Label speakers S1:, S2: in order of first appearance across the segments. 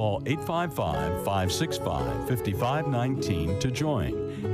S1: Call 855-565-5519 to join.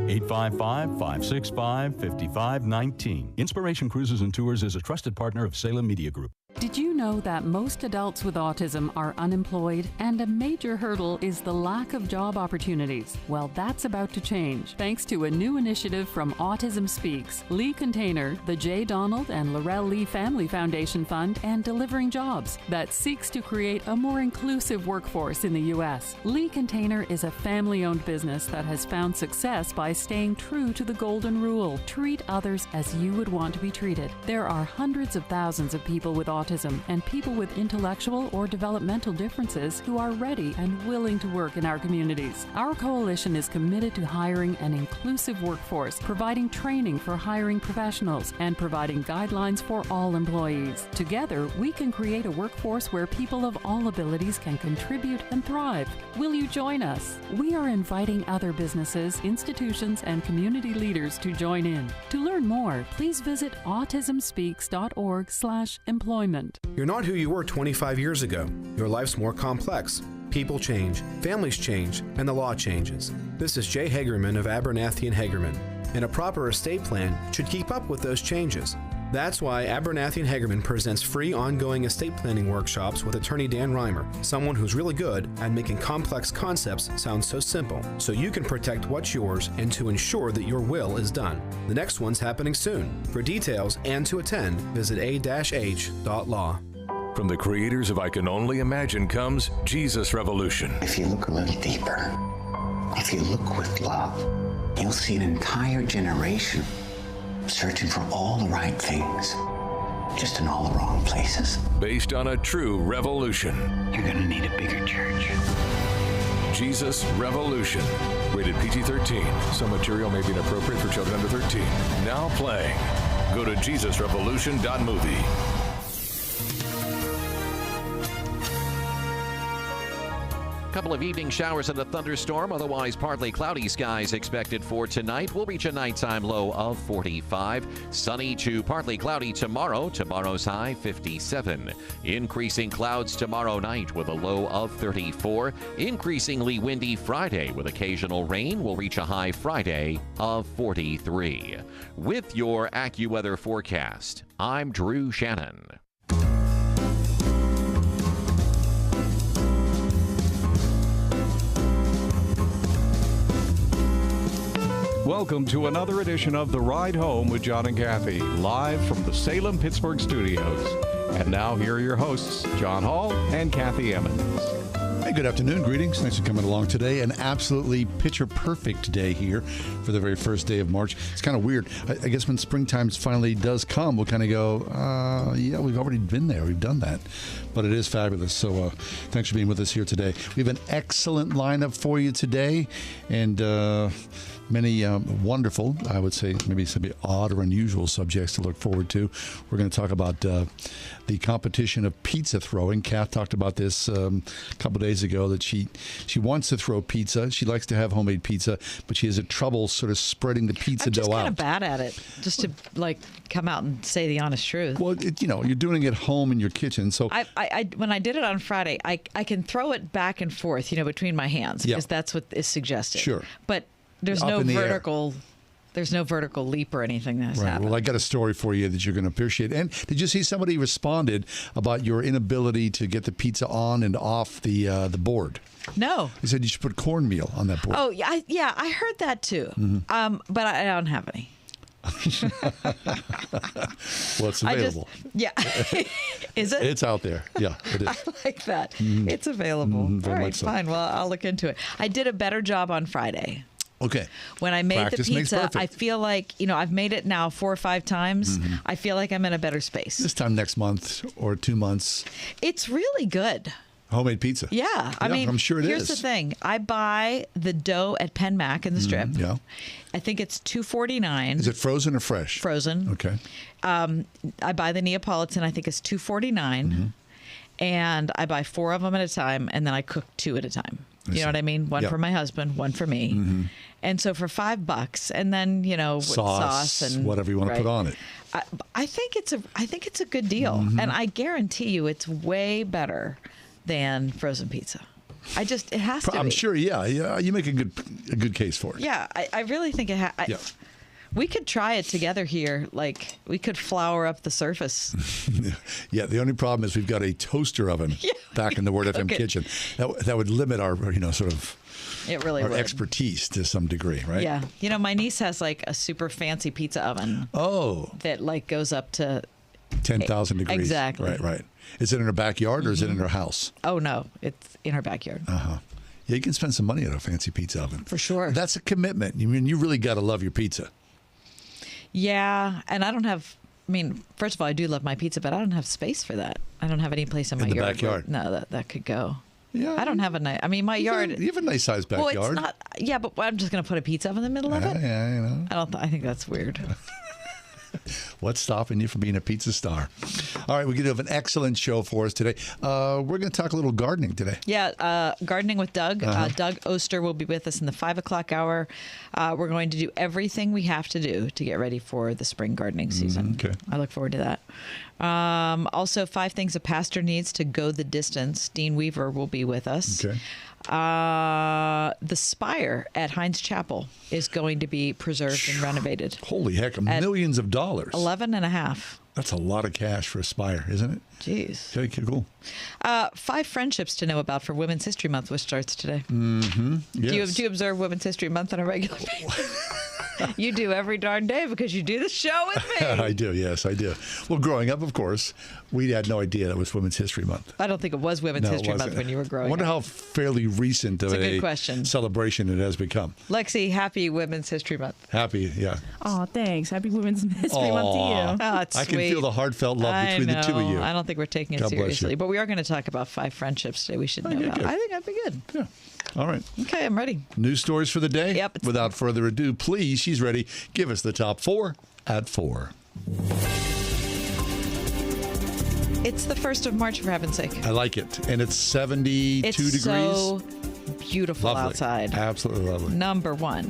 S1: 855-565-5519. Inspiration Cruises and Tours is a trusted partner of Salem Media Group.
S2: Did you know that most adults with autism are unemployed and a major hurdle is the lack of job opportunities? Well, that's about to change thanks to a new initiative from Autism Speaks, Lee Container, the J. Donald and Laurel Lee Family Foundation Fund, and Delivering Jobs that seeks to create a more inclusive workforce in the U.S. Lee Container is a family-owned business that has found success by staying true to the golden rule: treat others as you would want to be treated. There are hundreds of thousands of people with autism and people with intellectual or developmental differences who are ready and willing to work in our communities. Our coalition is committed to hiring an inclusive workforce, providing training for hiring professionals, and providing guidelines for all employees. Together, we can create a workforce where people of all abilities can contribute and thrive. Will you join us? We are inviting other businesses, institutions, and community leaders to join in. To learn more, please visit autismspeaks.org/employment.
S3: You're not who you were 25 years ago. Your life's more complex. People change, families change, and the law changes. This is Jay Hagerman of Abernathy & Hagerman, and a proper estate plan should keep up with those changes. That's why Abernathy & Hagerman presents free ongoing estate planning workshops with attorney Dan Reimer, someone who's really good at making complex concepts sound so simple, so you can protect what's yours and to ensure that your will is done. The next one's happening soon. For details and to attend, visit a-h.law.
S4: From the creators of I Can Only Imagine comes Jesus Revolution.
S5: If you look a little deeper, if you look with love, you'll see an entire generation searching for all the right things, just in all the wrong places.
S4: Based on a true revolution.
S5: You're gonna need a bigger church.
S4: Jesus Revolution. Rated PG-13. Some material may be inappropriate for children under 13. Now playing. Go to JesusRevolution.movie.
S6: Couple of evening showers and a thunderstorm, otherwise partly cloudy skies expected for tonight. We'll reach a nighttime low of 45. Sunny to partly cloudy tomorrow. Tomorrow's high 57. Increasing clouds tomorrow night with a low of 34. Increasingly windy Friday with occasional rain. We'll reach a high Friday of 43. With your AccuWeather forecast, I'm Drew Shannon.
S7: Welcome to another edition of The Ride Home with John and Kathy, live from the Salem-Pittsburgh studios. And now here are your hosts, John Hall and Kathy Emmons.
S8: Hey, good afternoon. Greetings. Thanks for coming along today. An absolutely picture-perfect day here for the very first day of March. It's kind of weird. I guess when springtime finally does come, we'll kind of go, yeah, we've already been there. We've done that. But it is fabulous. So thanks for being with us here today. We have an excellent lineup for you today. And many wonderful, I would say, maybe some odd or unusual subjects to look forward to. We're going to talk about the competition of pizza throwing. Kath talked about this a couple days ago, that she wants to throw pizza. She likes to have homemade pizza, but she has trouble sort of spreading the pizza dough out.
S9: I'm just kind of bad at it, just to come out and say the honest truth.
S8: Well, you're doing it at home in your kitchen. So
S9: I when I did it on Friday, I can throw it back and forth, between my hands, because that's what is suggested.
S8: Sure.
S9: But there's no vertical leap or anything that's happened.
S8: Well, I got a story for you that you're going to appreciate. And did you see somebody responded about your inability to get the pizza on and off the board?
S9: No.
S8: He said you should put cornmeal on that board.
S9: Oh, yeah, I heard that too. Mm-hmm. But I don't have any.
S8: Well, it's available.
S9: Is it?
S8: It's out there. Yeah, it is.
S9: I like that. Mm-hmm. It's available. Mm-hmm, all right, fine. Well, I'll look into it. I did a better job on Friday.
S8: Okay.
S9: When I made the pizza, I feel like, I've made it now 4 or 5 times. Mm-hmm. I feel like I'm in a better space.
S8: This time next month or 2 months.
S9: It's really good.
S8: Homemade pizza.
S9: Yeah. I mean,
S8: I'm sure it
S9: here's the thing. I buy the dough at Penn Mac in the Strip.
S8: Yeah.
S9: I think it's $2.49.
S8: Is it frozen or fresh?
S9: Frozen.
S8: Okay.
S9: I buy the Neapolitan. I think it's $2.49. Mm-hmm. And I buy 4 of them at a time, and then I cook 2 at a time. You know what I mean? One for my husband, one for me. Mm-hmm. And so for $5, and then sauce and
S8: whatever you want to put on it.
S9: I think it's a good deal, and I guarantee you it's way better than frozen pizza. It has to be.
S8: I'm sure, yeah. You make a good case for it.
S9: Yeah, I really think it
S8: Yeah.
S9: We could try it together here. Like, we could flour up the surface.
S8: Yeah, the only problem is we've got a toaster oven back in the Word FM kitchen. That would limit our, sort of
S9: it really
S8: our
S9: would.
S8: Expertise to some degree, right?
S9: Yeah. My niece has like a super fancy pizza oven.
S8: Oh.
S9: That like goes up to
S8: 10,000 degrees.
S9: Exactly.
S8: Right. Is it in her backyard or is it in her house?
S9: Oh, no. It's in her backyard.
S8: Uh-huh. Yeah, you can spend some money at a fancy pizza oven.
S9: For sure.
S8: That's a commitment. You really got to love your pizza.
S9: Yeah, and I don't have. First of all, I do love my pizza, but I don't have space for that. I don't have any place in my yard.
S8: Backyard.
S9: No, that could go.
S8: Yeah,
S9: I don't have a nice. My yard.
S8: You have a nice sized backyard.
S9: Well, it's not. Yeah, but I'm just going to put a pizza oven in the middle of it.
S8: Yeah,
S9: I think that's weird.
S8: What's stopping you from being a pizza star? All right, we're going to have an excellent show for us today. We're going to talk a little gardening today.
S9: Yeah, gardening with Doug. Doug Oster will be with us in the 5 o'clock hour. We're going to do everything we have to do to get ready for the spring gardening season.
S8: Okay.
S9: I look forward to that. Also, 5 things a pastor needs to go the distance. Dean Weaver will be with us.
S8: Okay.
S9: The spire at Hines Chapel is going to be preserved and renovated.
S8: Holy heck, millions of dollars.
S9: 11.5.
S8: That's a lot of cash for a spire, isn't it?
S9: Jeez.
S8: Okay, cool.
S9: 5 friendships to know about for Women's History Month, which starts today.
S8: Mm-hmm. Yes.
S9: Do you observe Women's History Month on a regular basis? You do every darn day because you do the show with me.
S8: I do, yes, I do. Well, growing up, of course, we had no idea that was Women's History Month.
S9: I don't think it was Women's History Month when you were growing up.
S8: I wonder how fairly recent of
S9: a question.
S8: Celebration it has become.
S9: Lexi, happy Women's History Month.
S8: Happy, yeah.
S10: Oh, thanks. Happy Women's History Month to you.
S9: Oh, it's
S8: I
S9: sweet.
S8: can feel the heartfelt love between the two of you.
S9: I don't think we're taking it
S8: God bless
S9: seriously,
S8: you.
S9: but we are going to talk about 5 friendships today we should know about.
S8: Good.
S9: I think that'd be good.
S8: Yeah. All right.
S9: Okay, I'm ready.
S8: News stories for the day?
S9: Yep.
S8: Without further ado, please, she's ready. Give us the top 4 at 4.
S9: It's the 1st of March, for heaven's sake.
S8: I like it. And it's 72 degrees.
S9: It's so beautiful
S8: lovely.
S9: outside.
S8: Absolutely lovely.
S9: Number 1.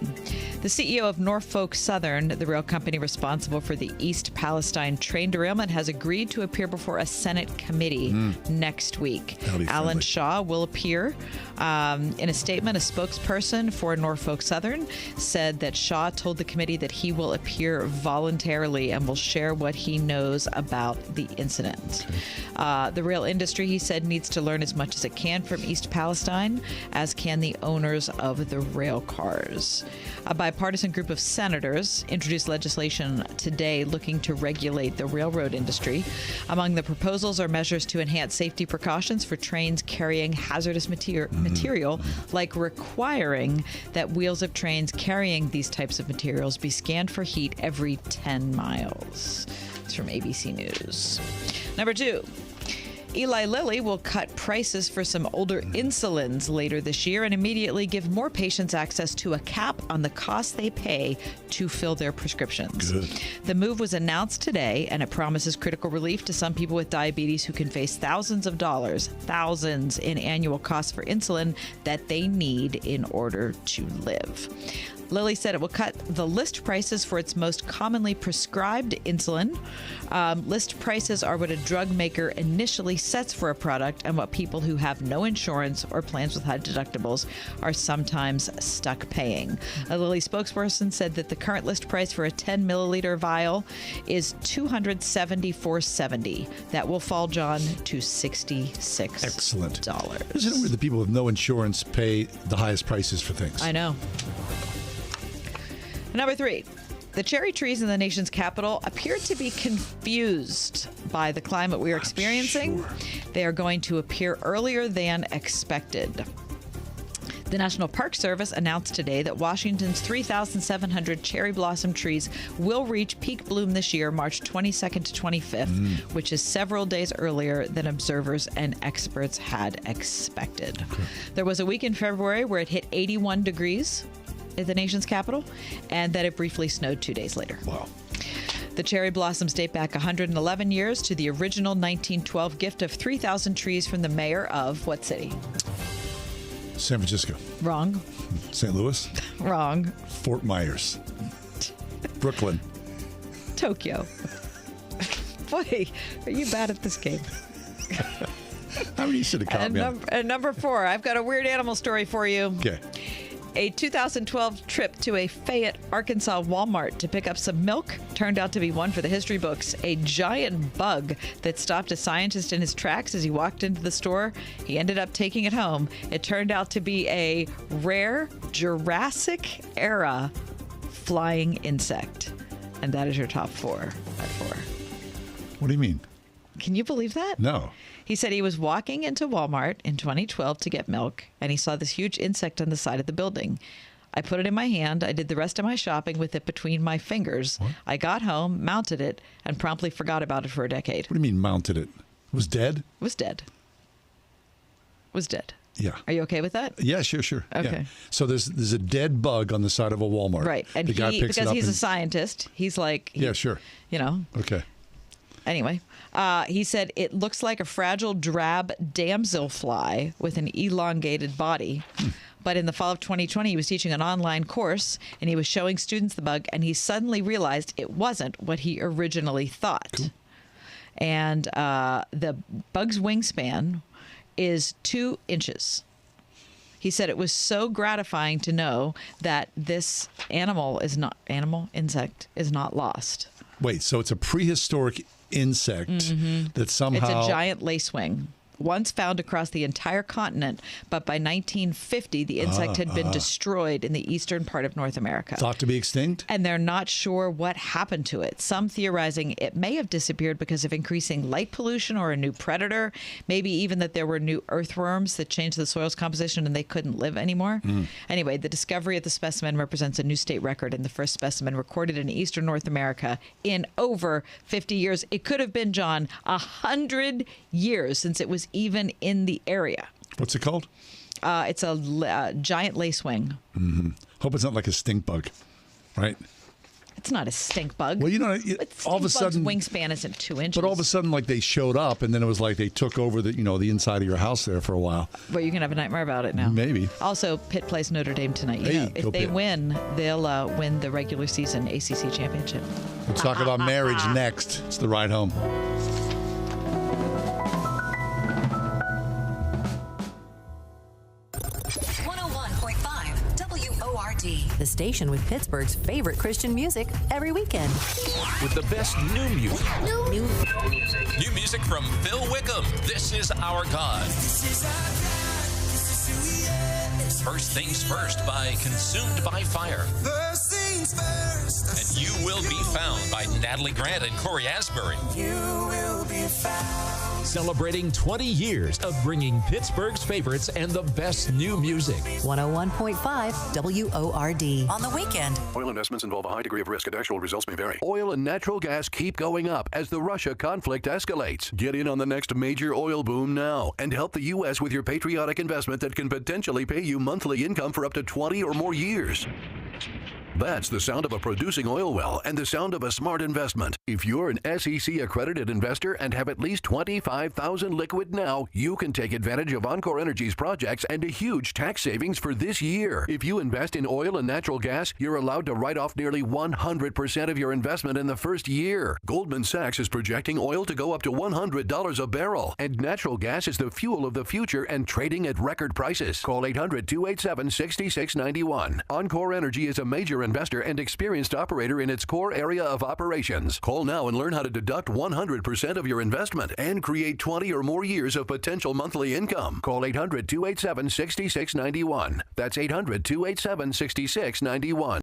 S9: The CEO of Norfolk Southern, the rail company responsible for the East Palestine train derailment, has agreed to appear before a Senate committee next week. Alan Shaw will appear. In a statement, a spokesperson for Norfolk Southern said that Shaw told the committee that he will appear voluntarily and will share what he knows about the incident. The rail industry, he said, needs to learn as much as it can from East Palestine, as can the owners of the rail cars. A bipartisan group of senators introduced legislation today looking to regulate the railroad industry. Among the proposals are measures to enhance safety precautions for trains carrying hazardous material, like requiring that wheels of trains carrying these types of materials be scanned for heat every 10 miles. It's from ABC News. Number 2. Eli Lilly will cut prices for some older insulins later this year and immediately give more patients access to a cap on the cost they pay to fill their prescriptions.
S8: Good.
S9: The move was announced today, and it promises critical relief to some people with diabetes who can face thousands of dollars, thousands in annual costs for insulin that they need in order to live. Lilly said it will cut the list prices for its most commonly prescribed insulin. List prices are what a drug maker initially sets for a product and what people who have no insurance or plans with high deductibles are sometimes stuck paying. A Lilly spokesperson said that the current list price for a 10 milliliter vial is $274.70. That will fall, John, to $66.
S8: Excellent. Isn't it weird that people with no insurance pay the highest prices for things?
S9: I know. Number 3, the cherry trees in the nation's capital appear to be confused by the climate we are experiencing.
S8: Sure.
S9: They are going to appear earlier than expected. The National Park Service announced today that Washington's 3,700 cherry blossom trees will reach peak bloom this year, March 22nd to 25th, which is several days earlier than observers and experts had expected. Okay. There was a week in February where it hit 81 degrees at the nation's capital, and that it briefly snowed 2 days later.
S8: Wow.
S9: The cherry blossoms date back 111 years to the original 1912 gift of 3,000 trees from the mayor of what city?
S8: San Francisco.
S9: Wrong.
S8: St. Louis.
S9: Wrong.
S8: Fort Myers. Brooklyn.
S9: Tokyo. Boy, are you bad at this game?
S8: I mean, you should have caught me.
S9: And number 4, I've got a weird animal story for you.
S8: Okay.
S9: A 2012 trip to a Fayette, Arkansas Walmart to pick up some milk turned out to be one for the history books. A giant bug that stopped a scientist in his tracks as he walked into the store. He ended up taking it home. It turned out to be a rare Jurassic era flying insect. And that is your top 4 at 4.
S8: What do you mean?
S9: Can you believe that?
S8: No.
S9: He said he was walking into Walmart in 2012 to get milk, and he saw this huge insect on the side of the building. I put it in my hand. I did the rest of my shopping with it between my fingers.
S8: What?
S9: I got home, mounted it, and promptly forgot about it for a decade.
S8: What do you mean mounted it? It was dead?
S9: It was dead. Was dead.
S8: Yeah.
S9: Are you okay with that?
S8: Yeah, sure.
S9: Okay.
S8: Yeah. So there's a dead bug on the side of a Walmart.
S9: Right. And
S8: the guy picks
S9: because
S8: it up
S9: he's
S8: and,
S9: a scientist, he's like...
S8: Yeah, sure.
S9: You know.
S8: Okay.
S9: Anyway, he said it looks like a fragile, drab damselfly with an elongated body. But in the fall of 2020, he was teaching an online course, and he was showing students the bug, and he suddenly realized it wasn't what he originally thought. Cool. And the bug's wingspan is 2 inches. He said it was so gratifying to know that this insect is not lost.
S8: Wait, so it's a prehistoric insect that somehow...
S9: It's a giant lacewing. Once found across the entire continent, but by 1950, the insect had been destroyed in the eastern part of North America.
S8: Thought to be extinct?
S9: And they're not sure what happened to it. Some theorizing it may have disappeared because of increasing light pollution or a new predator, maybe even that there were new earthworms that changed the soil's composition and they couldn't live anymore. Anyway, the discovery of the specimen represents a new state record and the first specimen recorded in eastern North America in over 50 years. It could have been, John, 100 years since it was even in the area.
S8: What's it called?
S9: It's a giant lacewing.
S8: Hope it's not like a stink bug, right?
S9: It's not a stink bug.
S8: Well, you know, all of a sudden,
S9: wingspan isn't 2 inches.
S8: But all of a sudden, like they showed up, and then it was like they took over the inside of your house there for a while.
S9: Well, you can have a nightmare about it now.
S8: Maybe.
S9: Also, Pitt plays Notre Dame tonight. If they win, they'll win the regular season ACC championship.
S8: We'll talk about marriage next. It's the ride home.
S11: The station with Pittsburgh's favorite Christian music every weekend.
S12: With the best new music.
S13: New music from Phil Wickham. This is Our God. First Things First by Consumed by Fire.
S14: First things first.
S13: And You Will Be Found by Natalie Grant and Corey Asbury.
S14: You will be found.
S12: Celebrating 20 years of bringing Pittsburgh's favorites and the best new music.
S11: 101.5 WORD. On the weekend.
S4: Oil investments involve a high degree of risk and actual results may vary. Oil and natural gas keep going up as the Russia conflict escalates. Get in on the next major oil boom now and help the U.S. with your patriotic investment that can potentially pay you monthly income for up to 20 or more years. That's the sound of a producing oil well and the sound of a smart investment. If you're an SEC accredited investor and have at least $25,000 liquid now, you can take advantage of Encore Energy's projects and a huge tax savings for this year. If you invest in oil and natural gas, you're allowed to write off nearly 100% of your investment in the first year. Goldman Sachs is projecting oil to go up to $100 a barrel, and natural gas is the fuel of the future and trading at record prices. Call 800-287-6691. Encore Energy is a major investor and experienced operator in its core area of operations. Call now and learn how to deduct 100% of your investment and create 20 or more years of potential monthly income. Call 800-287-6691. That's 800-287-6691.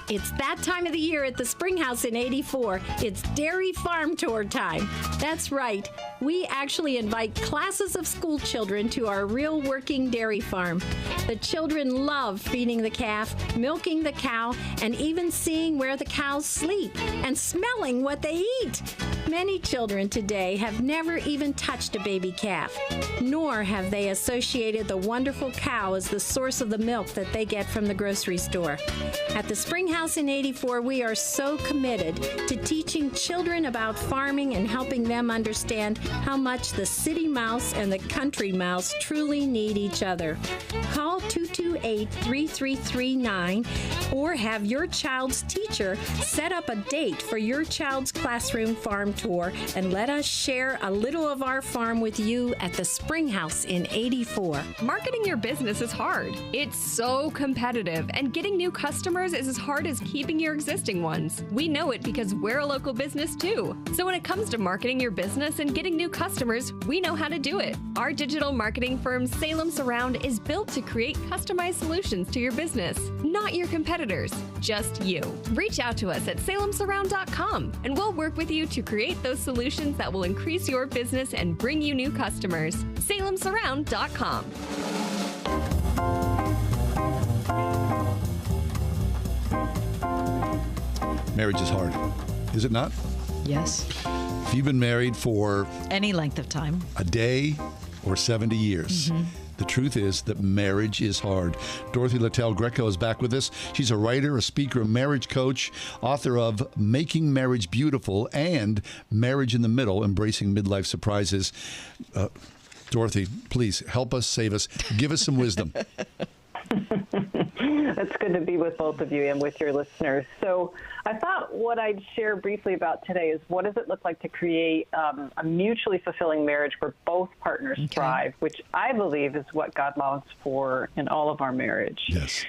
S15: It's that time of the year at the Springhouse in 84. It's Dairy Farm Tour time. That's right. We actually invite classes of school children to our real working dairy farm. The children love feeding the calf, milking the cow, and even seeing where the cows sleep and smelling what they eat. Many children today have never even touched a baby calf, nor have they associated the wonderful cow as the source of the milk that they get from the grocery store. At the Springhouse in 84, we are so committed to teaching children about farming and helping them understand how much the city mouse and the country mouse truly need each other. Call 228-3339 or have your child's teacher set up a date for your child's classroom farm tour and let us share a little of our farm with you at the Spring House in 84.
S16: Marketing your business is hard. It's so competitive, and getting new customers is as hard as keeping your existing ones. We know it because we're a local business too. So when it comes to marketing your business and getting new customers, we know how to do it. Our digital marketing firm Salem Surround is built to create customized solutions to your business, not your competitors, just you. Reach out to us at salemsurround.com and we'll work with you to create those solutions that will increase your business and bring you new customers. salemsurround.com.
S8: Marriage is hard, is it not?
S9: Yes.
S8: If you've been married for
S9: any length of time,
S8: a day or 70 years, the truth is that marriage is hard. Dorothy Littell Greco is back with us. She's a writer, a speaker, a marriage coach, author of Making Marriage Beautiful and Marriage in the Middle, Embracing Midlife Surprises. Dorothy, please help us, save us, give us some wisdom.
S17: It's good to be with both of you and with your listeners. So I thought what I'd share briefly about today is what does it look like to create a mutually fulfilling marriage where both partners thrive, which I believe is what God longs for in all of our marriage.
S8: Yes.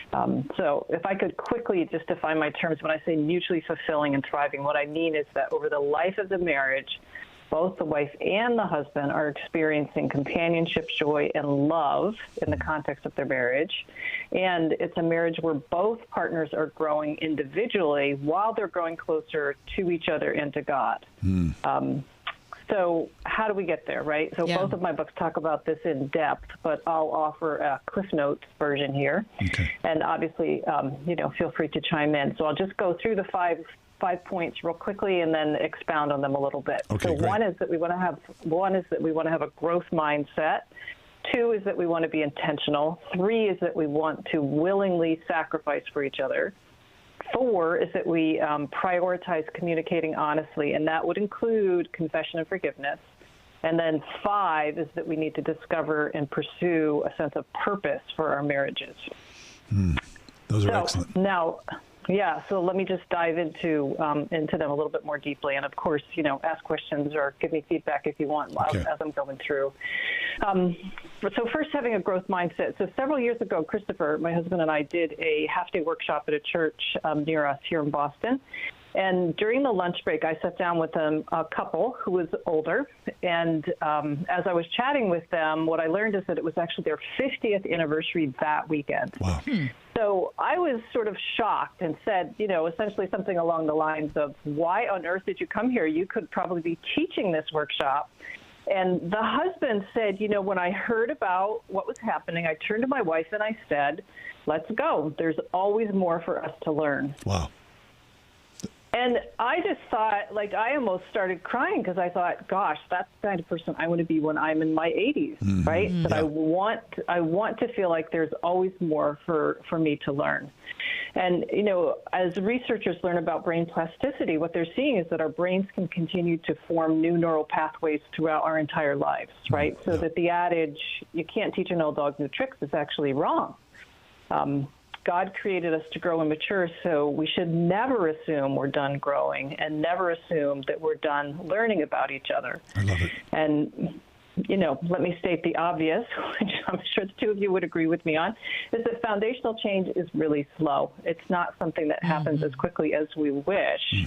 S17: So if I could quickly just define my terms, when I say mutually fulfilling and thriving, what I mean is that over the life of the marriage, both the wife and the husband are experiencing companionship, joy, and love in the context of their marriage. And it's a marriage where both partners are growing individually while they're growing closer to each other and to God. So how do we get there, right? So both of my books talk about this in depth, but I'll offer a Cliff Notes version here. And obviously, feel free to chime in. So I'll just go through the five points real quickly and then expound on them a little bit. So one is that we want to have a growth mindset. 2 is that we want to be intentional. 3 is that we want to willingly sacrifice for each other. 4 is that we prioritize communicating honestly, and that would include confession and forgiveness. And then 5 is that we need to discover and pursue a sense of purpose for our marriages.
S8: Those are excellent.
S17: Now, so let me just dive into them a little bit more deeply. And, of course, ask questions or give me feedback if you want as I'm going through. So first, having a growth mindset. So several years ago, Christopher, my husband, and I did a half-day workshop at a church near us here in Boston. And during the lunch break, I sat down with a couple who was older. And as I was chatting with them, what I learned is that it was actually their 50th anniversary that weekend.
S8: Wow.
S17: So I was sort of shocked and said, essentially something along the lines of, why on earth did you come here? You could probably be teaching this workshop. And the husband said, when I heard about what was happening, I turned to my wife and I said, let's go. There's always more for us to learn.
S8: Wow.
S17: And I just thought, I almost started crying because I thought, gosh, that's the kind of person I want to be when I'm in my 80s, right? That I want to feel like there's always more for me to learn. And, as researchers learn about brain plasticity, what they're seeing is that our brains can continue to form new neural pathways throughout our entire lives, right? So that the adage, you can't teach an old dog new tricks, is actually wrong. God created us to grow and mature, so we should never assume we're done growing and never assume that we're done learning about each other.
S8: I love it.
S17: And, let me state the obvious, which I'm sure the two of you would agree with me on, is that foundational change is really slow. It's not something that happens as quickly as we wish.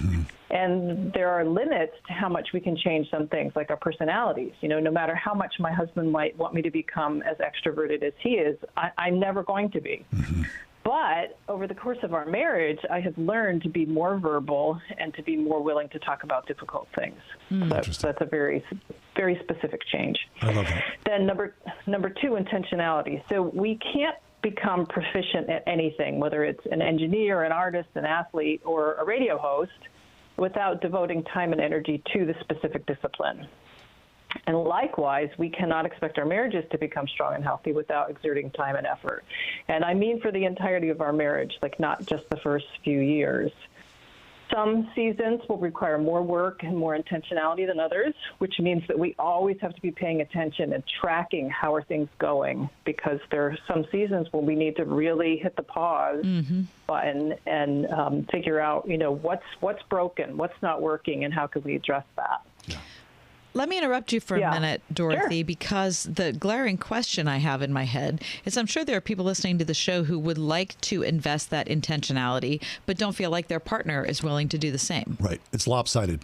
S17: And there are limits to how much we can change some things, like our personalities. No matter how much my husband might want me to become as extroverted as he is, I'm never going to be. But over the course of our marriage, I have learned to be more verbal and to be more willing to talk about difficult things. So that's a very, very specific change.
S8: I love that.
S17: Then number 2, intentionality. So we can't become proficient at anything, whether it's an engineer, an artist, an athlete, or a radio host, without devoting time and energy to the specific discipline. And likewise, we cannot expect our marriages to become strong and healthy without exerting time and effort. And I mean for the entirety of our marriage, not just the first few years. Some seasons will require more work and more intentionality than others, which means that we always have to be paying attention and tracking how are things going, because there are some seasons when we need to really hit the pause button and figure out, what's broken, what's not working, and how can we address that.
S9: Let me interrupt you for a minute, Dorothy, because the glaring question I have in my head is I'm sure there are people listening to the show who would like to invest that intentionality, but don't feel like their partner is willing to do the same.
S8: Right. It's lopsided.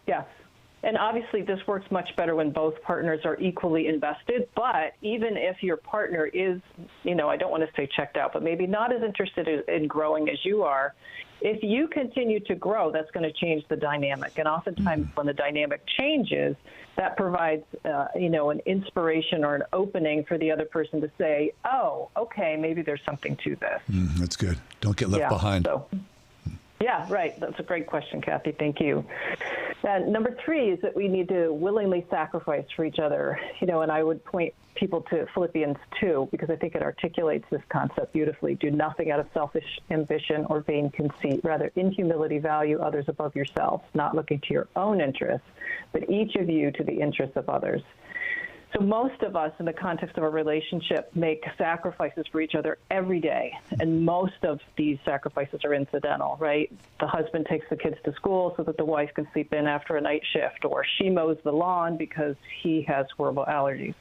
S17: Yes. And obviously this works much better when both partners are equally invested. But even if your partner is, I don't want to say checked out, but maybe not as interested in growing as you are, if you continue to grow, that's going to change the dynamic. And oftentimes when the dynamic changes, that provides, an inspiration or an opening for the other person to say, oh, okay, maybe there's something to this.
S8: That's good. Don't get left behind.
S17: Yeah, right. That's a great question, Kathy. Thank you. And number 3 is that we need to willingly sacrifice for each other. And I would point people to Philippians 2 because I think it articulates this concept beautifully. Do nothing out of selfish ambition or vain conceit. Rather, in humility, value others above yourselves, not looking to your own interests, but each of you to the interests of others. So most of us, in the context of a relationship, make sacrifices for each other every day, and most of these sacrifices are incidental, right? The husband takes the kids to school so that the wife can sleep in after a night shift, or she mows the lawn because he has horrible allergies.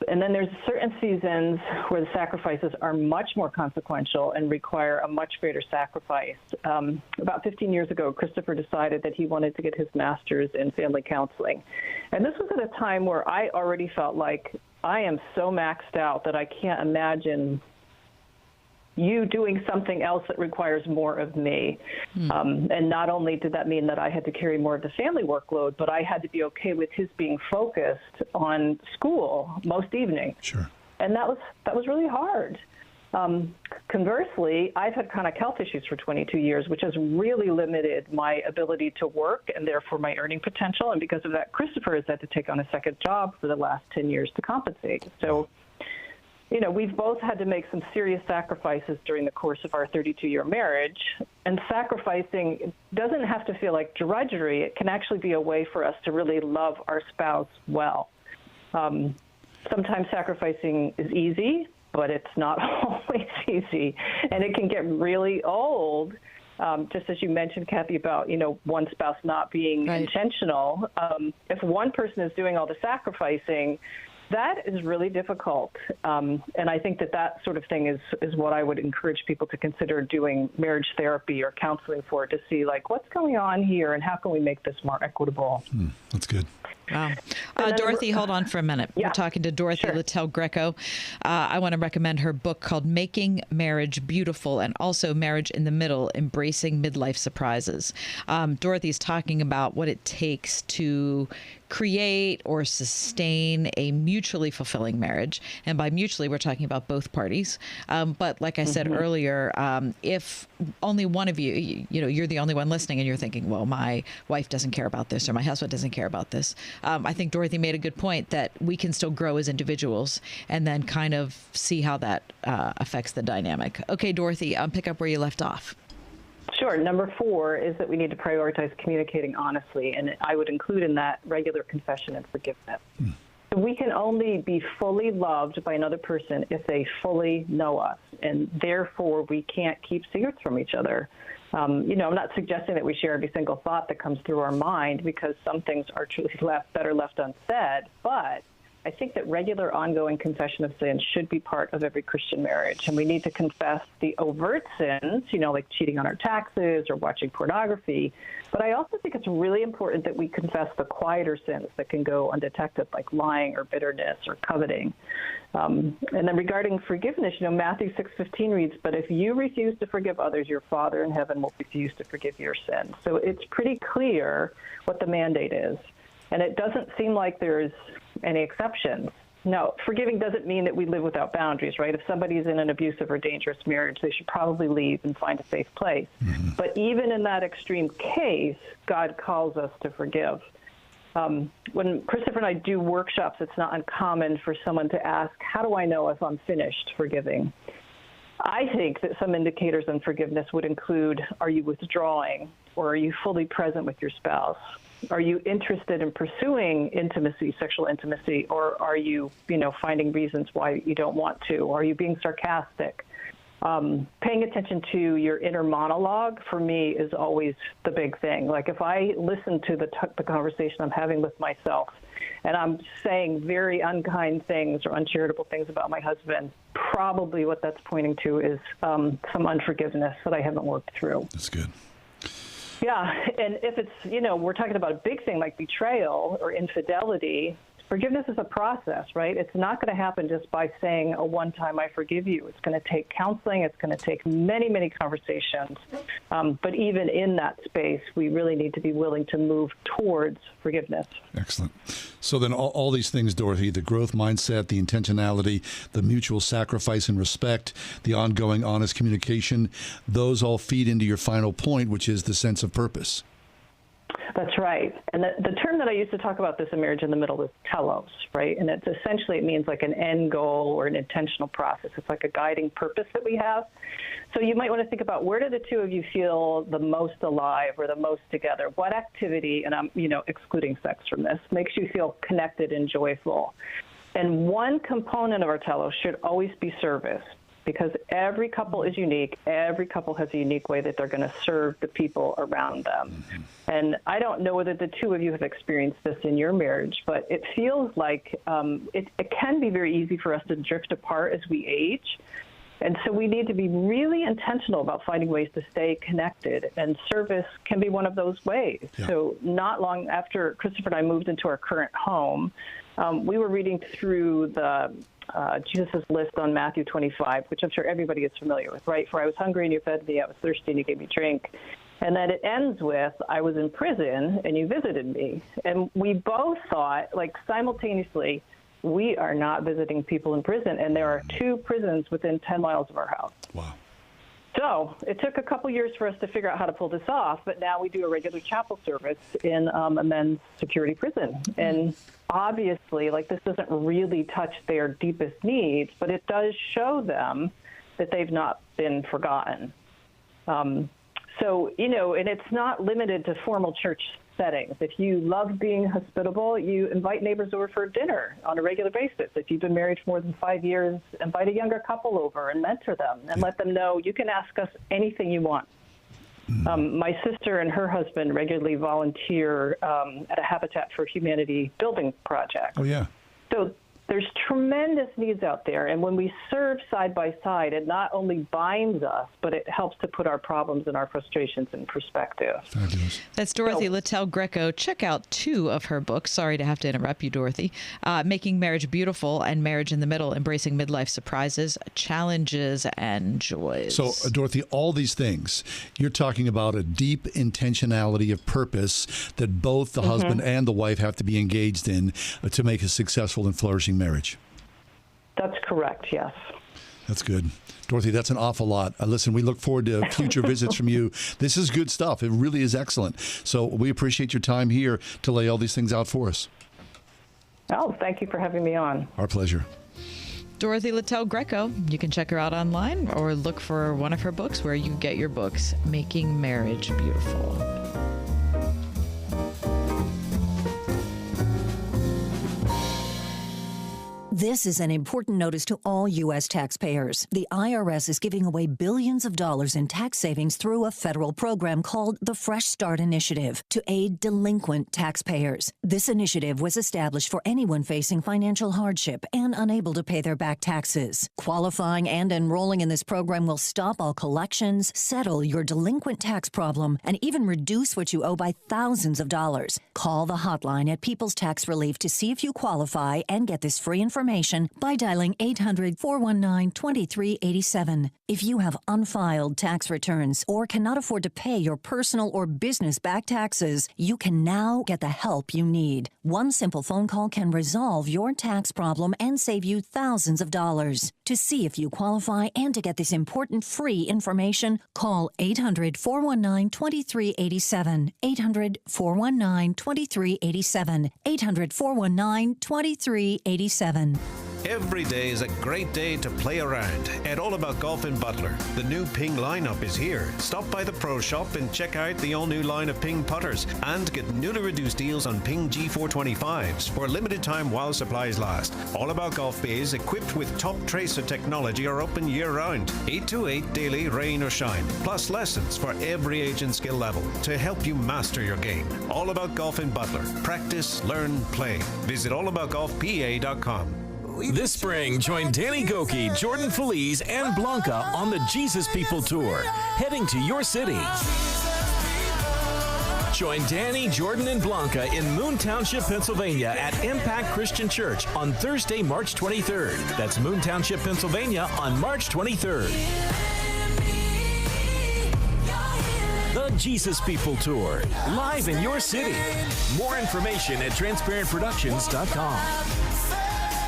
S17: And then there's certain seasons where the sacrifices are much more consequential and require a much greater sacrifice. About 15 years ago, Christopher decided that he wanted to get his master's in family counseling. And this was at a time where I already felt like I am so maxed out that I can't imagine you doing something else that requires more of me. And not only did that mean that I had to carry more of the family workload, but I had to be okay with his being focused on school most evenings.
S8: Sure.
S17: And that was really hard. Conversely, I've had chronic health issues for 22 years, which has really limited my ability to work and therefore my earning potential. And because of that, Christopher has had to take on a second job for the last 10 years to compensate. So, we've both had to make some serious sacrifices during the course of our 32-year marriage. And sacrificing doesn't have to feel like drudgery. It can actually be a way for us to really love our spouse well. Sometimes sacrificing is easy, but it's not always easy. And it can get really old, just as you mentioned, Kathy, about, one spouse not being intentional. If one person is doing all the sacrificing, that is really difficult. And I think that sort of thing is what I would encourage people to consider doing marriage therapy or counseling for, to see, what's going on here and how can we make this more equitable.
S8: That's good.
S9: Wow. Dorothy, hold on for a minute. We're talking to Dorothy Littell Greco. I want to recommend her book called Making Marriage Beautiful, and also Marriage in the Middle, Embracing Midlife Surprises. Dorothy's talking about what it takes to create or sustain a mutually fulfilling marriage. And by mutually, we're talking about both parties. But like I said earlier, if only one of you, you're the only one listening and you're thinking, well, my wife doesn't care about this or my husband doesn't care about this. I think Dorothy made a good point that we can still grow as individuals and then kind of see how that affects the dynamic. Okay, Dorothy, pick up where you left off.
S17: Sure. Number 4 is that we need to prioritize communicating honestly, and I would include in that regular confession and forgiveness. So we can only be fully loved by another person if they fully know us, and therefore we can't keep secrets from each other. I'm not suggesting that we share every single thought that comes through our mind, because some things are truly better left unsaid, but I think that regular ongoing confession of sin should be part of every Christian marriage. And we need to confess the overt sins, like cheating on our taxes or watching pornography. But I also think it's really important that we confess the quieter sins that can go undetected, like lying or bitterness or coveting. And then regarding forgiveness, Matthew 6:15 reads, "But if you refuse to forgive others, your Father in heaven will refuse to forgive your sins." So it's pretty clear what the mandate is. And it doesn't seem like there's any exceptions. Now, forgiving doesn't mean that we live without boundaries, right? If somebody's in an abusive or dangerous marriage, they should probably leave and find a safe place. But even in that extreme case, God calls us to forgive. When Christopher and I do workshops, it's not uncommon for someone to ask, how do I know if I'm finished forgiving? I think that some indicators on forgiveness would include, are you withdrawing, or are you fully present with your spouse? Are you interested in pursuing intimacy, sexual intimacy, or are you, finding reasons why you don't want to? Are you being sarcastic? paying attention to your inner monologue for me is always the big thing. Like if I listen to the conversation I'm having with myself and I'm saying very unkind things or uncharitable things about my husband, probably what that's pointing to is some unforgiveness that I haven't worked through.
S8: That's good.
S17: Yeah, and if it's, we're talking about a big thing like betrayal or infidelity, forgiveness is a process, right? It's not going to happen just by saying a one-time I forgive you. It's going to take counseling. It's going to take many, many conversations. But even in that space, we really need to be willing to move towards forgiveness.
S8: Excellent. So then all these things, Dorothy, the growth mindset, the intentionality, the mutual sacrifice and respect, the ongoing honest communication, those all feed into your final point, which is the sense of purpose.
S17: That's right. And the term that I used to talk about this in Marriage in the Middle is telos, right? And it's essentially, it means like an end goal or an intentional process. It's like a guiding purpose that we have. So you might want to think about, where do the two of you feel the most alive or the most together? What activity, and I'm, excluding sex from this, makes you feel connected and joyful? And one component of our telos should always be service, because every couple is unique. Every couple has a unique way that they're going to serve the people around them. Mm-hmm. And I don't know whether the two of you have experienced this in your marriage, but it feels like it can be very easy for us to drift apart as we age. And so we need to be really intentional about finding ways to stay connected, and service can be one of those ways. Yeah. So not long after Christopher and I moved into our current home, we were reading through the Jesus' list on Matthew 25, which I'm sure everybody is familiar with, right? For I was hungry and you fed me, I was thirsty and you gave me drink. And then it ends with, I was in prison and you visited me. And we both thought, like simultaneously, we are not visiting people in prison. And there are 2 prisons within 10 miles of our house.
S8: Wow.
S17: So it took a couple years for us to figure out how to pull this off, but now we do a regular chapel service in a men's security prison. And obviously, like, this doesn't really touch their deepest needs, but it does show them that they've not been forgotten. So, and it's not limited to formal church settings. If you love being hospitable, you invite neighbors over for dinner on a regular basis. If you've been married for more than 5 years, invite a younger couple over and mentor them and let them know you can ask us anything you want. My sister and her husband regularly volunteer at a Habitat for Humanity building project.
S8: Oh, yeah.
S17: So there's tremendous needs out there, and when we serve side by side, it not only binds us, but it helps to put our problems and our frustrations in perspective.
S8: Fabulous.
S9: That's Dorothy Littell Greco. Check out 2 of her books. Sorry to have to interrupt you, Dorothy. Making Marriage Beautiful and Marriage in the Middle, Embracing Midlife Surprises, Challenges, and Joys.
S8: So, Dorothy, all these things, you're talking about a deep intentionality of purpose that both the husband and the wife have to be engaged in to make a successful and flourishing marriage.
S17: That's correct, yes.
S8: That's good. Dorothy, that's an awful lot. Listen, we look forward to future visits from you. This is good stuff. It really is excellent. So we appreciate your time here to lay all these things out for us.
S17: Oh, thank you for having me on.
S8: Our pleasure.
S9: Dorothy Littell Greco. You can check her out online or look for one of her books where you get your books, Making Marriage Beautiful.
S18: This is an important notice to all U.S. taxpayers. The IRS is giving away billions of dollars in tax savings through a federal program called the Fresh Start Initiative to aid delinquent taxpayers. This initiative was established for anyone facing financial hardship and unable to pay their back taxes. Qualifying and enrolling in this program will stop all collections, settle your delinquent tax problem, and even reduce what you owe by thousands of dollars. Call the hotline at People's Tax Relief to see if you qualify and get this free information by dialing 800-419-2387. If you have unfiled tax returns or cannot afford to pay your personal or business back taxes, you can now get the help you need. One simple phone call can resolve your tax problem and save you thousands of dollars. To see if you qualify and to get this important free information, call 800-419-2387. 800-419-2387. 800-419-2387.
S19: Every day is a great day to play around at All About Golf in Butler. The new Ping lineup is here. Stop by the Pro Shop and check out the all-new line of Ping putters and get newly reduced deals on Ping G425s for a limited time while supplies last. All About Golf bays equipped with top tracer technology are open year-round. 8 to 8 daily, rain or shine. Plus lessons for every age and skill level to help you master your game. All About Golf in Butler. Practice, learn, play. Visit allaboutgolfpa.com.
S12: This spring, join Danny Goki, Jordan Feliz, and Blanca on the Jesus People Tour, heading to your city. Join Danny, Jordan, and Blanca in Moon Township, Pennsylvania at Impact Christian Church on Thursday, March 23rd. That's Moon Township, Pennsylvania on March 23rd. The Jesus People Tour, live in your city. More information at transparentproductions.com.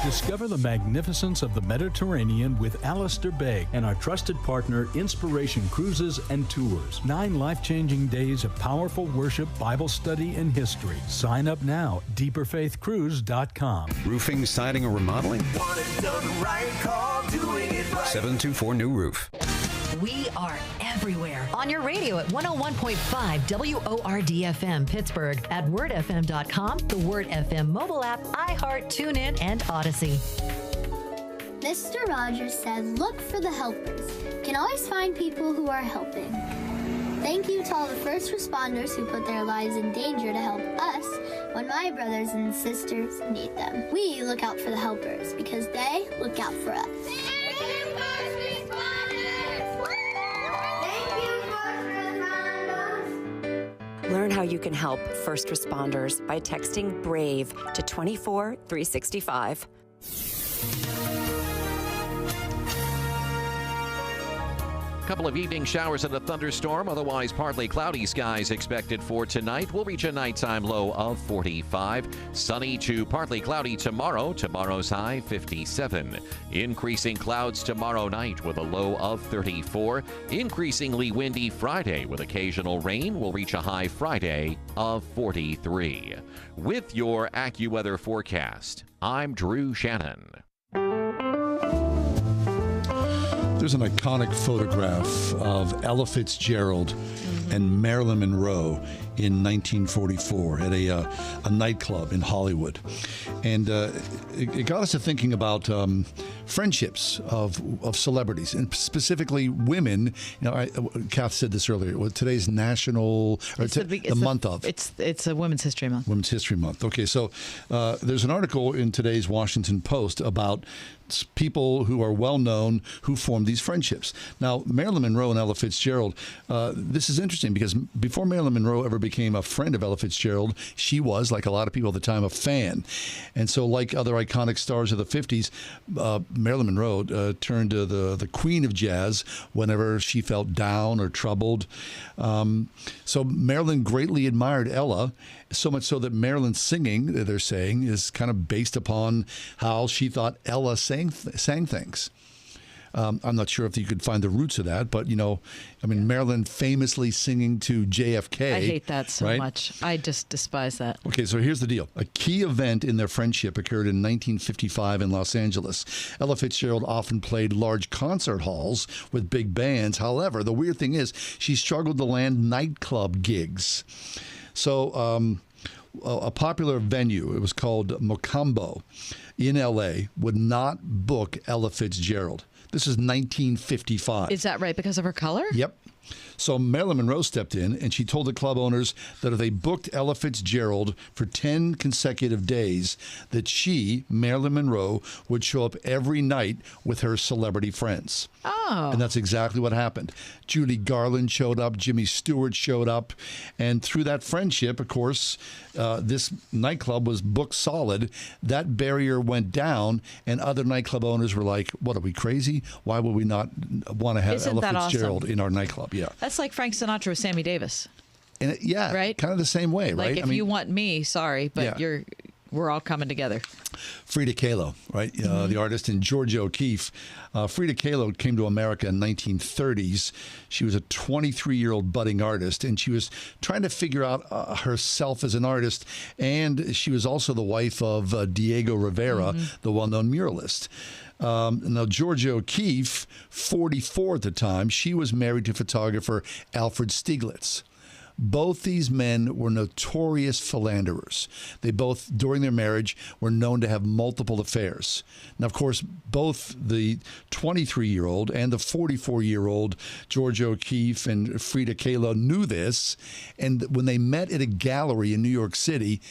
S1: Discover the magnificence of the Mediterranean with Alistair Begg and our trusted partner, Inspiration Cruises and Tours. 9 life-changing days of powerful worship, Bible study, and history. Sign up now, deeperfaithcruise.com.
S20: Roofing, siding, or remodeling? 724-NEW-ROOF.
S11: We are everywhere. On your radio at 101.5 WORD-FM Pittsburgh, at wordfm.com, the Word FM mobile app, iHeart, TuneIn, and Odyssey.
S21: Mr. Rogers said, look for the helpers. You can always find people who are helping. Thank you to all the first responders who put their lives in danger to help us when my brothers and sisters need them. We look out for the helpers because they look out for us.
S22: Learn how you can help first responders by texting BRAVE to 24365.
S6: Couple of evening showers and a thunderstorm, otherwise partly cloudy skies expected for tonight. We'll reach a nighttime low of 45. Sunny to partly cloudy tomorrow. Tomorrow's high 57. Increasing clouds tomorrow night with a low of 34. Increasingly windy Friday with occasional rain. We'll reach a high Friday of 43. With your AccuWeather forecast, I'm Drew Shannon.
S8: There's an iconic photograph of Ella Fitzgerald and Marilyn Monroe in 1944 at a nightclub in Hollywood. And it got us to thinking about friendships of celebrities, and specifically women. You know, Kath said this earlier. Today's national, or the month of.
S9: It's a Women's History Month.
S8: Women's History Month. Okay, so there's an article in today's Washington Post about people who are well known who formed these friendships. Now, Marilyn Monroe and Ella Fitzgerald, this is interesting because before Marilyn Monroe ever became a friend of Ella Fitzgerald, she was, like a lot of people at the time, a fan. And so, like other iconic stars of the 50s, Marilyn Monroe turned to the queen of jazz whenever she felt down or troubled. So Marilyn greatly admired Ella, so much so that Marilyn's singing, they're saying, is kind of based upon how she thought Ella sang things. I'm not sure if you could find the roots of that, but, you know, I mean, Marilyn famously singing to JFK.
S9: I hate that so
S8: right?
S9: much. I just despise that.
S8: Okay, so here's the deal. A key event in their friendship occurred in 1955 in Los Angeles. Ella Fitzgerald often played large concert halls with big bands. However, the weird thing is she struggled to land nightclub gigs. So a popular venue, it was called Mocambo in L.A., would not book Ella Fitzgerald. This is 1955.
S9: Is that right? Because of her color?
S8: Yep. So Marilyn Monroe stepped in, and she told the club owners that if they booked Ella Fitzgerald for 10 consecutive days, that she, Marilyn Monroe, would show up every night with her celebrity friends.
S9: Oh.
S8: And that's exactly what happened. Judy Garland showed up, Jimmy Stewart showed up, and through that friendship, of course, this nightclub was booked solid. That barrier went down, and other nightclub owners were like, what, are we crazy? Why would we not want to have Ella Fitzgerald in our nightclub? Yeah.
S9: That's like Frank Sinatra with Sammy Davis.
S8: And yeah,
S9: right?
S8: Kind of the same way, right?
S9: Like, if you want me, sorry, but you're we're all coming together.
S8: Frida Kahlo, right? The artist, and Georgia O'Keeffe. Frida Kahlo came to America in 1930s. She was a 23-year-old budding artist, and she was trying to figure out herself as an artist. And she was also the wife of Diego Rivera, the well-known muralist. Now, Georgia O'Keeffe, 44 at the time, she was married to photographer Alfred Stieglitz. Both these men were notorious philanderers. They both, during their marriage, were known to have multiple affairs. Now, of course, both the 23-year-old and the 44-year-old Georgia O'Keeffe and Frida Kahlo knew this, and when they met at a gallery in New York City,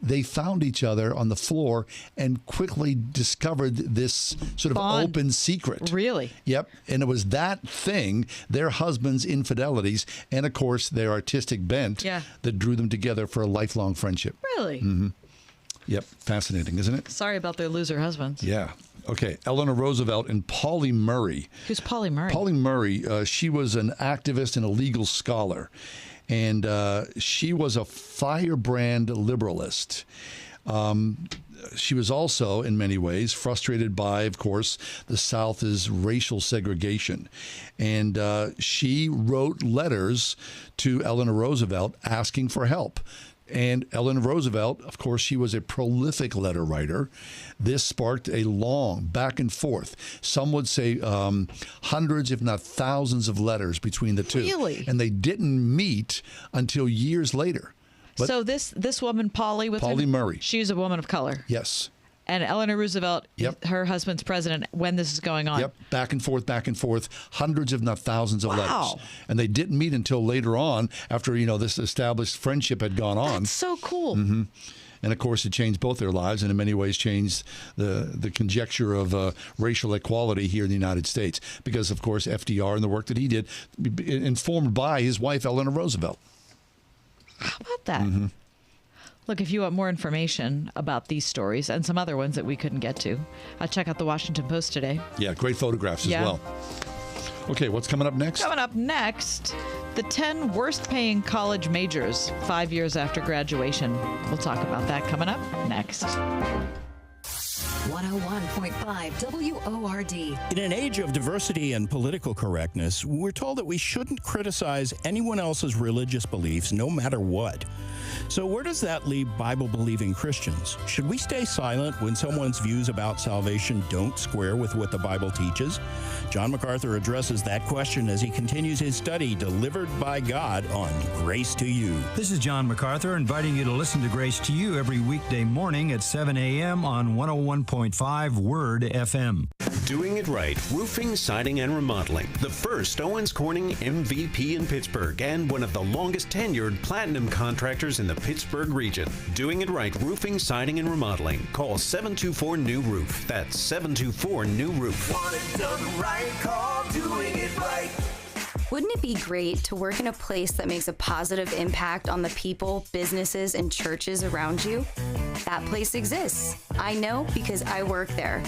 S8: they found each other on the floor and quickly discovered this sort of open secret.
S9: Really?
S8: Yep. And it was that thing, their husbands' infidelities, and of course their artistic bent, that drew them together for a lifelong friendship.
S9: Really?
S8: Mm-hmm. Yep. Fascinating, isn't it?
S9: Sorry about their loser husbands.
S8: Yeah. Okay. Eleanor Roosevelt and Pauli Murray.
S9: Who's Pauli Murray?
S8: Pauli Murray, she was an activist and a legal scholar. And she was a firebrand liberalist. She was also, in many ways, frustrated by, of course, the South's racial segregation. And she wrote letters to Eleanor Roosevelt asking for help. And Eleanor Roosevelt, of course, she was a prolific letter writer. This sparked a long back and forth. Some would say hundreds, if not thousands, of letters between the two.
S9: Really?
S8: And they didn't meet until years later. But
S9: so this woman, Pauli
S8: Murray.
S9: She's a woman of color.
S8: Yes.
S9: And Eleanor Roosevelt, her husband's president when this is going on.
S8: Yep, back and forth, hundreds if not thousands of letters. And they didn't meet until later on after, this established friendship had gone on.
S9: That's so cool.
S8: Mm-hmm. And, of course, it changed both their lives and in many ways changed the conjecture of racial equality here in the United States because, of course, FDR and the work that he did, informed by his wife, Eleanor Roosevelt.
S9: How about that?
S8: Mm-hmm.
S9: Look, if you want more information about these stories and some other ones that we couldn't get to, check out the Washington Post today.
S8: Yeah, great photographs as well. Okay, what's coming up next?
S9: Coming up next, the 10 worst-paying college majors 5 years after graduation. We'll talk about that coming up next.
S11: 101.5 WORD.
S2: In an age of diversity and political correctness, we're told that we shouldn't criticize anyone else's religious beliefs, no matter what. So where does that leave Bible-believing Christians? Should we stay silent when someone's views about salvation don't square with what the Bible teaches? John MacArthur addresses that question as he continues his study, Delivered by God, on Grace to You.
S3: This is John MacArthur, inviting you to listen to Grace to You every weekday morning at 7 a.m. on 101.5 Word FM.
S19: Doing it right, roofing, siding, and remodeling. The first Owens Corning MVP in Pittsburgh and one of the longest tenured platinum contractors in the Pittsburgh region. Doing it right, roofing, siding, and remodeling. Call 724-NEW-ROOF. That's 724-NEW-ROOF.
S14: Want it done right, call Doing It Right.
S23: Wouldn't it be great to work in a place that makes a positive impact on the people, businesses, and churches around you? That place exists. I know because I work there.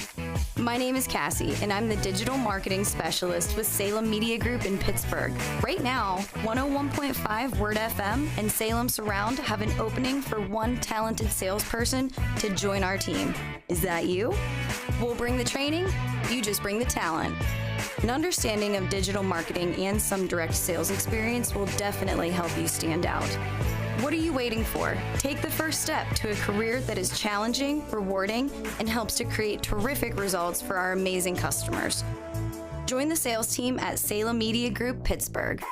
S23: My name is Cassie, and I'm the digital marketing specialist with Salem Media Group in Pittsburgh. Right now, 101.5 Word FM and Salem Surround have an opening for one talented salesperson to join our team. Is that you? We'll bring the training, you just bring the talent. An understanding of digital marketing and some direct sales experience will definitely help you stand out. What are you waiting for? Take the first step to a career that is challenging, rewarding, and helps to create terrific results for our amazing customers. Join the sales team at Salem Media Group Pittsburgh.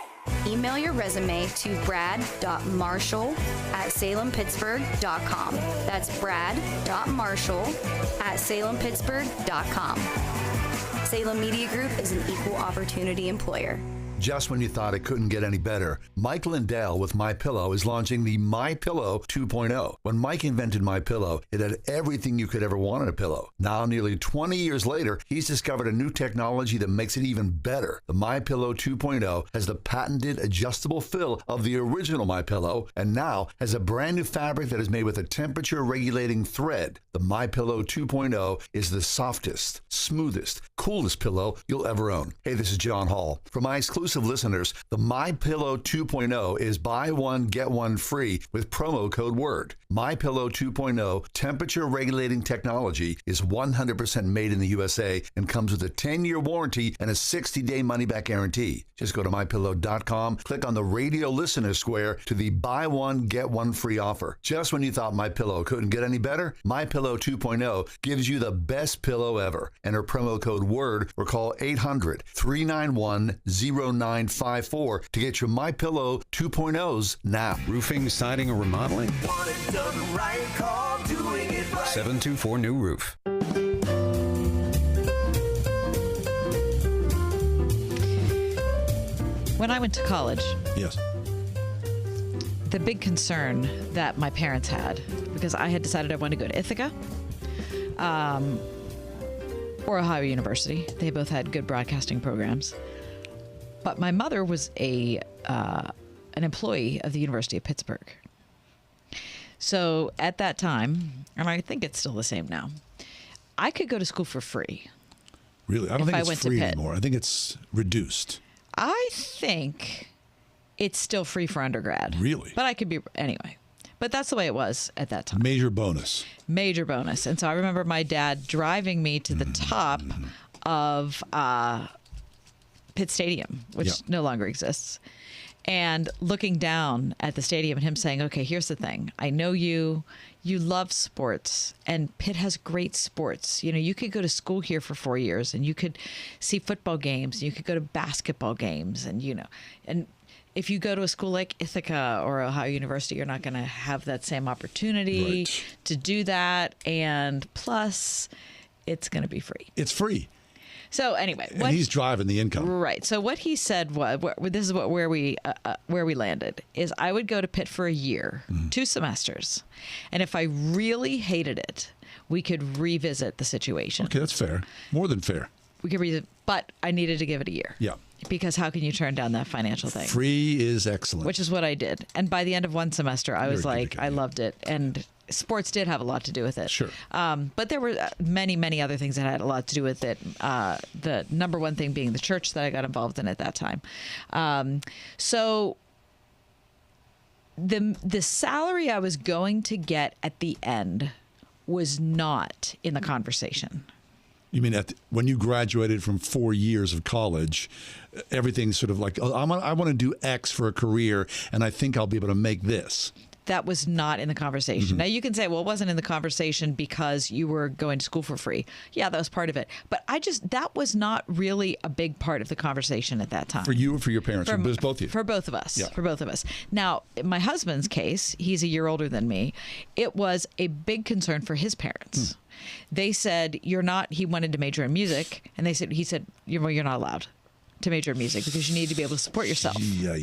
S23: Email your resume to brad.marshall@salempittsburgh.com. That's brad.marshall@salempittsburgh.com. Salem Media Group is an equal opportunity employer.
S4: Just when you thought it couldn't get any better, Mike Lindell with MyPillow is launching the MyPillow 2.0. When Mike invented MyPillow, it had everything you could ever want in a pillow. Now, nearly 20 years later, he's discovered a new technology that makes it even better. The MyPillow 2.0 has the patented adjustable fill of the original MyPillow and now has a brand new fabric that is made with a temperature-regulating thread. The MyPillow 2.0 is the softest, smoothest, coolest pillow you'll ever own. Hey, this is John Hall. For my exclusive
S8: exclusive listeners, the MyPillow 2.0 is buy one, get one free with promo code WORD. MyPillow 2.0 temperature regulating technology is 100% made in the USA and comes with a 10-year warranty and a 60-day money-back guarantee. Just go to MyPillow.com, click on the radio listener square to the buy one, get one free offer. Just when you thought MyPillow couldn't get any better, MyPillow 2.0 gives you the best pillow ever. Enter promo code WORD or call 800-391-0954 to get your MyPillow 2.0s now.
S20: Roofing, siding, or remodeling?
S14: Want it done right, call Doing It Right.
S20: 724 New Roof.
S9: When I went to college,
S8: yes,
S9: the big concern that my parents had, because I had decided I wanted to go to Ithaca or Ohio University. They both had good broadcasting programs. But my mother was an employee of the University of Pittsburgh. So at that time, and I think it's still the same now, I could go to school for free.
S8: Really? I don't think it's free anymore. I think it's reduced.
S9: I think it's still free for undergrad.
S8: Really?
S9: But I could be, anyway. But that's the way it was at that time.
S8: Major bonus.
S9: Major bonus. And so I remember my dad driving me to the top of Pitt Stadium, which no longer exists, and looking down at the stadium and him saying, okay, here's the thing. I know you love sports, and Pitt has great sports. You know, you could go to school here for 4 years and you could see football games. You could go to basketball games and, and if you go to a school like Ithaca or Ohio University, you're not going to have that same opportunity to do that. And plus, it's going to be free.
S8: It's free.
S9: So anyway,
S8: and he's driving the income.
S9: Right. So what he said was, this is where we landed, is I would go to Pitt for a year, 2 semesters. And if I really hated it, we could revisit the situation.
S8: Okay, that's fair. More than fair.
S9: We could revisit, but I needed to give it a year.
S8: Yeah.
S9: Because how can you turn down that financial thing?
S8: Free is excellent.
S9: Which is what I did. And by the end of 1 semester, I was like, I loved it. And sports did have a lot to do with it.
S8: Sure.
S9: But there were many, many other things that had a lot to do with it. The number one thing being the church that I got involved in at that time. So the salary I was going to get at the end was not in the conversation.
S8: You mean when you graduated from 4 years of college, everything's sort of like, oh, I want to do X for a career, and I think I'll be able to make this.
S9: That was not in the conversation. Now, you can say, well, it wasn't in the conversation because you were going to school for free. Yeah, that was part of it. But that was not really a big part of the conversation at that time.
S8: For you or for your parents? For both of you?
S9: For both of us.
S8: Yeah.
S9: For both of us. Now, in my husband's case, he's a year older than me. It was a big concern for his parents. They said, he wanted to major in music. And he said, you're not allowed to major in music because you need to be able to support yourself.
S8: Yeah.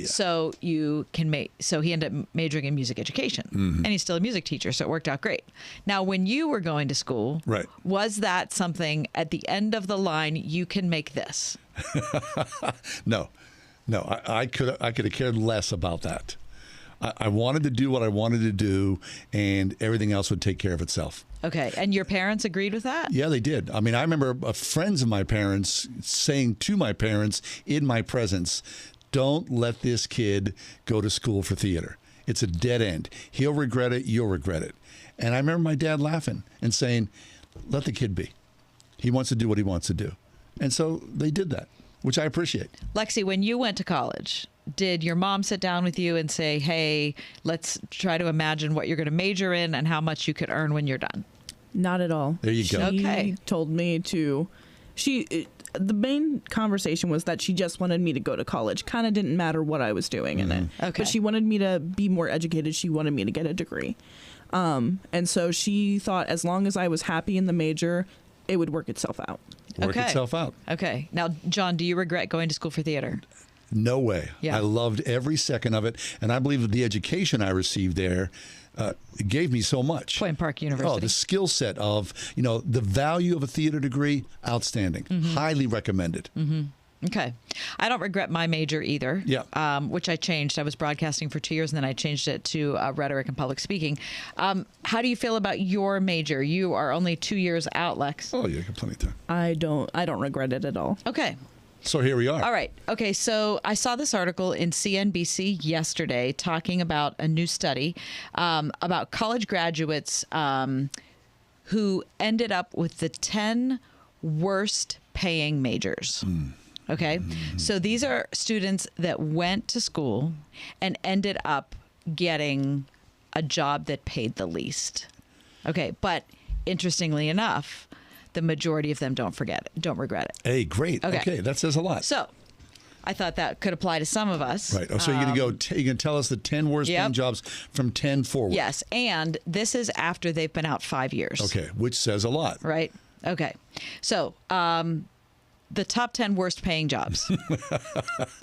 S9: So so he ended up majoring in music education, and he's still a music teacher, so it worked out great. Now, when you were going to school, was that something at the end of the line, you can make this?
S8: No, I could have cared less about that. I wanted to do what I wanted to do, and everything else would take care of itself.
S9: Okay. And your parents agreed with that?
S8: Yeah, they did. I mean, I remember friends of my parents saying to my parents in my presence, don't let this kid go to school for theater. It's a dead end. He'll regret it. You'll regret it. And I remember my dad laughing and saying, let the kid be. He wants to do what he wants to do. And so they did that, which I appreciate.
S9: Lexi, when you went to college, did your mom sit down with you and say, hey, let's try to imagine what you're going to major in and how much you could earn when you're done?
S5: Not at all.
S8: There you go.
S5: She told me the main conversation was that she just wanted me to go to college. Kind of didn't matter what I was doing in it.
S9: Okay.
S5: But she wanted me to be more educated. She wanted me to get a degree. And so she thought as long as I was happy in the major, it would work itself out.
S8: Itself out.
S9: Okay. Now, John, do you regret going to school for theater?
S8: No way.
S9: Yeah.
S8: I loved every second of it. And I believe that the education I received there gave me so much.
S9: Point Park University.
S8: Oh, the skill set of, the value of a theater degree, outstanding. Highly recommended.
S9: Okay. I don't regret my major either.
S8: Yeah.
S9: Which I changed. I was broadcasting for 2 years, and then I changed it to rhetoric and public speaking. How do you feel about your major? You are only 2 years out, Lex.
S8: Oh, yeah, got plenty of time.
S5: I don't regret it at all.
S9: Okay.
S8: So here we are.
S9: All right. Okay. So I saw this article in CNBC yesterday talking about a new study about college graduates who ended up with the 10 worst paying majors. Okay. So these are students that went to school and ended up getting a job that paid the least. Okay. But interestingly enough, the majority of them don't regret it.
S8: Hey, great. Okay. That says a lot.
S9: So I thought that could apply to some of us.
S8: Right. Oh, so you're going to go, tell us the 10 worst paying jobs from 10 forward.
S9: Yes. And this is after they've been out 5 years.
S8: Okay. Which says a lot.
S9: Right. Okay. So, the top 10 worst paying jobs.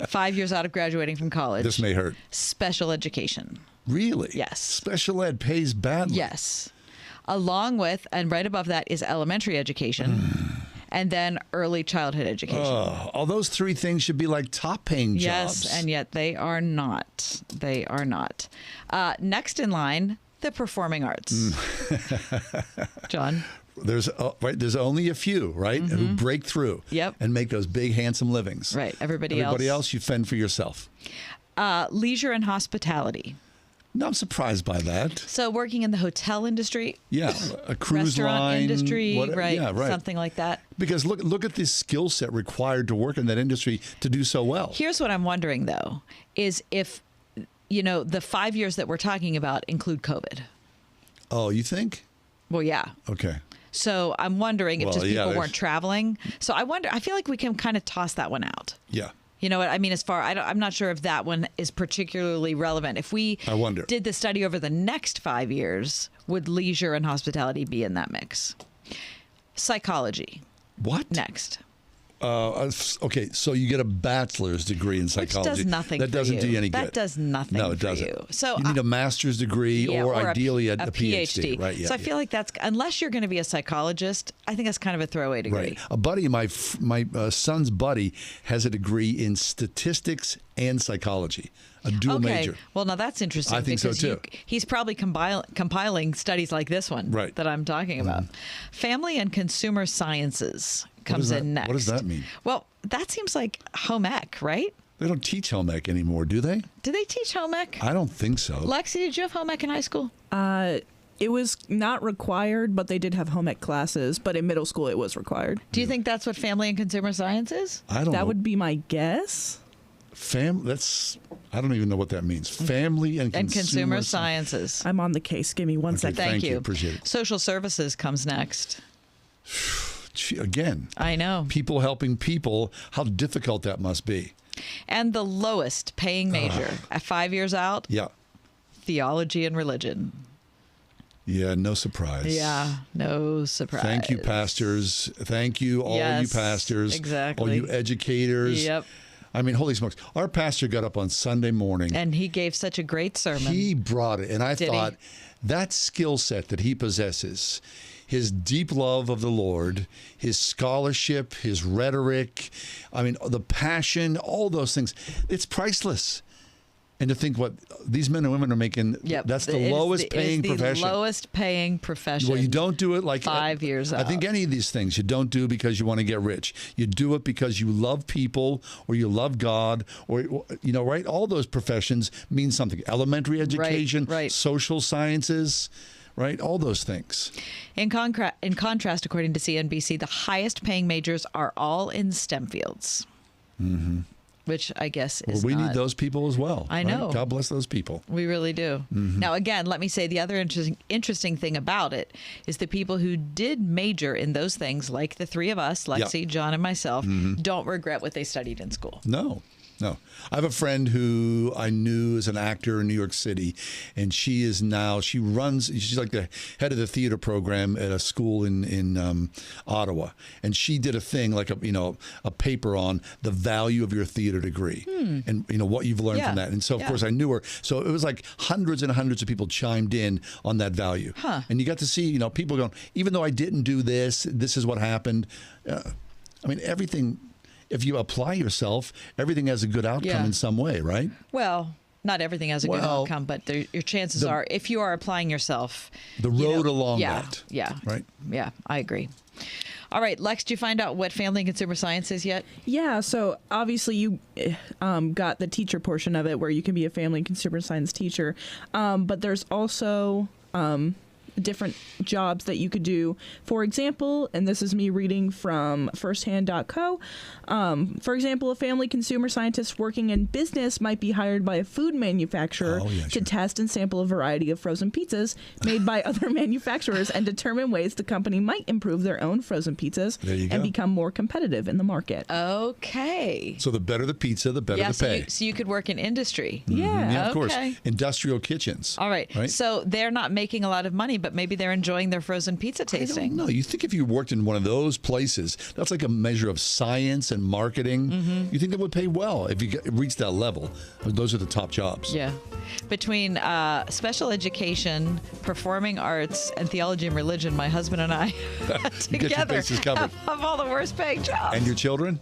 S9: 5 years out of graduating from college.
S8: This may hurt.
S9: Special education.
S8: Really?
S9: Yes.
S8: Special ed pays badly.
S9: Yes. Along with, and right above that is elementary education. And then early childhood education.
S8: All those three things should be like top paying jobs.
S9: Yes, and yet they are not. They are not. Next in line, the performing arts. John?
S8: There's only a few, right, who break through and make those big, handsome livings.
S9: Right. Everybody
S8: else, you fend for yourself.
S9: Leisure and hospitality.
S8: No, I'm surprised by that.
S9: So working in the hotel industry.
S8: Yeah, a cruise
S9: restaurant
S8: line.
S9: industry, right?
S8: Yeah, right.
S9: Something like that.
S8: Because look at this skill set required to work in that industry to do so well.
S9: Here's what I'm wondering, though, is if, the 5 years that we're talking about include COVID.
S8: Oh, you think?
S9: Well, yeah.
S8: Okay.
S9: So I'm wondering if just people weren't traveling. So I feel like we can kind of toss that one out.
S8: Yeah.
S9: You know what I mean? I'm not sure if that one is particularly relevant. If we did the study over the next 5 years, would leisure and hospitality be in that mix? Psychology.
S8: What?
S9: Next.
S8: Okay, so you get a bachelor's degree in psychology.
S9: Which does nothing
S8: that
S9: for
S8: doesn't
S9: you.
S8: do you any good.
S9: That does nothing
S8: No, it
S9: for
S8: doesn't.
S9: you. So
S8: you need a master's degree or ideally a PhD. Right, yeah,
S9: so I feel like that's, unless you're going to be a psychologist, I think that's kind of a throwaway degree.
S8: Right. A buddy, my son's buddy, has a degree in statistics and psychology, a dual major.
S9: Well, now that's interesting.
S8: I think so, too.
S9: He's probably compiling studies like this one that I'm talking about. Family and consumer sciences comes in next.
S8: What does that mean?
S9: Well, that seems like home ec, right?
S8: They don't teach home ec anymore, do they?
S9: Do they teach home ec?
S8: I don't think so.
S9: Lexi, did you have home ec in high school?
S5: It was not required, but they did have home ec classes. But in middle school, it was required.
S9: Do you think that's what family and consumer science is?
S8: I don't know.
S5: That would be my guess.
S8: I don't even know what that means. Family and
S9: consumer sciences.
S5: I'm on the case. Give me one second.
S9: Thank you.
S8: Appreciate it.
S9: Social services comes next.
S8: Again,
S9: I know.
S8: People helping people, how difficult that must be.
S9: And the lowest paying major at 5 years out, theology and religion.
S8: Yeah, no surprise.
S9: Yeah, no surprise.
S8: Thank you, pastors. Thank you, all you pastors.
S9: Exactly.
S8: All you educators.
S9: Yep.
S8: I mean, holy smokes. Our pastor got up on Sunday morning.
S9: And he gave such a great sermon.
S8: He brought it. And I thought, that skill set that he possesses, his deep love of the Lord, his scholarship, his rhetoric, I mean, the passion, all those things, it's priceless. And to think what these men and women are making, that's the lowest paying profession.
S9: The lowest paying profession.
S8: Well, you don't do it like
S9: 5 years out.
S8: I think any of these things you don't do because you want to get rich. You do it because you love people or you love God or, right? All those professions mean something. Elementary education, social sciences, right? All those things.
S9: In contrast, according to CNBC, the highest paying majors are all in STEM fields. Mm-hmm. Which I guess is
S8: we need those people as well.
S9: I know.
S8: Right? God bless those people.
S9: We really do. Mm-hmm. Now, again, let me say the other interesting thing about it is the people who did major in those things, like the three of us, Lexi, John, and myself, don't regret what they studied in school.
S8: No. I have a friend who I knew as an actor in New York City, and she's like the head of the theater program at a school in Ottawa. And she did a thing like a paper on the value of your theater degree and what you've learned from that. And so, of course, I knew her. So it was like hundreds and hundreds of people chimed in on that value. And you got to see, people going, even though I didn't do this, this is what happened. I mean, everything. If you apply yourself, everything has a good outcome in some way, right?
S9: Well, not everything has a good outcome, but your chances are, if you are applying yourself,
S8: the road along that.
S9: Yeah.
S8: Right.
S9: Yeah, I agree. All right, Lex, did you find out what family and consumer science is yet?
S5: Yeah, so obviously you got the teacher portion of it where you can be a family and consumer science teacher, but there's also different jobs that you could do. For example, and this is me reading from firsthand.co, for example, a family consumer scientist working in business might be hired by a food manufacturer to test and sample a variety of frozen pizzas made by other manufacturers and determine ways the company might improve their own frozen pizzas and become more competitive in the market.
S9: Okay.
S8: So the better the pizza, the better the pay.
S9: So you could work in industry.
S8: Yeah, of course. Industrial kitchens.
S9: All right. So they're not making a lot of money, but maybe they're enjoying their frozen pizza tasting.
S8: No, you think if you worked in one of those places, that's like a measure of science and marketing. You think that would pay well if you reach that level. Those are the top jobs.
S9: Yeah. Between special education, performing arts, and theology and religion, my husband and I together have all the worst paying jobs.
S8: And your children?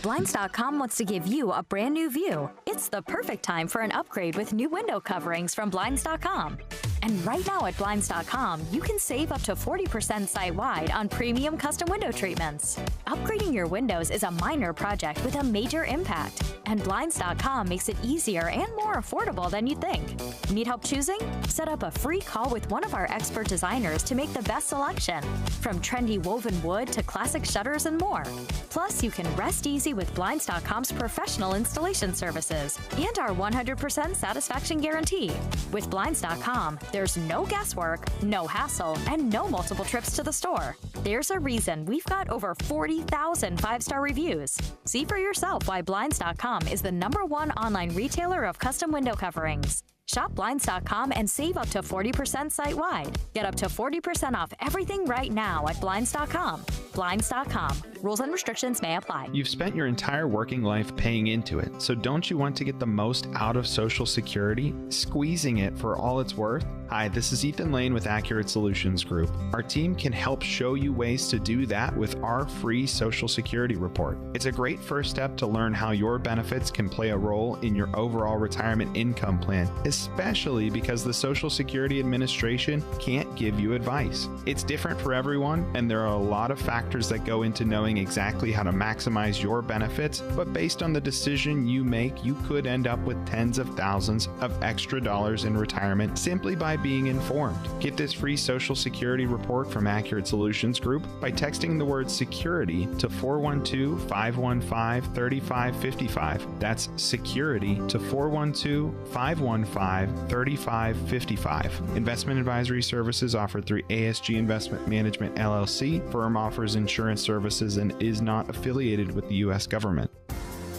S7: Blinds.com wants to give you a brand new view. It's the perfect time for an upgrade with new window coverings from Blinds.com. And right now at Blinds.com, you can save up to 40% site-wide on premium custom window treatments. Upgrading your windows is a minor project with a major impact. And Blinds.com makes it easier and more affordable than you'd think. Need help choosing? Set up a free call with one of our expert designers to make the best selection. From trendy woven wood to classic shutters and more. Plus, you can rest easy with Blinds.com's professional installation services and our 100% satisfaction guarantee. With Blinds.com, there's no guesswork, no hassle, and no multiple trips to the store. There's a reason we've got over 40,000 five-star reviews. See for yourself why Blinds.com is the #1 online retailer of custom window coverings. Shop Blinds.com and save up to 40% site-wide. Get up to 40% off everything right now at Blinds.com. Blinds.com. Rules and restrictions may apply.
S10: You've spent your entire working life paying into it, so don't you want to get the most out of Social Security, squeezing it for all it's worth? Hi, this is Ethan Lane with Accurate Solutions Group. Our team can help show you ways to do that with our free Social Security report. It's a great first step to learn how your benefits can play a role in your overall retirement income plan, especially because the Social Security Administration can't give you advice. It's different for everyone, and there are a lot of factors that go into knowing exactly how to maximize your benefits, but based on the decision you make, you could end up with tens of thousands of extra dollars in retirement simply by being informed. Get this free Social Security report from Accurate Solutions Group by texting the word security to 412-515-3555. That's security to 412-515-3555. Investment advisory services offered through ASG Investment Management LLC. Firm offers insurance services and is not affiliated with the U.S. government.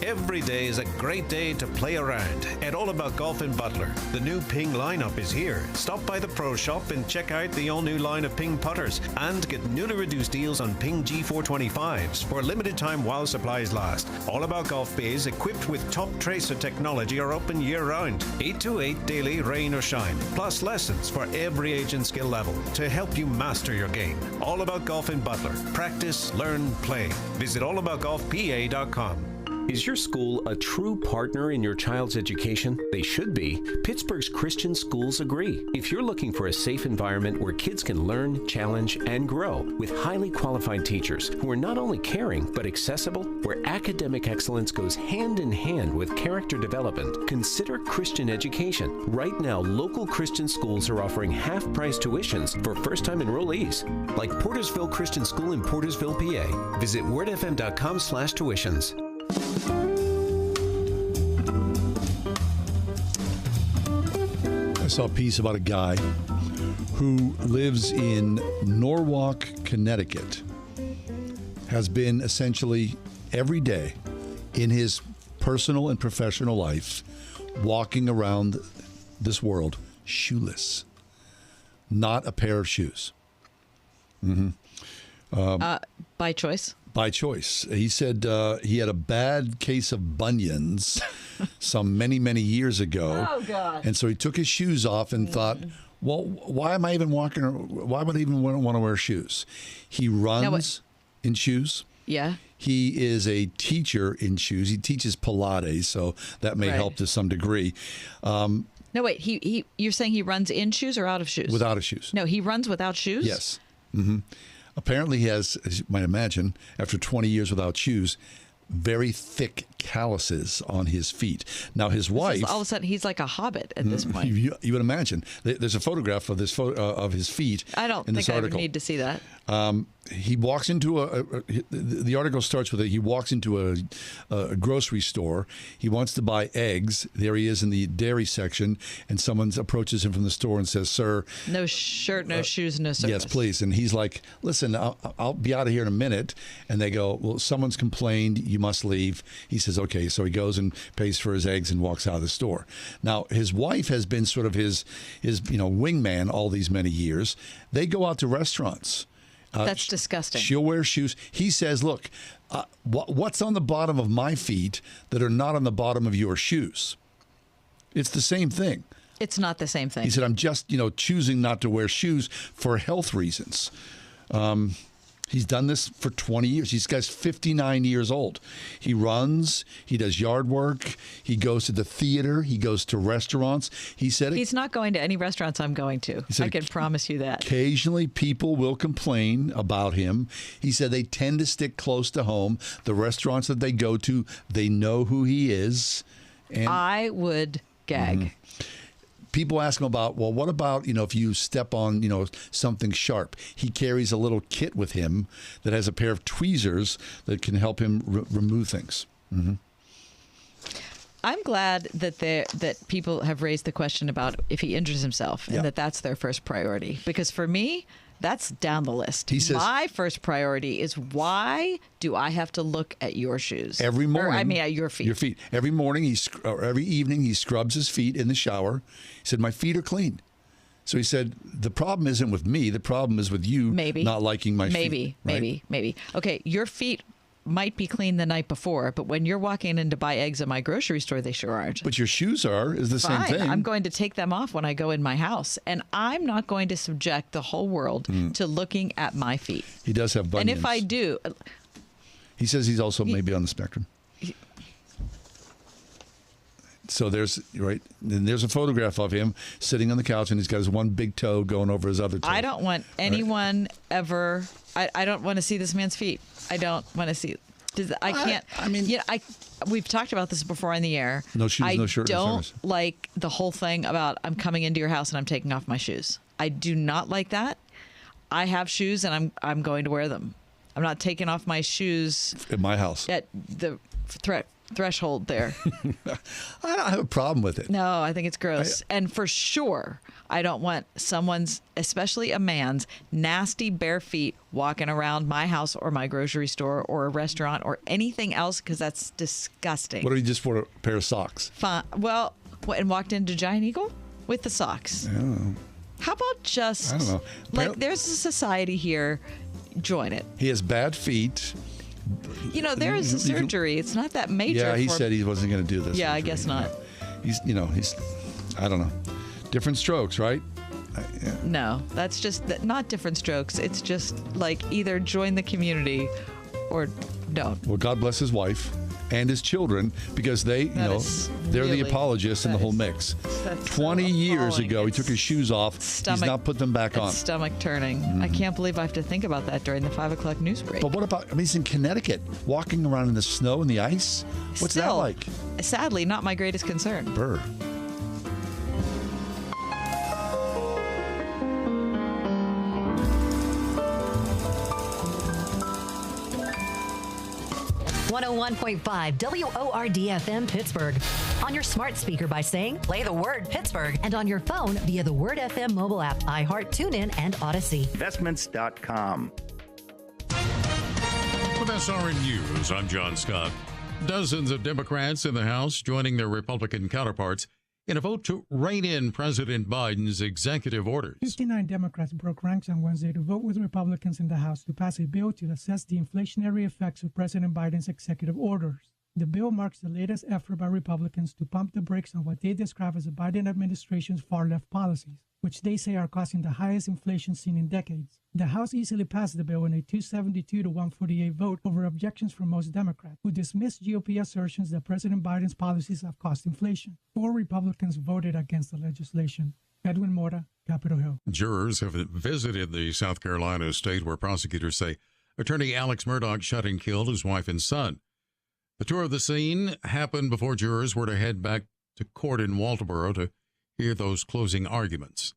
S19: Every day is a great day to play around at All About Golf in Butler. The new Ping lineup is here. Stop by the Pro Shop and check out the all-new line of Ping putters and get newly reduced deals on Ping G425s for a limited time while supplies last. All About Golf bays equipped with top tracer technology are open year-round. 8 to 8 daily, rain or shine. Plus lessons for every age and skill level to help you master your game. All About Golf in Butler. Practice, learn, play. Visit allaboutgolfpa.com.
S13: Is your school a true partner in your child's education? They should be. Pittsburgh's Christian schools agree. If you're looking for a safe environment where kids can learn, challenge, and grow with highly qualified teachers who are not only caring but accessible, where academic excellence goes hand in hand with character development, consider Christian education. Right now, local Christian schools are offering half-price tuitions for first-time enrollees, like Portersville Christian School in Portersville, PA. Visit wordfm.com/tuitions.
S8: I saw a piece about a guy who lives in Norwalk, Connecticut, has been essentially every day in his personal and professional life walking around this world shoeless, not a pair of shoes.
S9: By choice?
S8: By choice. He said he had a bad case of bunions some many, many years ago.
S9: Oh, God.
S8: And so he took his shoes off and thought, well, why am I even walking? Why would I even want to wear shoes? He runs in shoes.
S9: Yeah.
S8: He is a teacher in shoes. He teaches Pilates, so that may help to some degree.
S9: No, wait. You're saying he runs in shoes or out of shoes?
S8: Without shoes.
S9: No, he runs without shoes?
S8: Yes. Mm-hmm. Apparently he has, as you might imagine, after 20 years without shoes, very thick calluses on his feet. Now, his wife...
S9: All of a sudden, he's like a hobbit at this point.
S8: You would imagine. There's a photograph of this of his feet.
S9: I don't
S8: in
S9: think
S8: this
S9: I would
S8: article.
S9: need to see that.
S8: He walks into the article starts with he walks into a grocery store. He wants to buy eggs. There he is in the dairy section, and someone approaches him from the store and says, "Sir,
S9: no shirt, no shoes, no service."
S8: Yes, please." And he's like, "Listen, I'll be out of here in a minute." And they go, "Well, someone's complained. You must leave." He says, "Okay." So he goes and pays for his eggs and walks out of the store. Now, his wife has been sort of his wingman all these many years. They go out to restaurants.
S9: That's disgusting.
S8: She'll wear shoes. He says, "Look, what's on the bottom of my feet that are not on the bottom of your shoes? It's the same thing."
S9: It's not the same thing.
S8: He said, "I'm just, choosing not to wear shoes for health reasons." He's done this for 20 years. He's 59 years old. He runs. He does yard work. He goes to the theater. He goes to restaurants. He said
S9: he's not going to any restaurants I'm going to. I can promise you that.
S8: Occasionally, people will complain about him. He said they tend to stick close to home. The restaurants that they go to, they know who he is. And
S9: I would gag.
S8: People ask him about, well, what about, if you step on, something sharp? He carries a little kit with him that has a pair of tweezers that can help him remove things. Mm-hmm.
S9: I'm glad that people have raised the question about if he injures himself and that's their first priority. Because for me, that's down the list.
S8: He says,
S9: my first priority is, why do I have to look at your shoes?
S8: Every morning.
S9: At your feet.
S8: Your feet. Every morning, every evening, he scrubs his feet in the shower. He said, "My feet are clean." So he said, the problem isn't with me. The problem is with you not liking my feet.
S9: Maybe. Okay, your feet might be clean the night before, but when you're walking in to buy eggs at my grocery store, they sure aren't.
S8: But your shoes is the same thing.
S9: I'm going to take them off when I go in my house, and I'm not going to subject the whole world to looking at my feet.
S8: He does have bunions.
S9: And if I do...
S8: He says he's also maybe on the spectrum. So there's a photograph of him sitting on the couch, and he's got his one big toe going over his other toe.
S9: I don't want anyone ever... I don't want to see this man's feet. I don't want to see... I can't... we've talked about this before on the air.
S8: No shoes, no shirt, no
S9: I don't
S8: service.
S9: like the whole thing about I'm coming into your house and I'm taking off my shoes. I do not like that. I have shoes and I'm going to wear them. I'm not taking off my shoes...
S8: At my house.
S9: At the threshold there.
S8: I don't have a problem with it.
S9: No, I think it's gross. And for sure, I don't want someone's, especially a man's, nasty bare feet walking around my house or my grocery store or a restaurant or anything else, because that's disgusting.
S8: What if he just wore a pair of socks?
S9: Fine. Well, and walked into Giant Eagle with the socks?
S8: I don't know.
S9: How about just...
S8: I don't know.
S9: There's a society here. Join it.
S8: He has bad feet.
S9: There is a surgery. It's not that major.
S8: Yeah, he said he wasn't going to do this.
S9: Yeah,
S8: surgery.
S9: I guess not.
S8: He's, I don't know. Different strokes, right?
S9: No, that's just not different strokes. It's just like either join the community or don't.
S8: Well, God bless his wife and his children, because they're the apologists in the whole mix. 20 years ago, he took his shoes off. He's not put them back on.
S9: Stomach turning. I can't believe I have to think about that during the 5 o'clock news break.
S8: But what about, he's in Connecticut, walking around in the snow and the ice? What's that like?
S9: Sadly, not my greatest concern.
S8: Burr.
S11: .5 WORD-FM Pittsburgh. On your smart speaker by saying, play the word Pittsburgh. And on your phone via the Word FM mobile app, iHeart, TuneIn, and Odyssey.
S15: Investments.com.
S16: With SRN News, I'm John Scott. Dozens of Democrats in the House joining their Republican counterparts in a vote to rein in President Biden's executive orders.
S17: 59 Democrats broke ranks on Wednesday to vote with Republicans in the House to pass a bill to assess the inflationary effects of President Biden's executive orders. The bill marks the latest effort by Republicans to pump the brakes on what they describe as the Biden administration's far-left policies, which they say are causing the highest inflation seen in decades. The House easily passed the bill in a 272 to 148 vote over objections from most Democrats, who dismissed GOP assertions that President Biden's policies have caused inflation. 4 Republicans voted against the legislation. Edwin Mora, Capitol Hill.
S16: Jurors have visited the South Carolina state where prosecutors say attorney Alex Murdaugh shot and killed his wife and son. The tour of the scene happened before jurors were to head back to court in Walterboro to hear those closing arguments.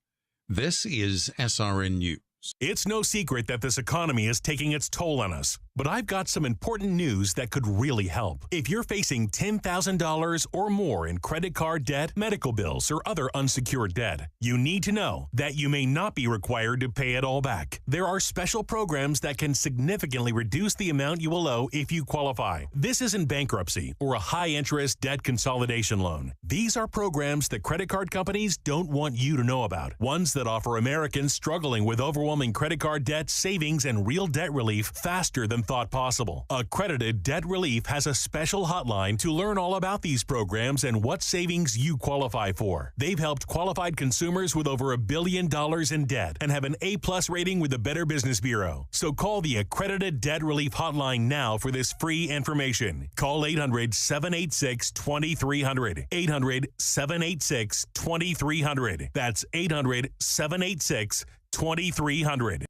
S16: This is SRN News.
S1: It's no secret that this economy is taking its toll on us, but I've got some important news that could really help. If you're facing $10,000 or more in credit card debt, medical bills, or other unsecured debt, you need to know that you may not be required to pay it all back. There are special programs that can significantly reduce the amount you will owe if you qualify. This isn't bankruptcy or a high-interest debt consolidation loan. These are programs that credit card companies don't want you to know about. Ones that offer Americans struggling with overwhelming credit card debt, savings, and real debt relief faster than thought possible. Accredited Debt Relief has a special hotline to learn all about these programs and what savings you qualify for. They've helped qualified consumers with over $1 billion in debt and have an A+ rating with the Better Business Bureau. So call the Accredited Debt Relief hotline now for this free information. Call 800-786-2300. 800-786-2300. That's 800-786-2300.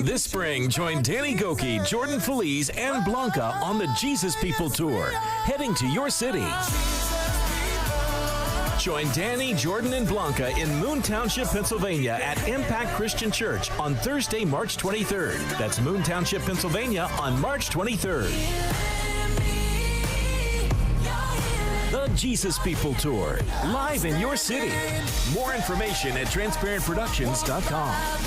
S12: This spring, join Danny Goki, Jordan Feliz, and Blanca on the Jesus People Tour, heading to your city. Join Danny, Jordan, and Blanca in Moon Township, Pennsylvania at Impact Christian Church on Thursday, March 23rd. That's Moon Township, Pennsylvania on March 23rd. The Jesus People Tour, live in your city. More information at transparentproductions.com.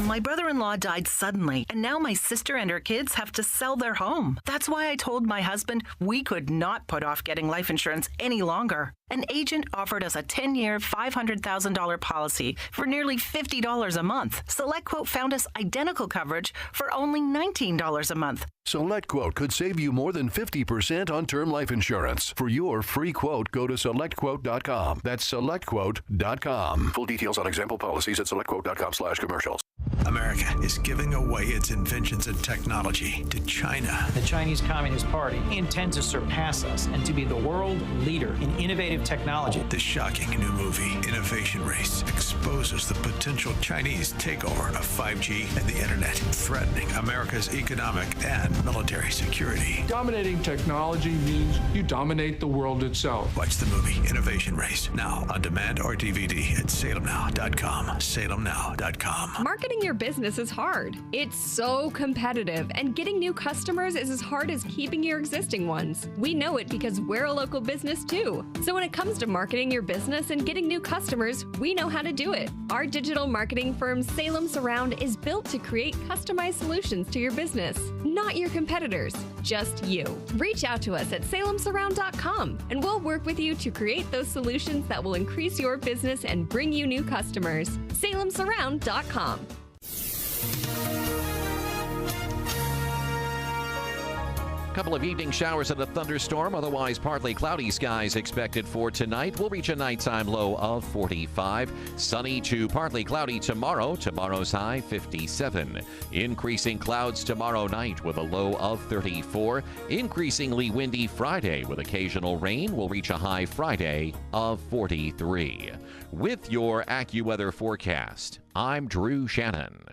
S18: My brother-in-law died suddenly, and now my sister and her kids have to sell their home. That's why I told my husband we could not put off getting life insurance any longer. An agent offered us a 10-year, $500,000 policy for nearly $50 a month. SelectQuote found us identical coverage for only $19 a month.
S4: SelectQuote could save you more than 50% on term life insurance. For your free quote, go to SelectQuote.com. That's SelectQuote.com. Full details on example policies at SelectQuote.com/commercials.
S24: America is giving away its inventions and technology to China.
S25: The Chinese Communist Party intends to surpass us and to be the world leader in innovative technology.
S24: The shocking new movie, Innovation Race, exposes the potential Chinese takeover of 5G and the internet, threatening America's economic and military security.
S26: Dominating technology means you dominate the world itself.
S24: Watch the movie Innovation Race now on demand or DVD at salemnow.com. salemnow.com.
S27: Marketing your business is hard. It's so competitive, and getting new customers is as hard as keeping your existing ones. We know it because we're a local business too. So when it comes to marketing your business and getting new customers, we know how to do it. Our digital marketing firm Salem Surround is built to create customized solutions to your business. Not your competitors, just you. Reach out to us at salemsurround.com and we'll work with you to create those solutions that will increase your business and bring you new customers. salemsurround.com.
S6: Couple of evening showers and a thunderstorm, otherwise partly cloudy skies expected for tonight. We'll reach a nighttime low of 45. Sunny to partly cloudy tomorrow. Tomorrow's high 57. Increasing clouds tomorrow night with a low of 34. Increasingly windy Friday with occasional rain. We'll reach a high Friday of 43. With your AccuWeather forecast, I'm Drew Shannon.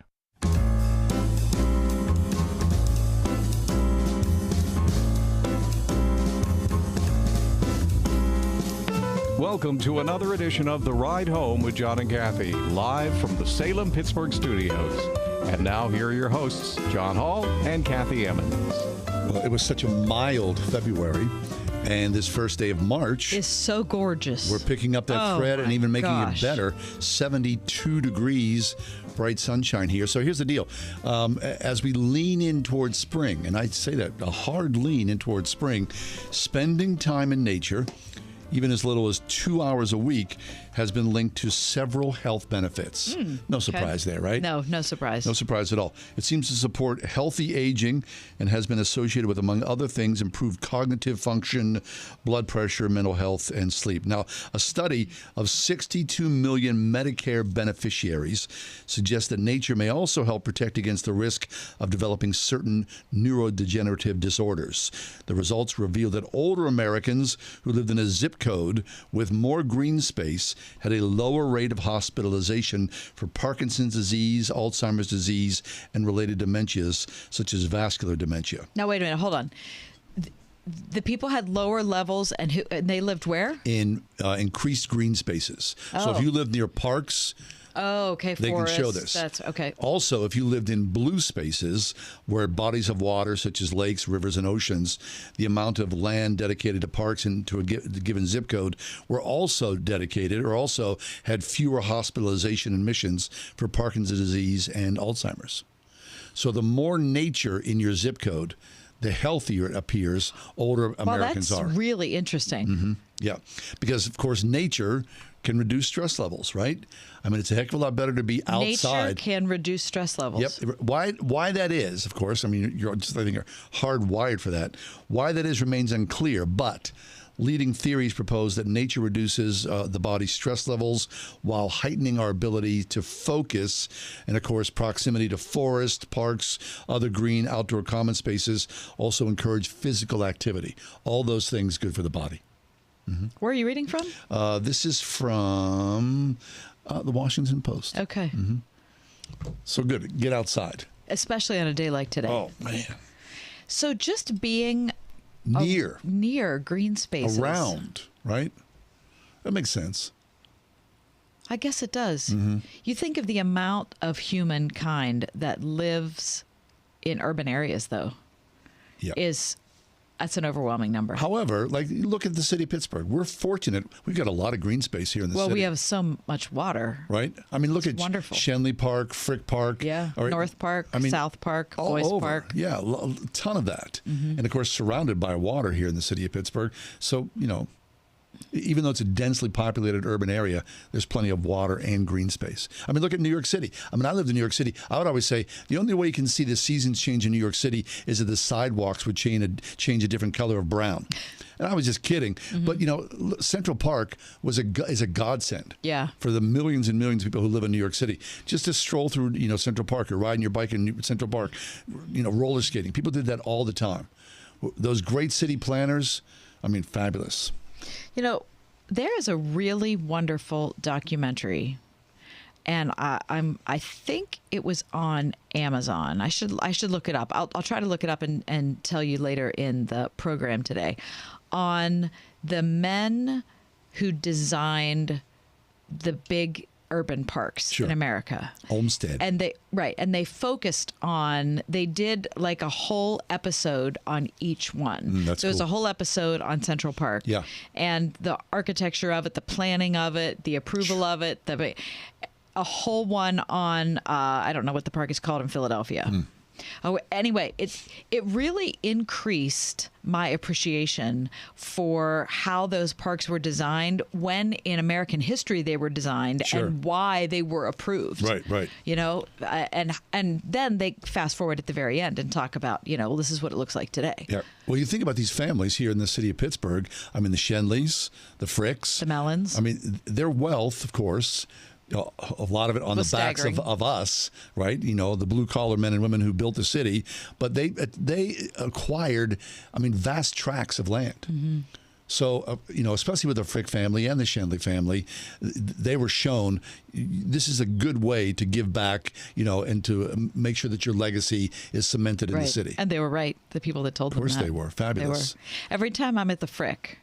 S28: Welcome to another edition of The Ride Home with John and Kathy, live from the Salem-Pittsburgh studios. And now here are your hosts, John Hall and Kathy Emmons.
S8: Well, it was such a mild February, and this first day of March
S9: is so gorgeous.
S8: We're picking up that thread and even making it better. 72 degrees, bright sunshine here. So here's the deal. As we lean in towards spring, and I say that, a hard lean in towards spring, spending time in nature, even as little as 2 hours a week, has been linked to several health benefits. No surprise there, right?
S9: No surprise.
S8: No surprise at all. It seems to support healthy aging and has been associated with, among other things, improved cognitive function, blood pressure, mental health, and sleep. Now, a study of 62 million Medicare beneficiaries suggests that nature may also help protect against the risk of developing certain neurodegenerative disorders. The results reveal that older Americans who lived in a zip code with more green space had a lower rate of hospitalization for Parkinson's disease, Alzheimer's disease, and related dementias, such as vascular dementia.
S9: Now, wait a minute. Hold on. The people had lower levels, and they lived where?
S8: In increased green spaces. So if you live near parks...
S9: Oh, okay.
S8: They can show this.
S9: That's okay.
S8: Also, if you lived in blue spaces where bodies of water, such as lakes, rivers, and oceans, the amount of land dedicated to parks into a given zip code were also dedicated or also had fewer hospitalization admissions for Parkinson's disease and Alzheimer's. So the more nature in your zip code, the healthier it appears older Americans are.
S9: Well, that's really interesting.
S8: Mm-hmm. Yeah, because, of course, nature can reduce stress levels, right? I mean, it's a heck of a lot better to be outside.
S9: Nature can reduce stress levels.
S8: Yep. Why that is, of course, I mean, you're hardwired for that. Why that is remains unclear, but leading theories propose that nature reduces the body's stress levels while heightening our ability to focus. And, of course, proximity to forests, parks, other green outdoor common spaces also encourage physical activity. All those things good for the body. Mm-hmm.
S9: Where are you reading from?
S8: This is from the Washington Post.
S9: Okay.
S8: Mm-hmm. So good. Get outside.
S9: Especially on a day like today.
S8: Oh, man.
S9: So just being near green spaces.
S8: Around, right? That makes sense.
S9: I guess it does.
S8: Mm-hmm.
S9: You think of the amount of humankind that lives in urban areas, though.
S8: Yeah.
S9: That's an overwhelming number.
S8: However, like, look at the city of Pittsburgh. We're fortunate. We've got a lot of green space here in the city.
S9: Well, we have so much water.
S8: Right? I mean, look at
S9: wonderful.
S8: Shenley Park, Frick Park.
S9: Yeah, North Park, South Park, Boys Park.
S8: Yeah, a ton of that.
S9: Mm-hmm.
S8: And, of course, surrounded by water here in the city of Pittsburgh. So, even though it's a densely populated urban area, there's plenty of water and green space. I mean, look at New York City. I mean, I lived in New York City. I would always say the only way you can see the seasons change in New York City is that the sidewalks would change a different color of brown. And I was just kidding.
S9: Mm-hmm.
S8: But, Central Park is a godsend for the millions and millions of people who live in New York City. Just to stroll through, Central Park or riding your bike in Central Park, roller skating. People did that all the time. Those great city planners, I mean, fabulous.
S9: There is a really wonderful documentary, and I think it was on Amazon. I should look it up. I'll try to look it up and tell you later in the program today, on the men who designed the big urban parks in America.
S8: Olmsted.
S9: And they focused on, they did like a whole episode on each one.
S8: That's
S9: so it was
S8: cool.
S9: a whole episode on Central Park.
S8: Yeah.
S9: And the architecture of it, the planning of it, the approval of it, a whole one on, I don't know what the park is called in Philadelphia. Oh, anyway, it really increased my appreciation for how those parks were designed, when in American history they were designed, and why they were approved.
S8: Right.
S9: And then they fast forward at the very end and talk about, well, this is what it looks like today.
S8: Yeah. Well, you think about these families here in the city of Pittsburgh. I mean, the Shenleys, the Fricks,
S9: the Mellons.
S8: I mean, their wealth, of course. A lot of it on the backs of us, right? The blue-collar men and women who built the city. But they acquired, vast tracts of land. Mm-hmm. So, especially with the Frick family and the Shenley family, they were shown this is a good way to give back, and to make sure that your legacy is cemented in the city.
S9: And they were right, the people that told them that.
S8: Of course they were. Fabulous.
S9: They were. Every time I'm at the Frick.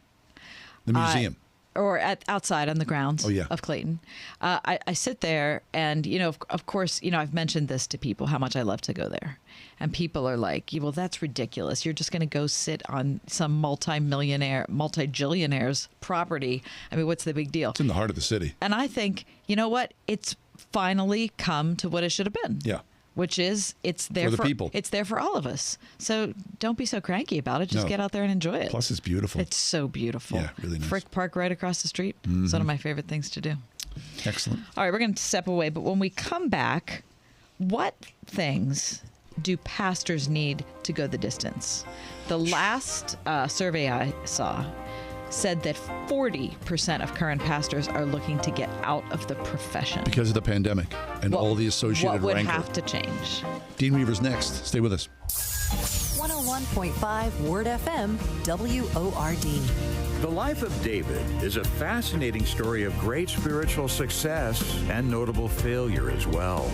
S8: The museum.
S9: Or outside on the grounds
S8: of
S9: Clayton. I sit there and, of course, I've mentioned this to people, how much I love to go there. And people are like, well, that's ridiculous. You're just going to go sit on some multi-jillionaire's property. I mean, what's the big deal?
S8: It's in the heart of the city.
S9: And I think, you know what? It's finally come to what it should have been.
S8: Yeah.
S9: Which is, it's there
S8: for the people.
S9: It's there for all of us. So don't be so cranky about it. Just get out there and enjoy it.
S8: Plus, it's beautiful.
S9: It's so beautiful.
S8: Yeah, really nice.
S9: Frick Park right across the street. Mm-hmm. It's one of my favorite things to do.
S8: Excellent.
S9: All right, we're going to step away. But when we come back, what things do pastors need to go the distance? The last survey I saw said that 40% of current pastors are looking to get out of the profession.
S8: Because of the pandemic and all the associated
S9: rancor. What would
S8: rancor.
S9: have to change?
S8: Dean Weaver's next. Stay with us.
S11: 101.5 Word FM, WORD.
S2: The life of David is a fascinating story of great spiritual success and notable failure as well.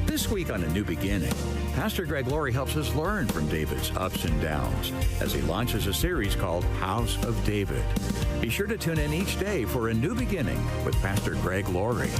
S2: This week on A New Beginning, Pastor Greg Laurie helps us learn from David's ups and downs as he launches a series called House of David. Be sure to tune in each day for A New Beginning with Pastor Greg Laurie.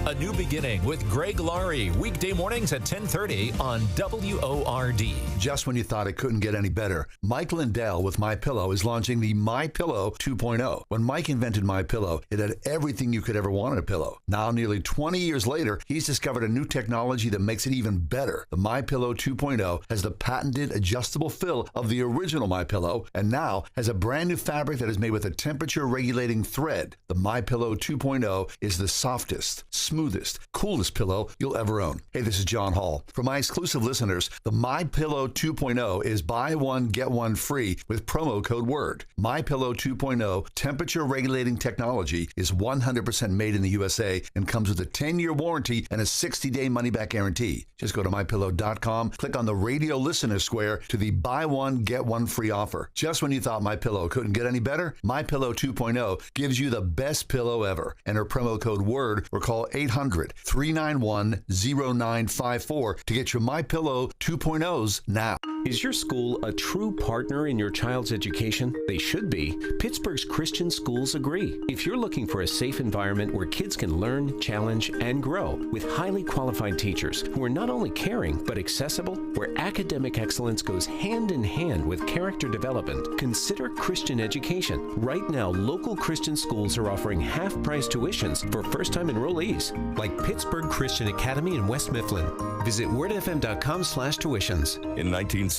S3: A New Beginning with Greg Laurie, weekday mornings at 10:30 on WORD.
S8: Just when you thought it couldn't get any better, Mike Lindell with MyPillow is launching the MyPillow 2.0. When Mike invented MyPillow, it had everything you could ever want in a pillow. Now, nearly 20 years later, he's discovered a new technology that makes it even better. The MyPillow 2.0 has the patented adjustable fill of the original MyPillow and now has a brand new fabric that is made with a temperature-regulating thread. The MyPillow 2.0 is the softest, smoothest, coolest pillow you'll ever own. Hey, this is John Hall. For my exclusive listeners, the MyPillow 2.0 is buy one, get one free with promo code WORD. MyPillow 2.0 temperature-regulating technology is 100% made in the USA and comes with a 10-year warranty and a 60-day money-back guarantee. Just go to MyPillow.com, click on the radio listener square to the buy one, get one free offer. Just when you thought MyPillow couldn't get any better, MyPillow 2.0 gives you the best pillow ever. Enter promo code WORD or call 800-391-0954 to get your MyPillow 2.0s now.
S13: Is your school a true partner in your child's education? They should be. Pittsburgh's Christian schools agree. If you're looking for a safe environment where kids can learn, challenge, and grow with highly qualified teachers who are not only caring but accessible, where academic excellence goes hand in hand with character development, consider Christian education. Right now, local Christian schools are offering half-price tuitions for first-time enrollees, like Pittsburgh Christian Academy in West Mifflin. Visit wordfm.com/tuitions.
S5: In 1966,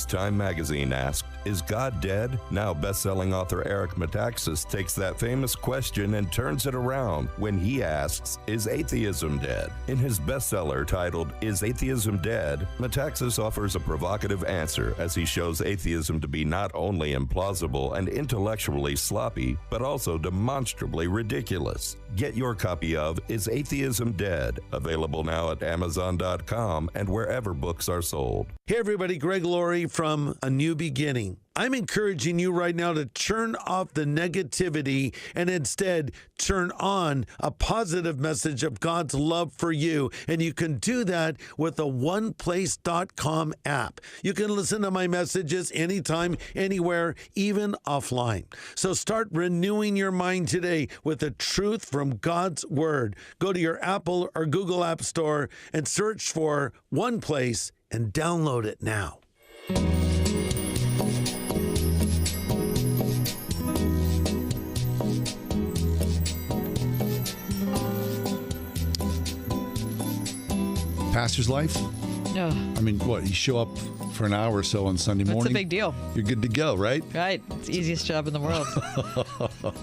S5: Time magazine asked, "Is God dead?" Now best-selling author Eric Metaxas takes that famous question and turns it around when he asks, "Is atheism dead?" In his bestseller titled, "Is Atheism Dead?" Metaxas offers a provocative answer as he shows atheism to be not only implausible and intellectually sloppy, but also demonstrably ridiculous. Get your copy of Is Atheism Dead? Available now at Amazon.com and wherever books are sold.
S14: Hey everybody, Greg Laurie from A New Beginning. I'm encouraging you right now to turn off the negativity and instead turn on a positive message of God's love for you. And you can do that with the oneplace.com app. You can listen to my messages anytime, anywhere, even offline. So start renewing your mind today with the truth from God's Word. Go to your Apple or Google App Store and search for One Place and download it now.
S8: Pastor's life?
S9: No.
S8: I mean, what? You show up for an hour or so on Sunday morning?
S9: That's a big deal.
S8: You're good to go, right?
S9: Right. It's the easiest job in the world.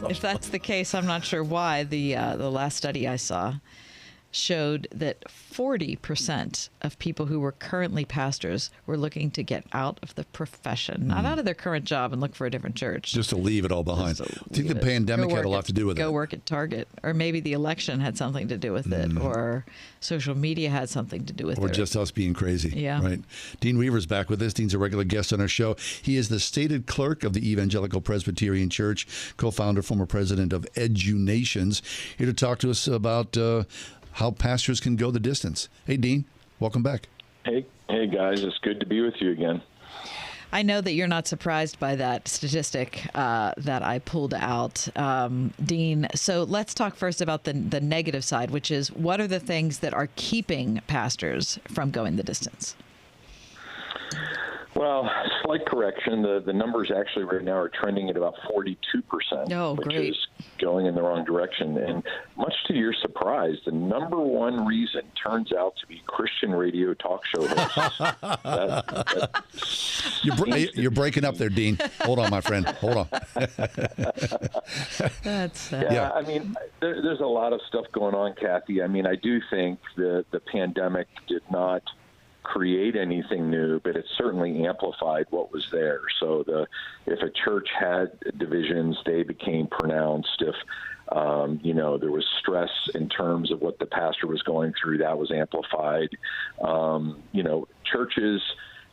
S9: If that's the case, I'm not sure why. The last study I saw showed that 40% of people who were currently pastors were looking to get out of the profession, not out of their current job and look for a different church.
S8: Just to leave it all behind. I think the pandemic had a lot to do with it.
S9: Go work at Target. Or maybe the election had something to do with it. Or social media had something to do with it.
S8: Or just us being crazy.
S9: Yeah.
S8: Right. Dean Weaver's back with us. Dean's a regular guest on our show. He is the stated clerk of the Evangelical Presbyterian Church, co-founder, former president of EduNations. Here to talk to us about how pastors can go the distance. Hey, Dean, welcome back.
S20: Hey, guys, it's good to be with you again.
S9: I know that you're not surprised by that statistic that I pulled out, Dean. So let's talk first about the negative side, which is what are the things that are keeping pastors from going the distance?
S20: Well, slight correction. The numbers actually right now are trending at about 42%, which is going in the wrong direction. And much to your surprise, the number one reason turns out to be Christian radio talk show hosts.
S8: You're breaking up there, Dean. Hold on, my friend. Hold on.
S9: That's
S20: yeah. I mean, there's a lot of stuff going on, Kathy. I mean, I do think the pandemic did not create anything new, but it certainly amplified what was there. So if a church had divisions, they became pronounced. If there was stress in terms of what the pastor was going through, that was amplified. Churches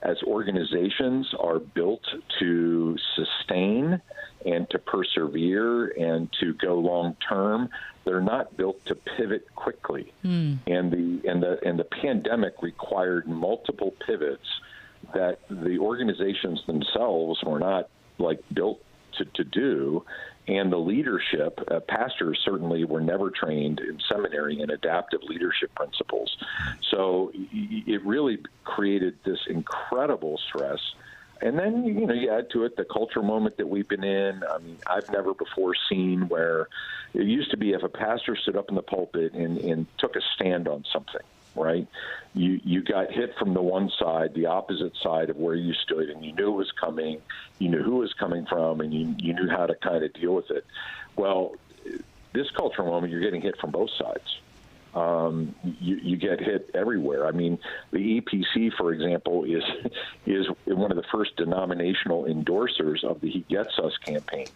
S20: as organizations are built to sustain and to persevere and to go long term. They're not built to pivot quickly. And the pandemic required multiple pivots that the organizations themselves were not built to do. And the leadership, pastors certainly were never trained in seminary in adaptive leadership principles. So it really created this incredible stress. And then, you add to it the cultural moment that we've been in. I mean, I've never before seen where it used to be if a pastor stood up in the pulpit and took a stand on something, right? You got hit from the one side, the opposite side of where you stood, and you knew it was coming, you knew who it was coming from, and you knew how to kind of deal with it. Well, this cultural moment, you're getting hit from both sides. You get hit everywhere. I mean, the EPC, for example, is one of the first denominational endorsers of the He Gets Us campaign.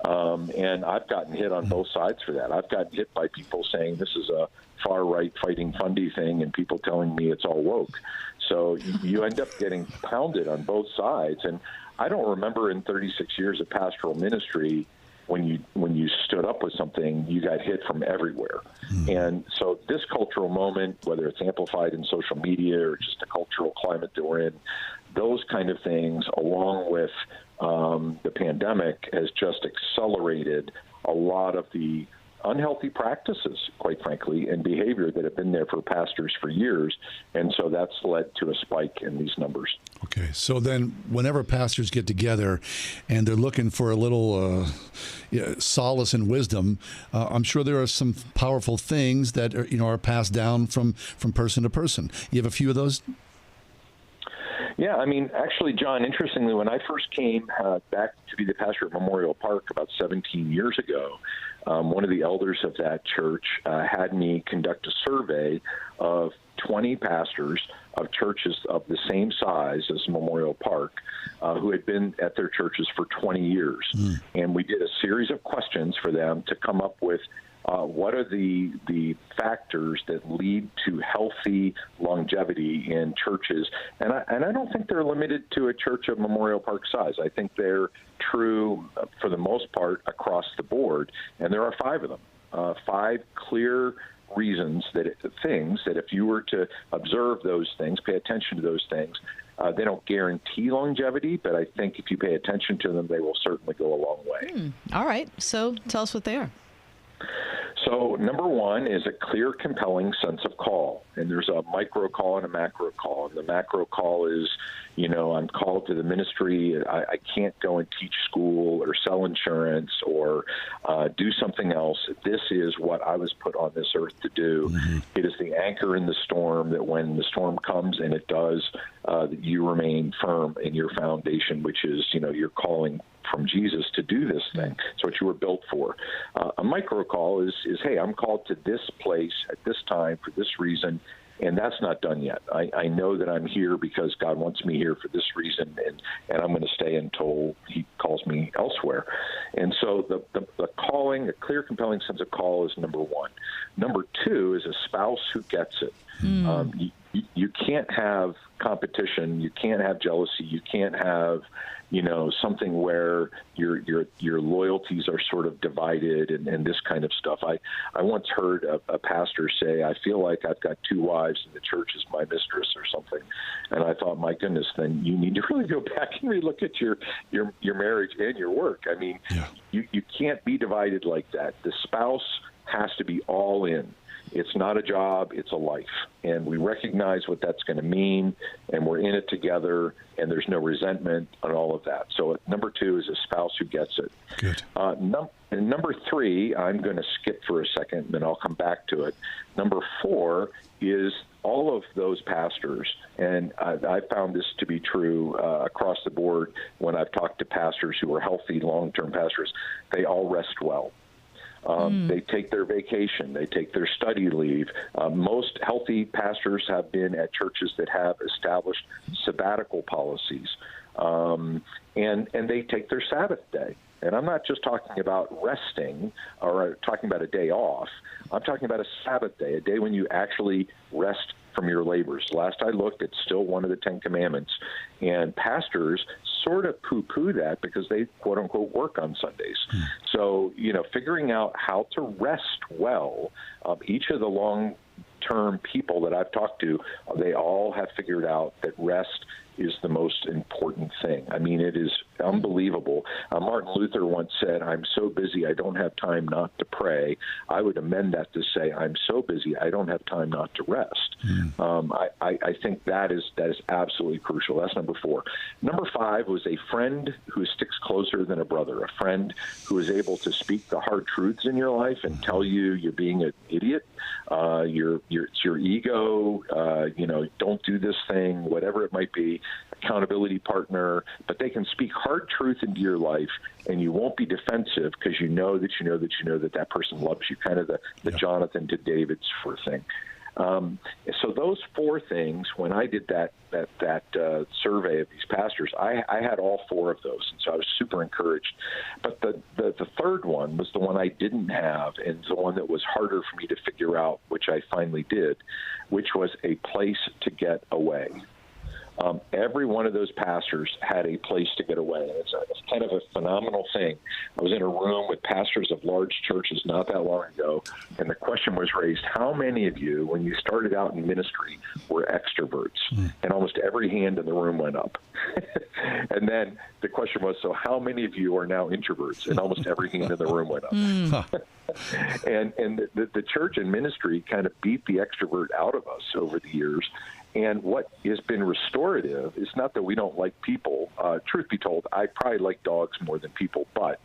S20: And I've gotten hit on both sides for that. I've gotten hit by people saying this is a far-right fighting fundy thing and people telling me it's all woke. So you end up getting pounded on both sides. And I don't remember in 36 years of pastoral ministry when you stood up with something, you got hit from everywhere. And so this cultural moment, whether it's amplified in social media or just the cultural climate that we're in, those kind of things, along with the pandemic, has just accelerated a lot of the unhealthy practices, quite frankly, and behavior that have been there for pastors for years. And so that's led to a spike in these numbers.
S8: Okay, so then whenever pastors get together and they're looking for a little solace and wisdom, I'm sure there are some powerful things that are passed down from person to person. You have a few of those?
S20: Yeah, I mean, actually, John, interestingly, when I first came back to be the pastor at Memorial Park about 17 years ago, one of the elders of that church had me conduct a survey of 20 pastors of churches of the same size as Memorial Park who had been at their churches for 20 years. And we did a series of questions for them to come up with what are the factors that lead to healthy longevity in churches? And I don't think they're limited to a church of Memorial Park size. I think they're true for the most part across the board. And there are 5 of them, 5 clear reasons things that if you were to observe those things, pay attention to those things, they don't guarantee longevity, but I think if you pay attention to them, they will certainly go a long way.
S9: All right. So tell us what they are.
S20: So number 1 is a clear, compelling sense of call. And there's a micro call and a macro call. And the macro call is, I'm called to the ministry. I can't go and teach school or sell insurance or do something else. This is what I was put on this earth to do. It is the anchor in the storm that when the storm comes, and it does, you remain firm in your foundation, which is, your calling from Jesus to do this thing. It's what you were built for. A micro call is, hey, I'm called to this place at this time for this reason, and that's not done yet. I know that I'm here because God wants me here for this reason, and I'm going to stay until he calls me elsewhere. And so the calling, a clear, compelling sense of call is number 1. Number 2 is a spouse who gets it. You can't have competition. You can't have jealousy. You can't have something where your loyalties are sort of divided and this kind of stuff. I once heard a pastor say, I feel like I've got 2 wives and the church is my mistress or something. And I thought, my goodness, then you need to really go back and relook at your marriage and your work. I mean, you can't be divided like that. The spouse has to be all in. It's not a job, it's a life. And we recognize what that's going to mean, and we're in it together, and there's no resentment and all of that. So number 2 is a spouse who gets it.
S8: Good.
S20: Number 3, I'm going to skip for a second, and then I'll come back to it. Number 4 is all of those pastors, and I found this to be true across the board when I've talked to pastors who are healthy, long-term pastors, they all rest well. They take their vacation. They take their study leave. Most healthy pastors have been at churches that have established sabbatical policies, and they take their Sabbath day. And I'm not just talking about resting or talking about a day off. I'm talking about a Sabbath day, a day when you actually rest from your labors. Last I looked, it's still one of the 10 Commandments. And pastors sort of poo-poo that because they, quote-unquote, work on Sundays. So, figuring out how to rest well, each of the long-term people that I've talked to, they all have figured out that rest is the most important thing. I mean, it is unbelievable. Martin Luther once said, "I'm so busy I don't have time not to pray." I would amend that to say, "I'm so busy I don't have time not to rest." I think that is absolutely crucial. That's number 4. Number 5 was a friend who sticks closer than a brother, a friend who is able to speak the hard truths in your life and tell you you're being an idiot, it's your ego, don't do this thing, whatever it might be, accountability partner, but they can speak hard truth into your life, and you won't be defensive because you know that person loves you, kind of the Jonathan to David's for thing. So those 4 things, when I did that survey of these pastors, I had all 4 of those, and so I was super encouraged. But the third one was the one I didn't have, and the one that was harder for me to figure out, which I finally did, which was a place to get away. Every one of those pastors had a place to get away. It's kind of a phenomenal thing. I was in a room with pastors of large churches not that long ago, and the question was raised, how many of you, when you started out in ministry, were extroverts? And almost every hand in the room went up. And then the question was, so how many of you are now introverts? And almost every hand in the room went up. And the church and ministry kind of beat the extrovert out of us over the years. And what has been restorative is not that we don't like people. Truth be told, I probably like dogs more than people, but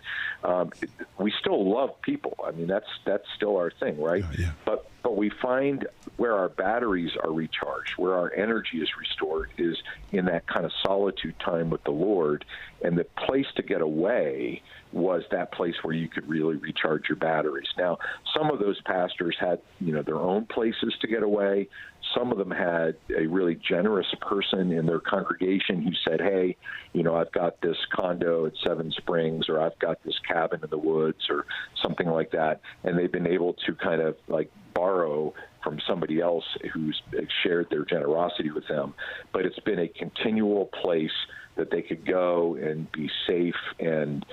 S20: we still love people. I mean, that's still our thing, right? Yeah. But we find where our batteries are recharged, where our energy is restored, is in that kind of solitude time with the Lord. And the place to get away was that place where you could really recharge your batteries. Now, some of those pastors had, their own places to get away. Some of them had a really generous person in their congregation who said, hey, I've got this condo at Seven Springs, or I've got this cabin in the woods, or something like that. And they've been able to kind of like borrow from somebody else who's shared their generosity with them. But it's been a continual place that they could go and be safe and,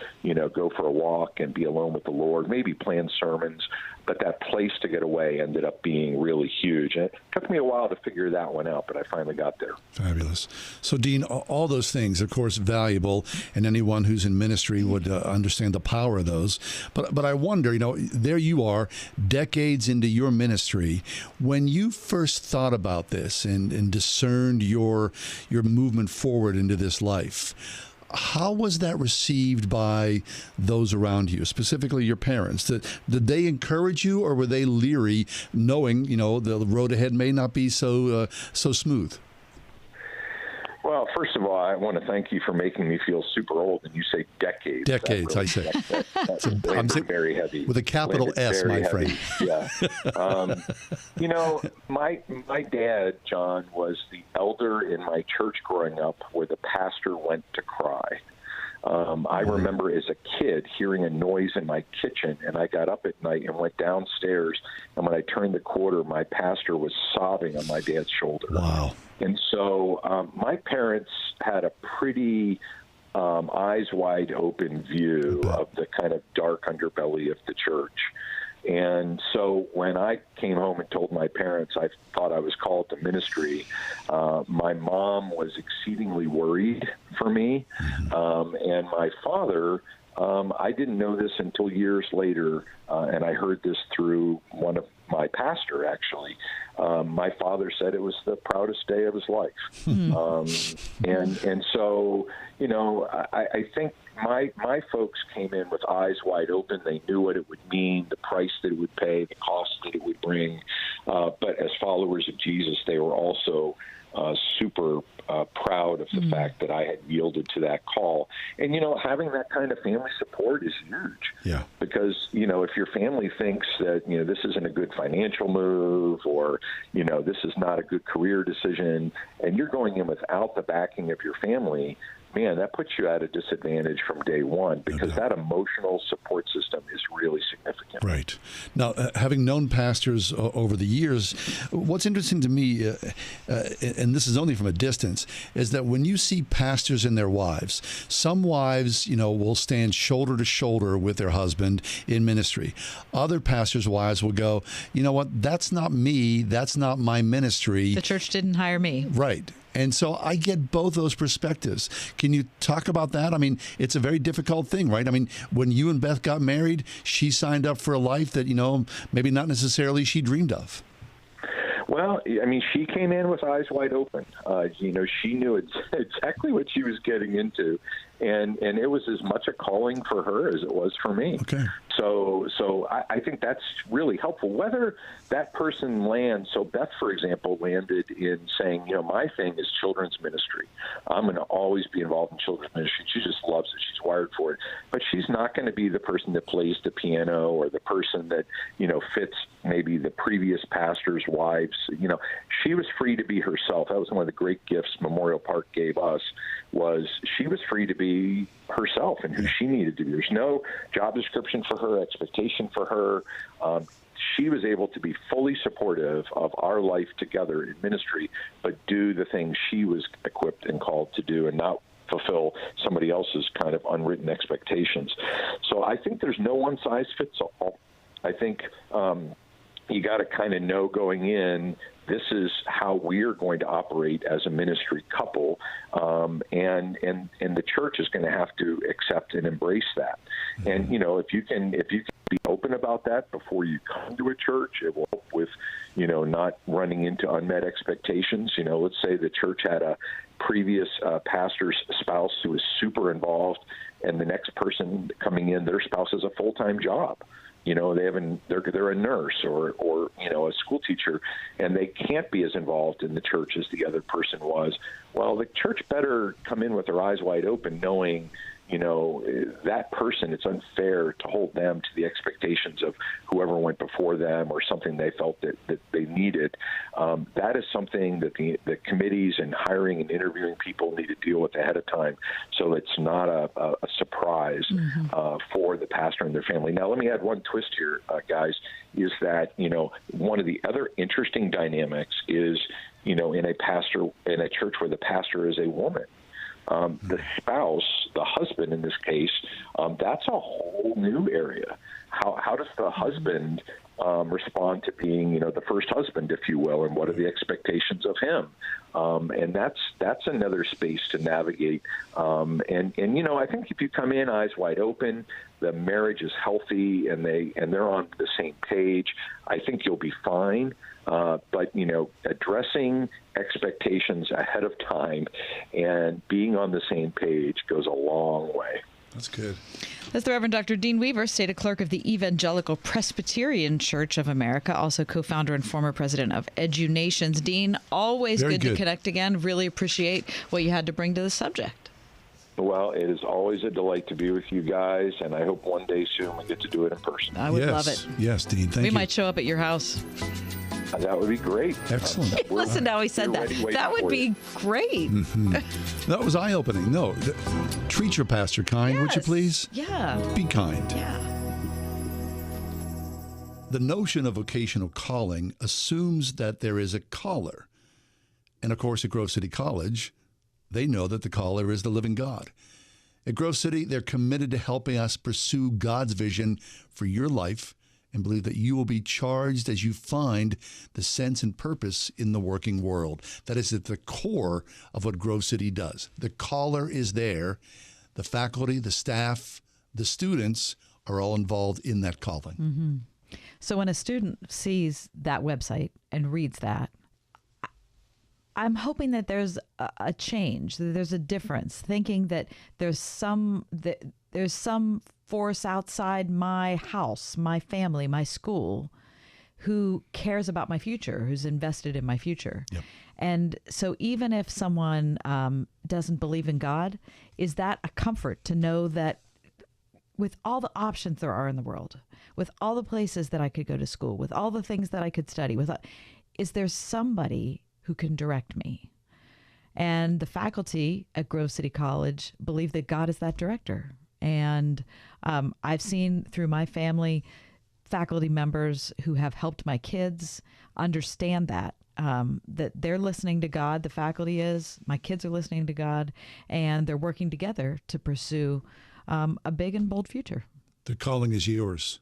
S20: go for a walk and be alone with the Lord, maybe plan sermons. But that place to get away ended up being really huge. And it took me a while to figure that one out, but I finally got there.
S8: Fabulous. So, Dean, all those things, of course, valuable, and anyone who's in ministry would understand the power of those. But I wonder, there you are, decades into your ministry, when you first thought about this and discerned your movement forward into this life, how was that received by those around you, specifically your parents? Did they encourage you, or were they leery, knowing, the road ahead may not be so smooth?
S20: Well, first of all, I want to thank you for making me feel super old. And you say decades.
S8: Decades, I say.
S20: I'm very heavy.
S8: With a capital S, my friend.
S20: Yeah. My dad, John, was the elder in my church growing up where the pastor went to cry. I remember as a kid hearing a noise in my kitchen, and I got up at night and went downstairs, and when I turned the corner, my pastor was sobbing on my dad's shoulder.
S8: Wow.
S20: And so my parents had a pretty eyes wide open view of the kind of dark underbelly of the church. And so when I came home and told my parents I thought I was called to ministry, my mom was exceedingly worried for me. And my father, I didn't know this until years later, and I heard this through one of my pastor, actually. My father said it was the proudest day of his life. And so, I think my folks came in with eyes wide open. They knew what it would mean, the price that it would pay, the cost that it would bring. But as followers of Jesus, they were also super proud of the fact that I had yielded to that call. And, having that kind of family support is huge.
S8: Yeah.
S20: Because, if your family thinks that, this isn't a good financial move, or, this is not a good career decision, and you're going in without the backing of your family, man, that puts you at a disadvantage from day one, because that emotional support system is really significant.
S8: Right. Now, having known pastors over the years, what's interesting to me, and this is only from a distance, is that when you see pastors and their wives, some wives, will stand shoulder to shoulder with their husband in ministry. Other pastors' wives will go, you know what, that's not me, that's not my ministry.
S9: The church didn't hire me.
S8: Right. And so I get both those perspectives. Can you talk about that? I mean, it's a very difficult thing, right? I mean, when you and Beth got married, she signed up for a life that, maybe not necessarily she dreamed of.
S20: Well, I mean, she came in with eyes wide open. She knew exactly what she was getting into, and it was as much a calling for her as it was for me.
S8: Okay.
S20: So I think that's really helpful. Whether that person lands, so Beth, for example, landed in saying, my thing is children's ministry. I'm going to always be involved in children's ministry. She just loves it. She's wired for it. But she's not going to be the person that plays the piano or the person that, fits maybe the previous pastor's wives. She was free to be herself. That was one of the great gifts Memorial Park gave us, was she was free to be herself and who she needed to be. There's no job description for her, expectation for her. She was able to be fully supportive of our life together in ministry, but do the things she was equipped and called to do, and not fulfill somebody else's kind of unwritten expectations. So I think there's no one size fits all. I think you got to kind of know going in, this is how we're going to operate as a ministry couple, and the church is going to have to accept and embrace that. And if you can be open about that before you come to a church, it will help with not running into unmet expectations. Let's say the church had a previous pastor's spouse who was super involved, and the next person coming in, their spouse has a full-time job. They're a nurse or a school teacher, and they can't be as involved in the church as the other person was. Well, the church better come in with their eyes wide open, knowing that person, it's unfair to hold them to the expectations of whoever went before them or something they felt that they needed. That is something that the committees and hiring and interviewing people need to deal with ahead of time, so it's not a surprise for the pastor and their family. Now, let me add one twist here, guys, is that, one of the other interesting dynamics is, in a church where the pastor is a woman. The spouse, the husband in this case, that's a whole new area. How does the husband respond to being, the first husband, if you will, and what are the expectations of him? And that's another space to navigate. And I think if you come in eyes wide open, the marriage is healthy, and they're on the same page, I think you'll be fine. But addressing expectations ahead of time and being on the same page goes a long way.
S8: That's good.
S9: That's the Rev Dr. Dean Weaver, State Clerk of the Evangelical Presbyterian Church of America, also co-founder and former president of EduNations. Dean, always good to connect again. Really appreciate what you had to bring to the subject.
S20: Well, it is always a delight to be with you guys, and I hope one day soon we get to do it in person.
S9: I would love it.
S8: Yes, Dean, thank you.
S9: We might show up at your house.
S20: That would be great.
S8: Excellent.
S9: Listen to how he said that. That would be great.
S8: That was eye-opening. No, treat your pastor kind, would you please?
S9: Yeah.
S8: Be kind.
S9: Yeah.
S8: The notion of vocational calling assumes that there is a caller. And, of course, at Grove City College, they know that the caller is the living God. At Grove City, they're committed to helping us pursue God's vision for your life and believe that you will be charged as you find the sense and purpose in the working world. That is at the core of what Grove City does. The caller is there. The faculty, the staff, the students are all involved in that calling.
S9: Mm-hmm. So when a student sees that website and reads that, I'm hoping that there's a change, that there's a difference, thinking that there's some force outside my house, my family, my school, who cares about my future, who's invested in my future.
S8: Yep.
S9: And so even if someone doesn't believe in God, is that a comfort to know that with all the options there are in the world, with all the places that I could go to school, with all the things that I could study, is there somebody who can direct me? And the faculty at Grove City College believe that God is that director. And I've seen through my family faculty members who have helped my kids understand that they're listening to God. The faculty is, my kids are listening to God, and they're working together to pursue a big and bold future.
S8: The calling is yours.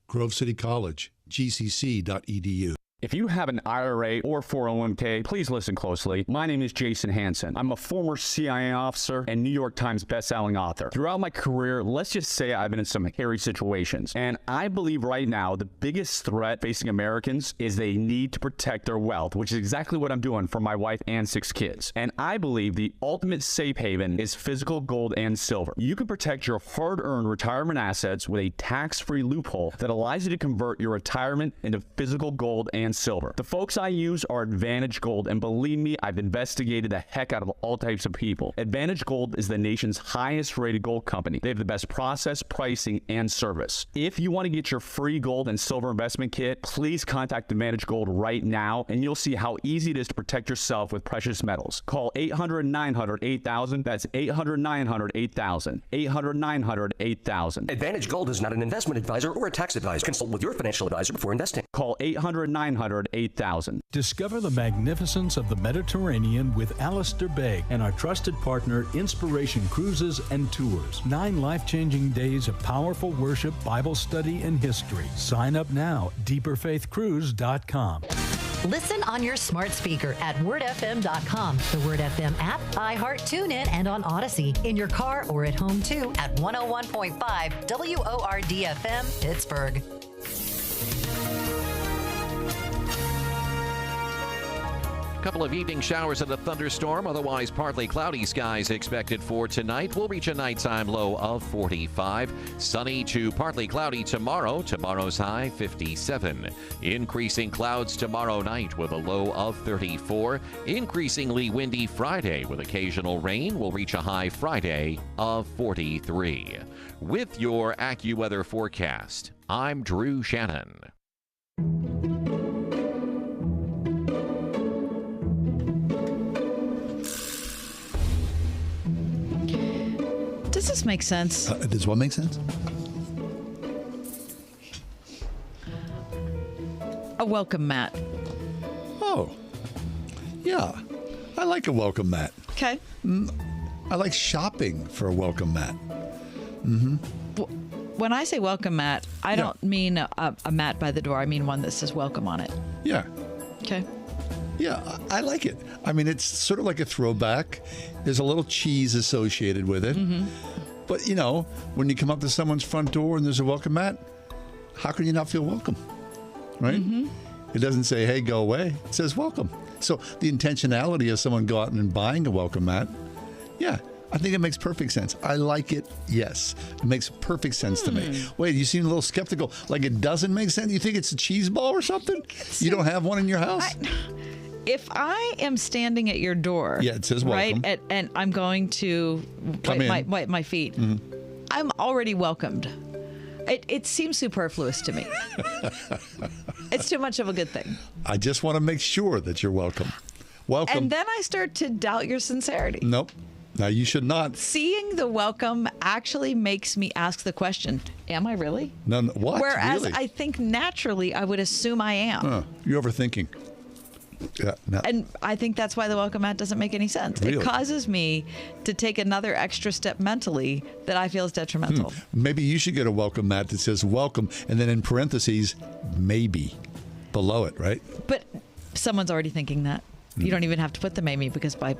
S8: Grove City College, gcc.edu.
S7: If you have an IRA or 401k, please listen closely. My name is Jason Hansen. I'm a former CIA officer and New York Times bestselling author. Throughout my career, let's just say I've been in some hairy situations. And I believe right now the biggest threat facing Americans is they need to protect their wealth, which is exactly what I'm doing for my wife and 6 kids. And I believe the ultimate safe haven is physical gold and silver. You can protect your hard-earned retirement assets with a tax-free loophole that allows you to convert your retirement into physical gold and silver. The folks I use are Advantage Gold, and believe me, I've investigated the heck out of all types of people. Advantage Gold is the nation's highest rated gold company. They have the best process, pricing, and service. If you want to get your free gold and silver investment kit, please contact Advantage Gold right now, and you'll see how easy it is to protect yourself with precious metals. Call 800-900-8000. That's 800-900-8000. 800-900-8000.
S10: Advantage Gold is not an investment advisor or a tax advisor. Consult with your financial advisor before investing.
S7: Call 800-900-8000.
S15: Discover the magnificence of the Mediterranean with Alistair Begg and our trusted partner, Inspiration Cruises and Tours. 9 life-changing days of powerful worship, Bible study, and history. Sign up now, deeperfaithcruise.com.
S11: Listen on your smart speaker at wordfm.com, the Word FM app, iHeart, TuneIn, and on Odyssey. In your car or at home, too, at 101.5 WORD-FM, Pittsburgh.
S6: Couple of evening showers and a thunderstorm, otherwise partly cloudy skies expected for tonight. We'll reach a nighttime low of 45. Sunny to partly cloudy tomorrow. Tomorrow's high 57. Increasing clouds tomorrow night with a low of 34. Increasingly windy Friday with occasional rain. We'll reach a high Friday of 43. With your AccuWeather forecast, I'm Drew Shannon.
S9: Does this make sense?
S8: Does what make sense?
S9: A welcome mat.
S8: Oh, yeah. I like a welcome mat.
S9: Okay.
S8: I like shopping for a welcome mat. Mm-hmm.
S9: When I say welcome mat, I don't mean a mat by the door. I mean one that says welcome on it.
S8: Yeah.
S9: Okay.
S8: Yeah, I like it. I mean, it's sort of like a throwback. There's a little cheese associated with it. Mm-hmm. But, you know, when you come up to someone's front door and there's a welcome mat, how can you not feel welcome? Right? Mm-hmm. It doesn't say, hey, go away. It says welcome. So the intentionality of someone going out and buying a welcome mat, yeah, I think it makes perfect sense. I like it, yes. It makes perfect sense to me. Wait, you seem a little skeptical. Like it doesn't make sense? You think it's a cheese ball or something? You don't have one in your house?
S9: If I am standing at your door,
S8: yeah, it says welcome,
S9: right, and I'm going to wipe my feet, I'm already welcomed. It seems superfluous to me. It's too much of a good thing.
S8: I just want to make sure that you're welcome. Welcome.
S9: And then I start to doubt your sincerity.
S8: Nope. Now, you should not.
S9: Seeing the welcome actually makes me ask the question, am I really?
S8: No, what?
S9: Whereas
S8: really?
S9: I think naturally I would assume I am.
S8: You're overthinking. Yeah, no.
S9: And I think that's why the welcome mat doesn't make any sense.
S8: Really?
S9: It causes me to take another extra step mentally that I feel is detrimental.
S8: Maybe you should get a welcome mat that says welcome, and then in parentheses, maybe, below it, right?
S9: But someone's already thinking that. You don't even have to put the maybe because by...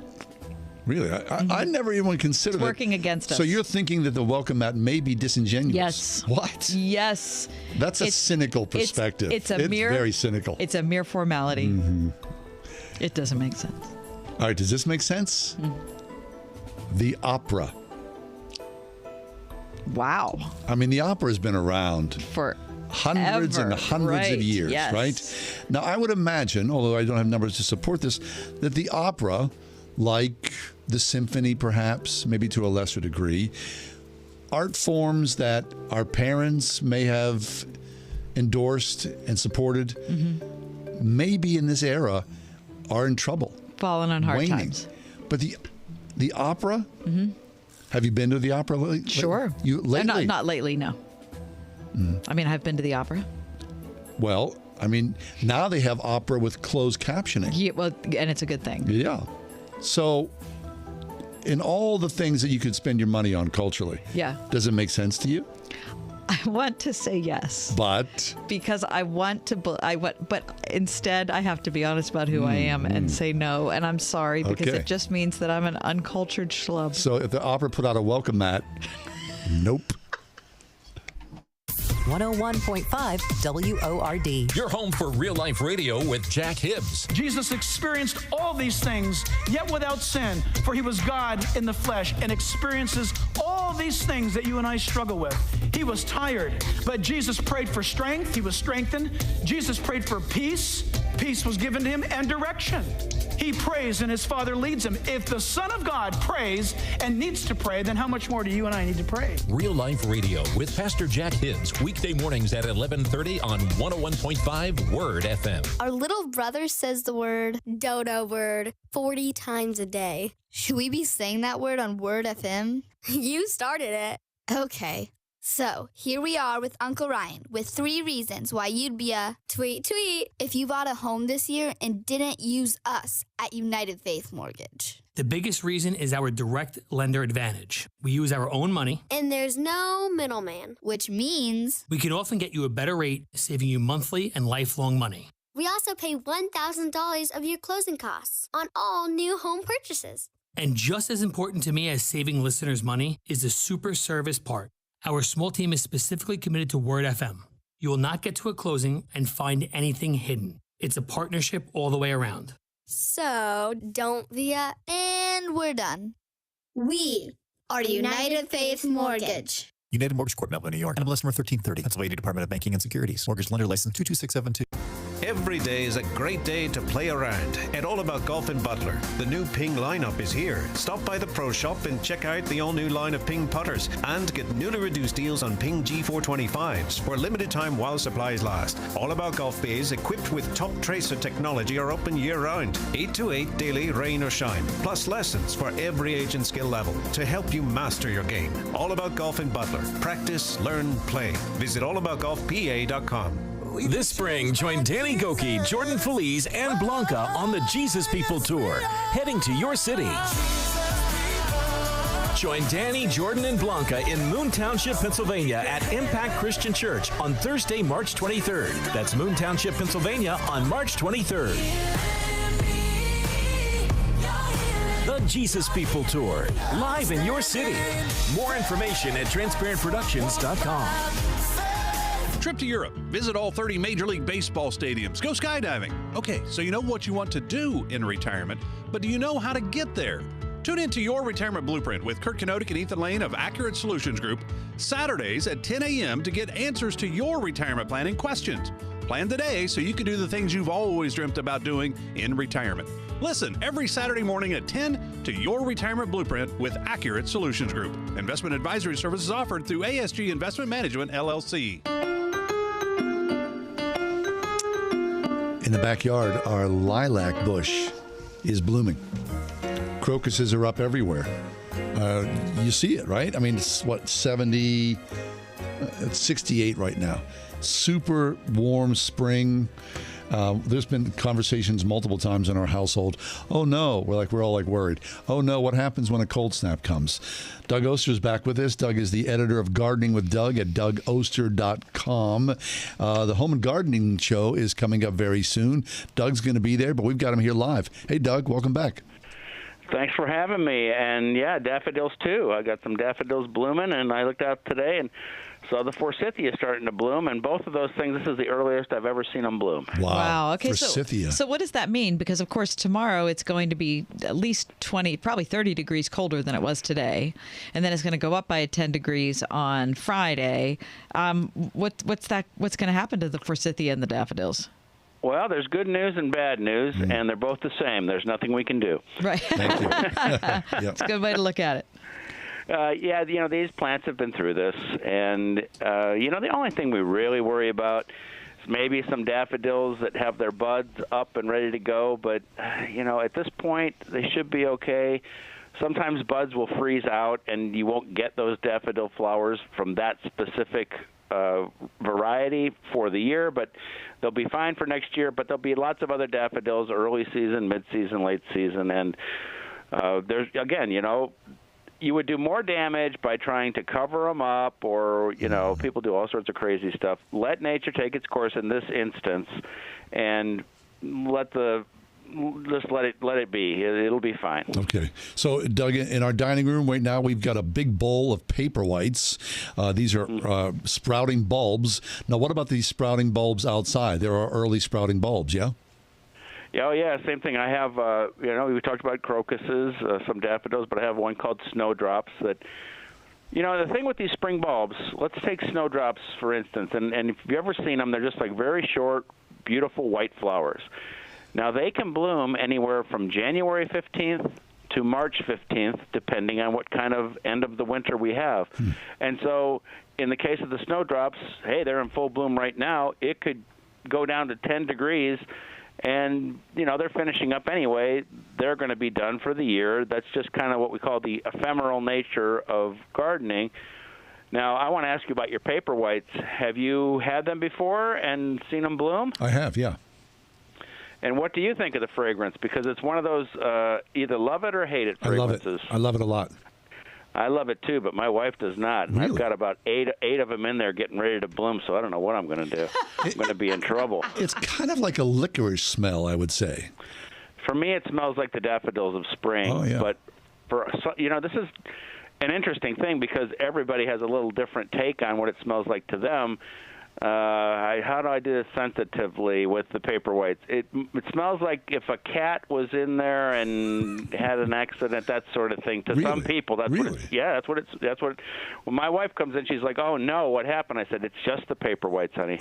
S8: Really? I never even considered
S9: it's working against us.
S8: So you're thinking that the welcome mat may be disingenuous?
S9: Yes.
S8: What?
S9: Yes.
S8: That's a cynical perspective.
S9: It's very cynical. It's a mere formality. Mm-hmm. It doesn't make sense.
S8: All right, does this make sense? The opera.
S9: Wow.
S8: I mean, the opera has been around
S9: for
S8: hundreds and hundreds of years, right? Now, I would imagine, although I don't have numbers to support this, that the opera, like the symphony perhaps, maybe to a lesser degree, art forms that our parents may have endorsed and supported, maybe in this era are in trouble.
S9: Fallen on hard
S8: waning.
S9: times.
S8: But the opera?
S9: Mm-hmm.
S8: Have you been to the opera lately?
S9: Sure.
S8: Lately?
S9: Not lately, no. I mean, I've been to the opera.
S8: Well, I mean, now they have opera with closed captioning.
S9: Yeah, well, and it's a good thing.
S8: Yeah. So, in all the things that you could spend your money on culturally,
S9: Yeah.
S8: does it make sense to you?
S9: I want to say yes.
S8: But
S9: because I want to, but instead I have to be honest about who I am and say no. And I'm sorry because
S8: Okay.
S9: it just means that I'm an uncultured schlub.
S8: So if the opera put out a welcome mat, nope.
S11: 101.5 WORD.
S3: Your home for real life radio with Jack Hibbs.
S1: Jesus experienced all these things, yet without sin, for he was God in the flesh and experiences all these things that you and I struggle with. He was tired, but Jesus prayed for strength. He was strengthened. Jesus prayed for peace. Peace was given to him and direction. He prays and his Father leads him. If the Son of God prays and needs to pray, then how much more do you and I need to pray?
S3: Real life radio with Pastor Jack Hibbs. Weekday mornings at 11:30 on 101.5 Word FM.
S12: Our little brother says the word dodo word 40 times a day. Should we be saying that word on Word FM? You started it. Okay. So, here we are with Uncle Ryan with 3 reasons why you'd be a tweet if you bought a home this year and didn't use us at United Faith Mortgage.
S16: The biggest reason is our direct lender advantage. We use our own money.
S12: And there's no middleman, which means
S16: We can often get you a better rate, saving you monthly and lifelong money.
S12: we also pay $1,000 of your closing costs on all new home purchases.
S16: And just as important to me as saving listeners money is the super service part. Our small team is specifically committed to Word FM. You will not get to a closing and find anything hidden. It's a partnership all the way around.
S12: So, don't via, and we're done. We are United Faith Mortgage.
S17: United Mortgage Corp, Melville, New York. NMLS number 1330. Pennsylvania Department of Banking and Securities. Mortgage lender license 22672.
S19: Every day is a great day to play around at All About Golf in Butler. The new Ping lineup is here. Stop by the Pro Shop and check out the all-new line of Ping putters and get newly reduced deals on Ping G425s for a limited time while supplies last. All About Golf bays equipped with top tracer technology are open year-round. 8 to 8 daily, rain or shine. Plus lessons for every age and skill level to help you master your game. All About Golf in Butler. Practice, learn, play. Visit allaboutgolfpa.com.
S3: This spring, join Danny Goki, Jordan Feliz, and Blanca on the Jesus People Tour, heading to your city. Join Danny, Jordan, and Blanca in Moon Township, Pennsylvania at Impact Christian Church on Thursday, March 23rd. That's Moon Township, Pennsylvania on March 23rd. The Jesus People Tour, live in your city. More information at transparentproductions.com.
S21: Trip to Europe. Visit all 30 Major League Baseball stadiums. Go skydiving. Okay, so you know what you want to do in retirement, but do you know how to get there? Tune in to Your Retirement Blueprint with Kurt Kenotic and Ethan Lane of Accurate Solutions Group, Saturdays at 10 a.m. to get answers to your retirement planning questions. Plan today so you can do the things you've always dreamt about doing in retirement. Listen every Saturday morning at 10 to Your Retirement Blueprint with Accurate Solutions Group. Investment advisory services offered through ASG Investment Management, LLC.
S8: In the backyard, our lilac bush is blooming. Crocuses are up everywhere. You see it, right? I mean, it's what, 70, it's 68 right now. Super warm spring. There's been conversations multiple times in our household. Oh no, we're all worried. Oh no, what happens when a cold snap comes? Doug Oster's back with us. Doug is the editor of Gardening with Doug at DougOster.com. The Home and Gardening Show is coming up very soon. Doug's going to be there, but we've got him here live. Hey, Doug, welcome back.
S22: Thanks for having me. And yeah, daffodils too. I got some daffodils blooming, and I looked out today and saw the forsythia starting to bloom. And both of those things, this is the earliest I've ever seen them bloom.
S9: Wow. Okay.
S8: Forsythia.
S9: So what does that mean? Because of course tomorrow it's going to be at least 20, probably 30 degrees colder than it was today, and then it's going to go up by 10 degrees on Friday. What's going to happen to the forsythia and the daffodils?
S22: Well, there's good news and bad news, and they're both the same. There's nothing we can do.
S9: Right.
S8: Thank you.
S9: It's a good way to look at it.
S22: These plants have been through this, and the only thing we really worry about, maybe some daffodils that have their buds up and ready to go, but, at this point, they should be okay. Sometimes buds will freeze out, and you won't get those daffodil flowers from that specific variety for the year, but they'll be fine for next year. But there'll be lots of other daffodils, early season, mid-season, late season, and there's, again, you would do more damage by trying to cover them up, or, people do all sorts of crazy stuff. Let nature take its course in this instance, and just let it be. It'll be fine.
S8: Okay. So, Doug, in our dining room right now, we've got a big bowl of paper whites. These are sprouting bulbs. Now, what about these sprouting bulbs outside? There are early sprouting bulbs, yeah?
S22: Yeah, same thing. I have, we talked about crocuses, some daffodils, but I have one called snowdrops that, the thing with these spring bulbs, let's take snowdrops, for instance, and if you've ever seen them, they're just like very short, beautiful white flowers. Now, they can bloom anywhere from January 15th to March 15th, depending on what kind of end of the winter we have. And so in the case of the snowdrops, hey, they're in full bloom right now. It could go down to 10 degrees, and, they're finishing up anyway. They're going to be done for the year. That's just kind of what we call the ephemeral nature of gardening. Now, I want to ask you about your paper whites. Have you had them before and seen them bloom?
S8: I have, yeah.
S22: And what do you think of the fragrance? Because it's one of those either love it or hate it fragrances.
S8: I love it a lot.
S22: I love it too, but my wife does not. And I've got about eight of them in there getting ready to bloom, so I don't know what I'm going to do. I'm going to be in trouble.
S8: It's kind of like a licorice smell, I would say.
S22: For me, it smells like the daffodils of spring. Oh, yeah. But this is an interesting thing because everybody has a little different take on what it smells like to them. How do I do this sensitively with the paper whites? It smells like if a cat was in there and had an accident, that sort of thing. To some people, that's what. When my wife comes in, she's like, "Oh no, what happened?" I said, "It's just the paper whites, honey."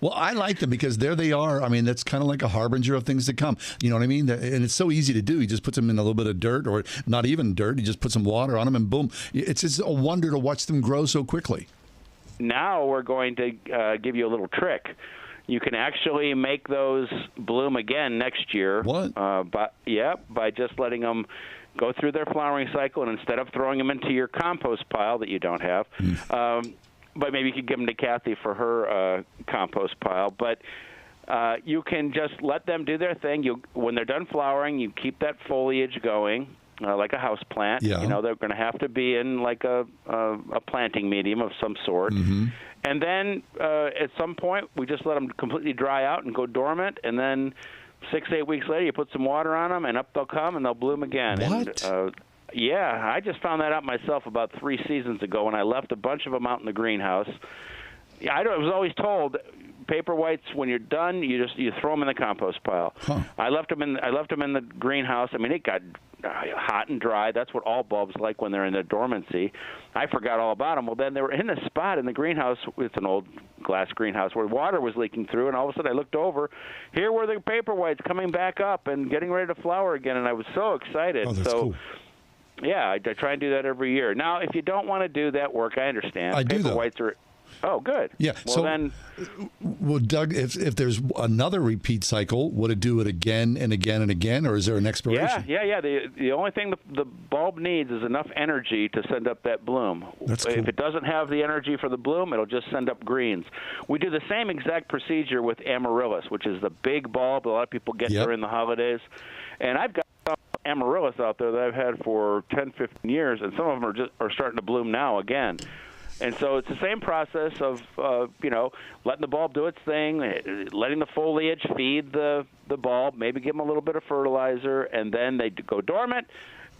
S8: Well, I like them because there they are. I mean, that's kind of like a harbinger of things to come. You know what I mean? And it's so easy to do. You just put them in a little bit of dirt, or not even dirt. You just put some water on them, and boom! It's just a wonder to watch them grow so quickly.
S22: Now we're going to give you a little trick. You can actually make those bloom again next year.
S8: What?
S22: By just letting them go through their flowering cycle, and instead of throwing them into your compost pile that you don't have, but maybe you could give them to Kathy for her compost pile. But you can just let them do their thing. When they're done flowering, you keep that foliage going. Like a house plant, they're going to have to be in like a planting medium of some sort. And then at some point, we just let them completely dry out and go dormant. And then 6-8 weeks later, you put some water on them, and up they'll come, and they'll bloom again.
S8: What?
S22: And, I just found that out myself about 3 seasons ago when I left a bunch of them out in the greenhouse. I was always told paper whites, when you're done, you throw them in the compost pile. I left them in the greenhouse. I mean, it got hot and dry. That's what all bulbs like when they're in their dormancy. I forgot all about them. Well, then they were in a spot in the greenhouse. It's an old glass greenhouse where water was leaking through, and all of a sudden I looked over. Here were the paper whites coming back up and getting ready to flower again, and I was so excited.
S8: Oh, that's cool.
S22: Yeah, I try and do that every year. Now, if you don't want to do that work, I understand. Paper whites are... Oh, good.
S8: Yeah. Well, Doug, if there's another repeat cycle, would it do it again and again and again, or is there an expiration?
S22: Yeah. The only thing the bulb needs is enough energy to send up that bloom.
S8: That's cool.
S22: If it doesn't have the energy for the bloom, it'll just send up greens. We do the same exact procedure with amaryllis, which is the big bulb a lot of people get during the holidays. And I've got amaryllis out there that I've had for 10, 15 years, and some of them are starting to bloom now again. And so it's the same process of, letting the bulb do its thing, letting the foliage feed the bulb, maybe give them a little bit of fertilizer, and then they go dormant.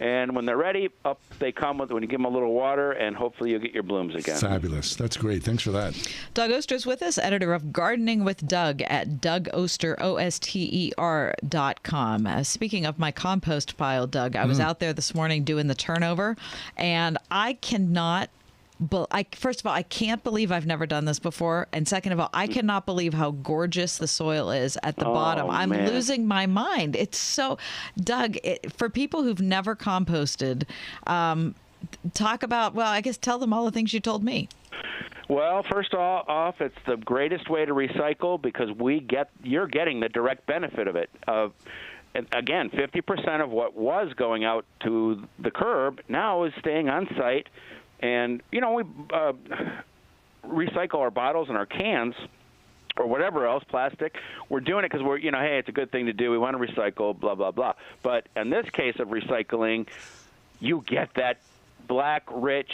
S22: And when they're ready, up they come when you give them a little water, and hopefully you'll get your blooms again.
S8: Fabulous. That's great. Thanks for that.
S9: Doug Oster is with us, editor of Gardening with Doug at DougOster.com. Speaking of my compost pile, Doug, I was out there this morning doing the turnover, and I cannot... first of all, I can't believe I've never done this before. And second of all, I cannot believe how gorgeous the soil is at the bottom. I'm losing my mind. It's so, Doug, for people who've never composted, talk about, I guess tell them all the things you told me.
S22: Well, first off, it's the greatest way to recycle because you're getting the direct benefit of it. And again, 50% of what was going out to the curb now is staying on site. And, we recycle our bottles and our cans or whatever else, plastic. We're doing it because we're, hey, it's a good thing to do. We want to recycle, blah, blah, blah. But in this case of recycling, you get that black, rich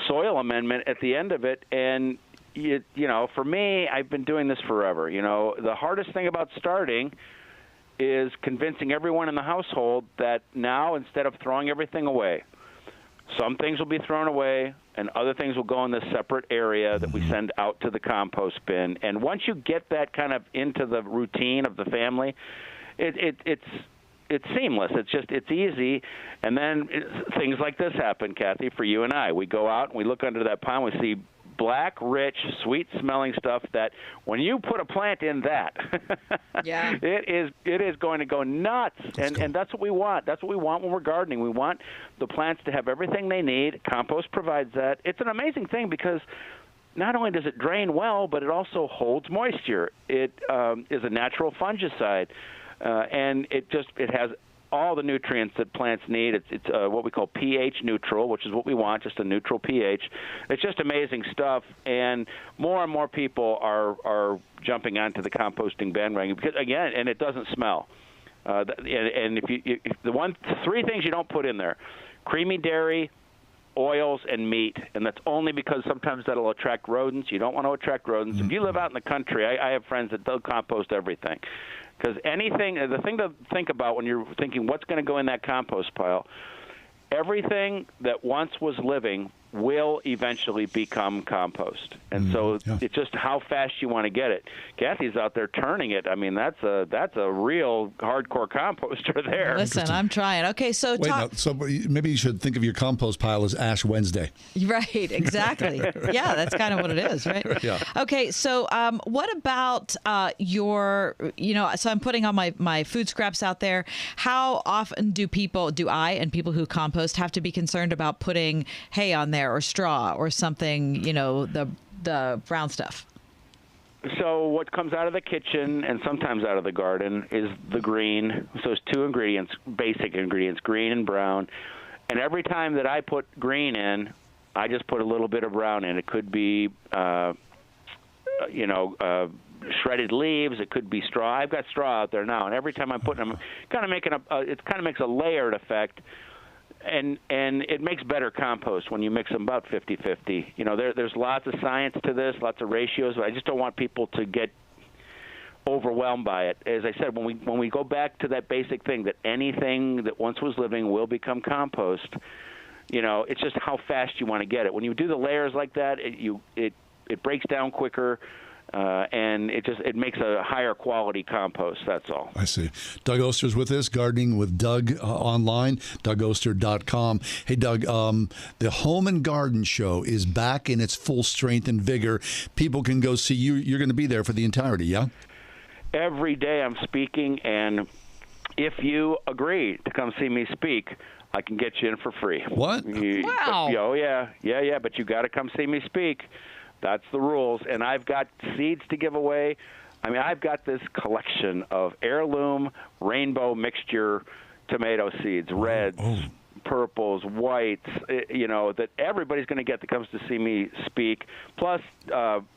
S22: soil amendment at the end of it. And, for me, I've been doing this forever. The hardest thing about starting is convincing everyone in the household that now, instead of throwing everything away, some things will be thrown away and other things will go in this separate area that we send out to the compost bin. And once you get that kind of into the routine of the family, it's seamless. It's easy. And then things like this happen, Kathy, for you and I. We go out and we look under that pile and we see black, rich, sweet-smelling stuff that when you put a plant in that,
S9: yeah,
S22: it is going to go nuts. And that's what we want. That's what we want when we're gardening. We want the plants to have everything they need. Compost provides that. It's an amazing thing because not only does it drain well, but it also holds moisture. It is a natural fungicide, and it has all the nutrients that plants need. It's what we call pH neutral, which is what we want, just a neutral pH. It's just amazing stuff, and more people are jumping onto the composting bandwagon because, again, and it doesn't smell. And if three things you don't put in there: creamy dairy, oils, and meat. And that's only because sometimes that'll attract rodents. You don't want to attract rodents. Mm-hmm. If you live out in the country, I have friends that they'll compost everything. Because the thing to think about when you're thinking what's going to go in that compost pile, everything that once was living will eventually become compost. And so it's just how fast you want to get it. Kathy's out there turning it. I mean, that's a real hardcore composter there.
S9: Listen, I'm trying. Okay, so
S8: so maybe you should think of your compost pile as Ash Wednesday.
S9: Right, exactly. Yeah, that's kind of what it is, right?
S8: Yeah.
S9: Okay, so what about so I'm putting all my food scraps out there. How often do I and people who compost have to be concerned about putting hay on there or straw or something, the brown stuff?
S22: So what comes out of the kitchen and sometimes out of the garden is the green. So it's two ingredients, basic ingredients, green and brown. And every time that I put green in, I just put a little bit of brown in. It could be, shredded leaves. It could be straw. I've got straw out there now, and every time I'm putting them, it kind of makes a layered effect. And it makes better compost when you mix them about 50-50. There's lots of science to this, lots of ratios, but I just don't want people to get overwhelmed by it. As I said, when we go back to that basic thing that anything that once was living will become compost, it's just how fast you want to get it. When you do the layers like that, it breaks down quicker. And it makes a higher quality compost. That's all.
S8: I see. Doug Oster's with us, Gardening with Doug online, DougOster.com. Hey, Doug, the Home and Garden Show is back in its full strength and vigor. People can go see you. You're going to be there for the entirety, yeah?
S22: Every day I'm speaking, and if you agree to come see me speak, I can get you in for free.
S8: What?
S22: Wow. Oh, yeah, but you got to come see me speak. That's the rules. And I've got seeds to give away. I mean, I've got this collection of heirloom rainbow mixture tomato seeds, reds, purples, whites, that everybody's going to get that comes to see me speak. Plus,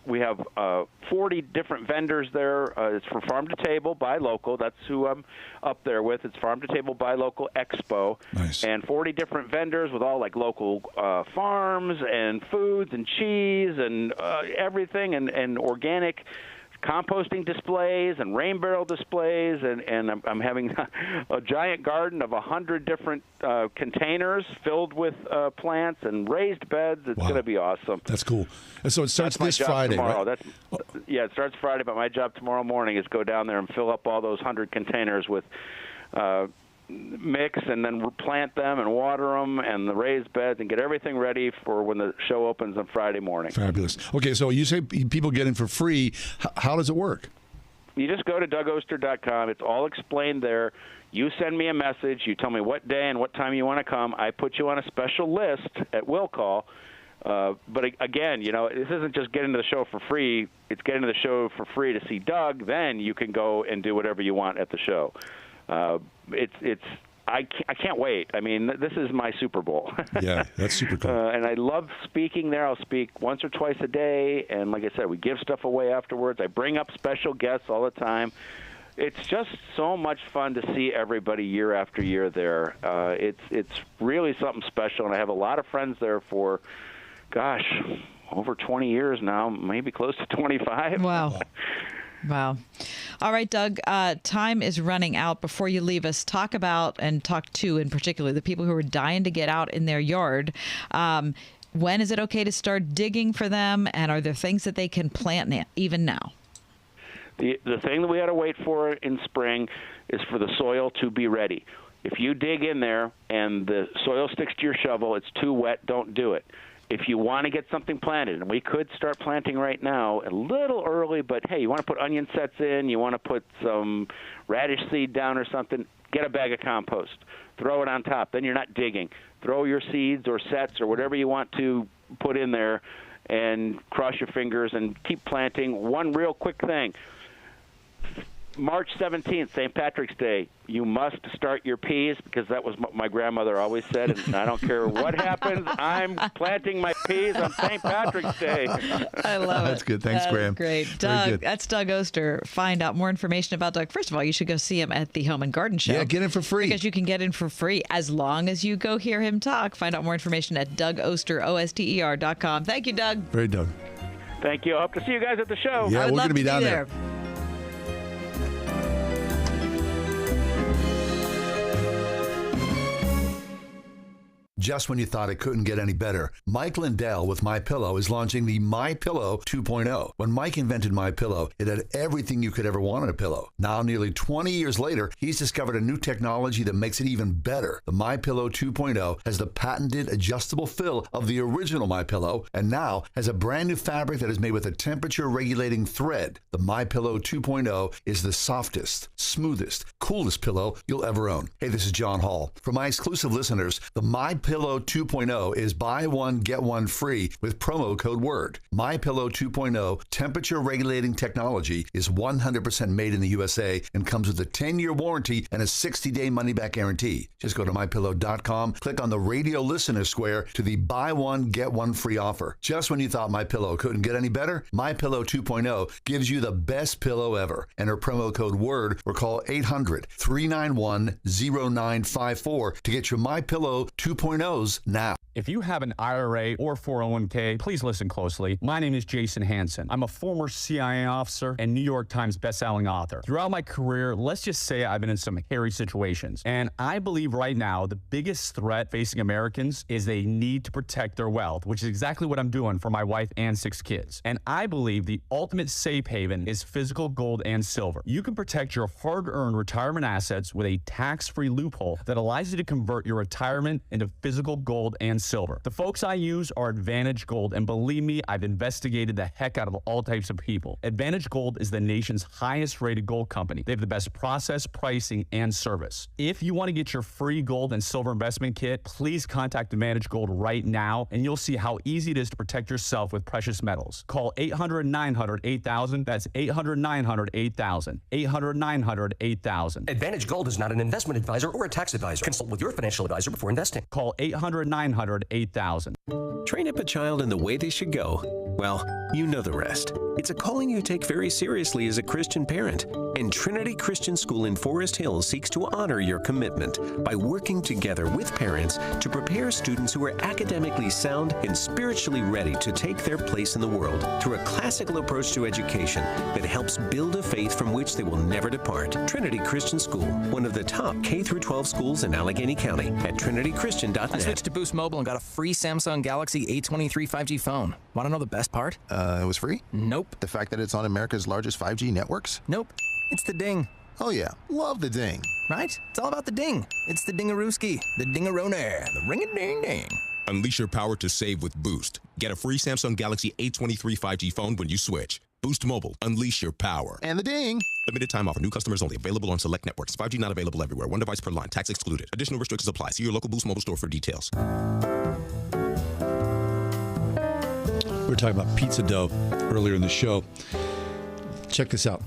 S22: we have 40 different vendors there. It's for Farm to Table, Buy Local. That's who I'm up there with. It's Farm to Table, Buy Local Expo.
S8: Nice.
S22: And 40 different vendors with all local farms and foods and cheese and everything and organic composting displays and rain barrel displays, and I'm having a giant garden of 100 different containers filled with plants and raised beds. It's going to be awesome.
S8: That's cool. And so it starts this Friday,
S22: tomorrow.
S8: right?
S22: It starts Friday, but my job tomorrow morning is go down there and fill up all those 100 containers with mix and then plant them and water them and the raised beds and get everything ready for when the show opens on Friday morning.
S8: Fabulous. Okay, so you say people get in for free. How does it work?
S22: You just go to DougOster.com. It's all explained there. You send me a message. You tell me what day and what time you want to come. I put you on a special list at will call. But again, this isn't just getting to the show for free. It's getting to the show for free to see Doug. Then you can go and do whatever you want at the show. I can't wait. I mean, this is my Super Bowl.
S8: Yeah, that's super cool.
S22: And I love speaking there. I'll speak once or twice a day. And like I said, we give stuff away afterwards. I bring up special guests all the time. It's just so much fun to see everybody year after year there. It's really something special. And I have a lot of friends there for, over 20 years now, maybe close to 25.
S9: Wow. Wow. All right, Doug, time is running out. Before you leave us, talk to, in particular, the people who are dying to get out in their yard. When is it okay to start digging for them? And are there things that they can plant even now?
S22: The thing that we got to wait for in spring is for the soil to be ready. If you dig in there and the soil sticks to your shovel, it's too wet, don't do it. If you want to get something planted, and we could start planting right now, a little early, but hey, you want to put onion sets in, you want to put some radish seed down or something, get a bag of compost. Throw it on top. Then you're not digging. Throw your seeds or sets or whatever you want to put in there and cross your fingers and keep planting. One real quick thing. March 17th, St. Patrick's Day, you must start your peas, because that was what my grandmother always said, and I don't care what happens, I'm planting my peas on St. Patrick's Day.
S9: I love it.
S8: That's good. Thanks, Graham.
S9: Great. Doug, that's Doug Oster. Find out more information about Doug. First of all, you should go see him at the Home and Garden Show.
S8: Yeah, get in for free.
S9: Because you can get in for free as long as you go hear him talk. Find out more information at DougOster.com. Thank you, Doug.
S8: Very Doug.
S22: Thank you. I hope to see you guys at the show.
S8: Yeah, we're going to be down there. Just when you thought it couldn't get any better, Mike Lindell with MyPillow is launching the MyPillow 2.0. When Mike invented MyPillow, it had everything you could ever want in a pillow. Now, nearly 20 years later, he's discovered a new technology that makes it even better. The MyPillow 2.0 has the patented adjustable fill of the original MyPillow, and now has a brand new fabric that is made with a temperature-regulating thread. The MyPillow 2.0 is the softest, smoothest, coolest pillow you'll ever own. Hey, this is John Hall. For my exclusive listeners, the MyPillow 2.0 is buy one, get one free with promo code WORD. MyPillow 2.0 temperature regulating technology is 100% made in the USA and comes with a 10-year warranty and a 60-day money-back guarantee. Just go to MyPillow.com, click on the radio listener square to the buy one, get one free offer. Just when you thought MyPillow couldn't get any better, MyPillow 2.0 gives you the best pillow ever. Enter promo code WORD or call 800-391-0954 to get your MyPillow 2.0 now.
S7: If you have an IRA or 401k, please listen closely. My name is Jason Hansen. I'm a former CIA officer and New York Times bestselling author. Throughout my career, let's just say I've been in some hairy situations. And I believe right now the biggest threat facing Americans is they need to protect their wealth, which is exactly what I'm doing for my wife and 6 kids. And I believe the ultimate safe haven is physical gold and silver. You can protect your hard-earned retirement assets with a tax-free loophole that allows you to convert your retirement into physical gold and silver. The folks I use are Advantage Gold, and believe me, I've investigated the heck out of all types of people. Advantage Gold is the nation's highest rated gold company. They have the best process, pricing, and service. If you want to get your free gold and silver investment kit, please contact Advantage Gold right now, and you'll see how easy it is to protect yourself with precious metals. Call 800-900-8000. That's 800-900-8000. 800-900-8000.
S10: Advantage Gold is not an investment advisor or a tax advisor. Consult with your financial advisor before investing.
S7: Call 800-900-8000.
S13: Train up a child in the way they should go. Well, you know the rest. It's a calling you take very seriously as a Christian parent. And Trinity Christian School in Forest Hills seeks to honor your commitment by working together with parents to prepare students who are academically sound and spiritually ready to take their place in the world through a classical approach to education that helps build a faith from which they will never depart. Trinity Christian School, one of the top K-12 schools in Allegheny County at trinitychristian.net.
S4: I switched to Boost Mobile and got a free Samsung Galaxy A23 5G phone. Want to know the best part?
S17: It was free?
S4: Nope.
S17: The fact that it's on America's largest 5G networks?
S4: Nope. It's the ding.
S17: Oh yeah, love the ding.
S4: Right? It's all about the ding. It's the dingarooski, the dingaroner, the ring-a-ding-ding.
S18: Unleash your power to save with Boost. Get a free Samsung Galaxy A23 5G phone when you switch. Boost Mobile. Unleash your power.
S17: And the ding.
S18: Limited time offer. New customers only. Available on select networks. 5G not available everywhere. One device per line. Tax excluded. Additional restrictions apply. See your local Boost Mobile store for details.
S8: were talking about pizza dough earlier in the show. Check this out.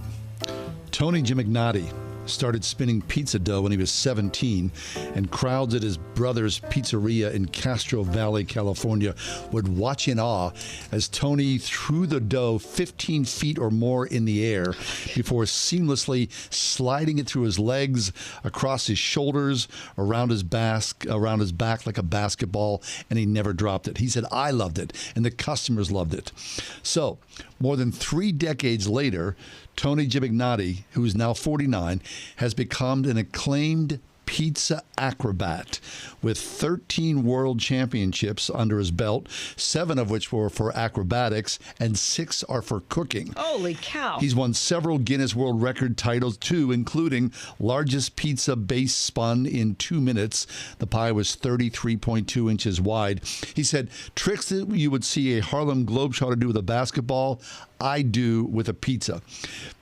S8: Tony Gimignotti started spinning pizza dough when he was 17, and crowds at his brother's pizzeria in Castro Valley, California would watch in awe as Tony threw the dough 15 feet or more in the air before seamlessly sliding it through his legs, across his shoulders, around his back like a basketball, and he never dropped it. He said, I loved it, and the customers loved it. So, more than 3 decades later, Tony Gimignotti, who is now 49, has become an acclaimed pizza acrobat with 13 world championships under his belt, 7 of which were for acrobatics and 6 are for cooking.
S9: Holy cow.
S8: He's won several Guinness World Record titles, too, including largest pizza base spun in 2 minutes. The pie was 33.2 inches wide. He said, tricks that you would see a Harlem Globetrotter do with a basketball, I do with a pizza.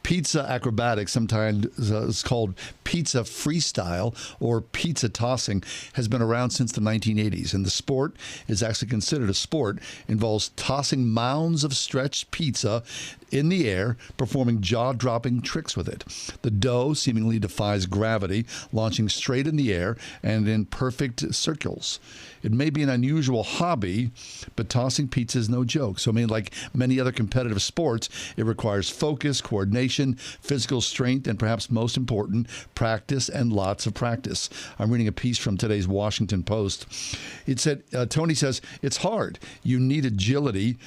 S8: Pizza acrobatics, sometimes is called pizza freestyle or pizza tossing, has been around since the 1980s. And the sport is actually considered a sport, involves tossing mounds of stretched pizza in the air, performing jaw-dropping tricks with it. The dough seemingly defies gravity, launching straight in the air and in perfect circles. It may be an unusual hobby, but tossing pizza is no joke. So, I mean, like many other competitive sports, it requires focus, coordination, physical strength, and perhaps most important, practice and lots of practice. I'm reading a piece from today's Washington Post. It said, Tony says, it's hard. You need agility.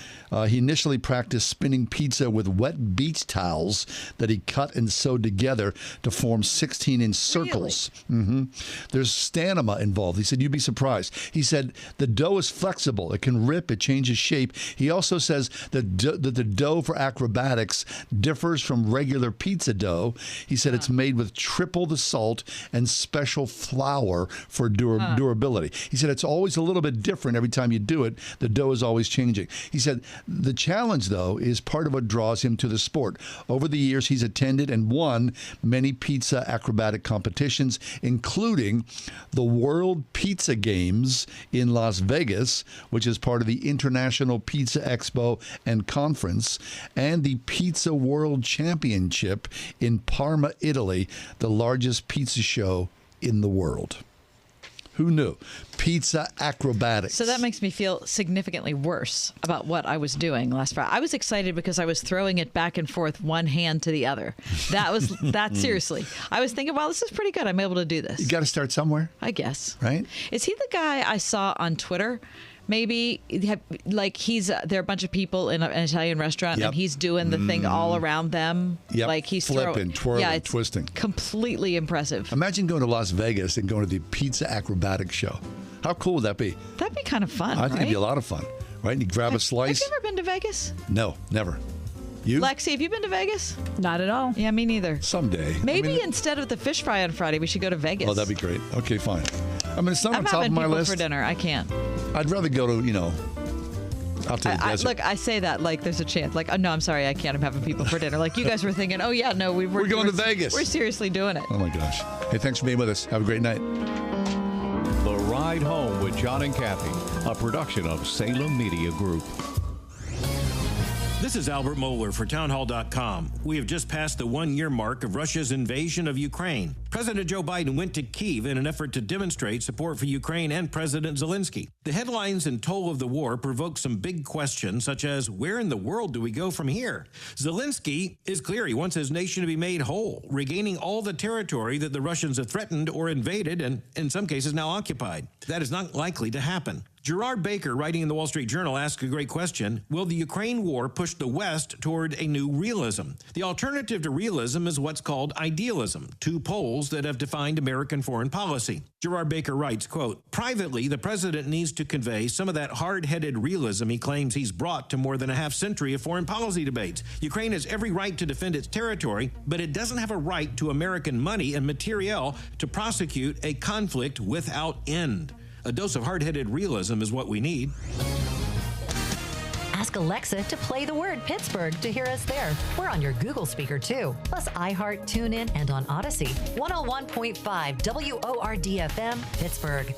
S8: He initially practiced spinning pizza with wet beach towels that he cut and sewed together to form 16-inch circles. Really? Mm-hmm. There's stamina involved. He said, you'd be surprised. He said, the dough is flexible. It can rip. It changes shape. He also says that the dough for acrobatics differs from regular pizza dough. He said it's made with triple the salt and special flour for durability. He said it's always a little bit different every time you do it. The dough is always changing. He said the challenge, though, is part of what draws him to the sport. Over the years, he's attended and won many pizza acrobatic competitions, including the World Pizza Games in Las Vegas, which is part of the International Pizza Expo and Conference, and the Pizza World Championship in Parma, Italy, the largest pizza show in the world. Who knew? Pizza acrobatics.
S9: So that makes me feel significantly worse about what I was doing last Friday. I was excited because I was throwing it back and forth, one hand to the other. That seriously. I was thinking, wow, this is pretty good. I'm able to do this.
S8: You got to start somewhere.
S9: I guess.
S8: Right?
S9: Is he the guy I saw on Twitter? Maybe like there are a bunch of people in an Italian restaurant and he's doing the thing all around them.
S8: Yep.
S9: Like he's
S8: flipping, twirling, twisting.
S9: Completely impressive.
S8: Imagine going to Las Vegas and going to the pizza acrobatic show. How cool would that be?
S9: That'd be kind of fun.
S8: I think it'd be a lot of fun, right? And you grab a slice.
S9: Have you ever been to Vegas?
S8: No, never. You?
S9: Lexi, have you been to Vegas?
S2: Not at all.
S9: Yeah, me neither.
S8: Someday.
S9: Maybe instead of the fish fry on Friday, we should go to Vegas.
S8: Oh, that'd be great. Okay, fine. I mean, it's not on top of my list.
S9: I'm having people for dinner. I can't.
S8: I'd rather go to, out to the desert.
S9: Look, I say that like there's a chance. Like, oh, no, I'm sorry, I can't. I'm having people for dinner. Like you guys were thinking, oh, yeah, no, we're
S8: going to Vegas.
S9: We're seriously doing it.
S8: Oh, my gosh. Hey, thanks for being with us. Have a great night.
S5: The Ride Home with John and Kathy, a production of Salem Media Group.
S23: This is Albert Mohler for townhall.com. We have just passed the 1-year mark of Russia's invasion of Ukraine. President Joe Biden went to Kyiv in an effort to demonstrate support for Ukraine and President Zelensky. The headlines and toll of the war provoked some big questions, such as where in the world do we go from here? Zelensky is clear he wants his nation to be made whole, regaining all the territory that the Russians have threatened or invaded and, in some cases, now occupied. That is not likely to happen. Gerard Baker, writing in the Wall Street Journal, asks a great question. Will the Ukraine war push the West toward a new realism? The alternative to realism is what's called idealism, 2 poles that have defined American foreign policy. Gerard Baker writes, quote, privately, the president needs to convey some of that hard-headed realism he claims he's brought to more than a half-century of foreign policy debates. Ukraine has every right to defend its territory, but it doesn't have a right to American money and materiel to prosecute a conflict without end. A dose of hard-headed realism is what we need.
S11: Ask Alexa to play the word Pittsburgh to hear us there. We're on your Google speaker, too. Plus iHeart, TuneIn, and on Odyssey. 101.5 WORD FM, Pittsburgh.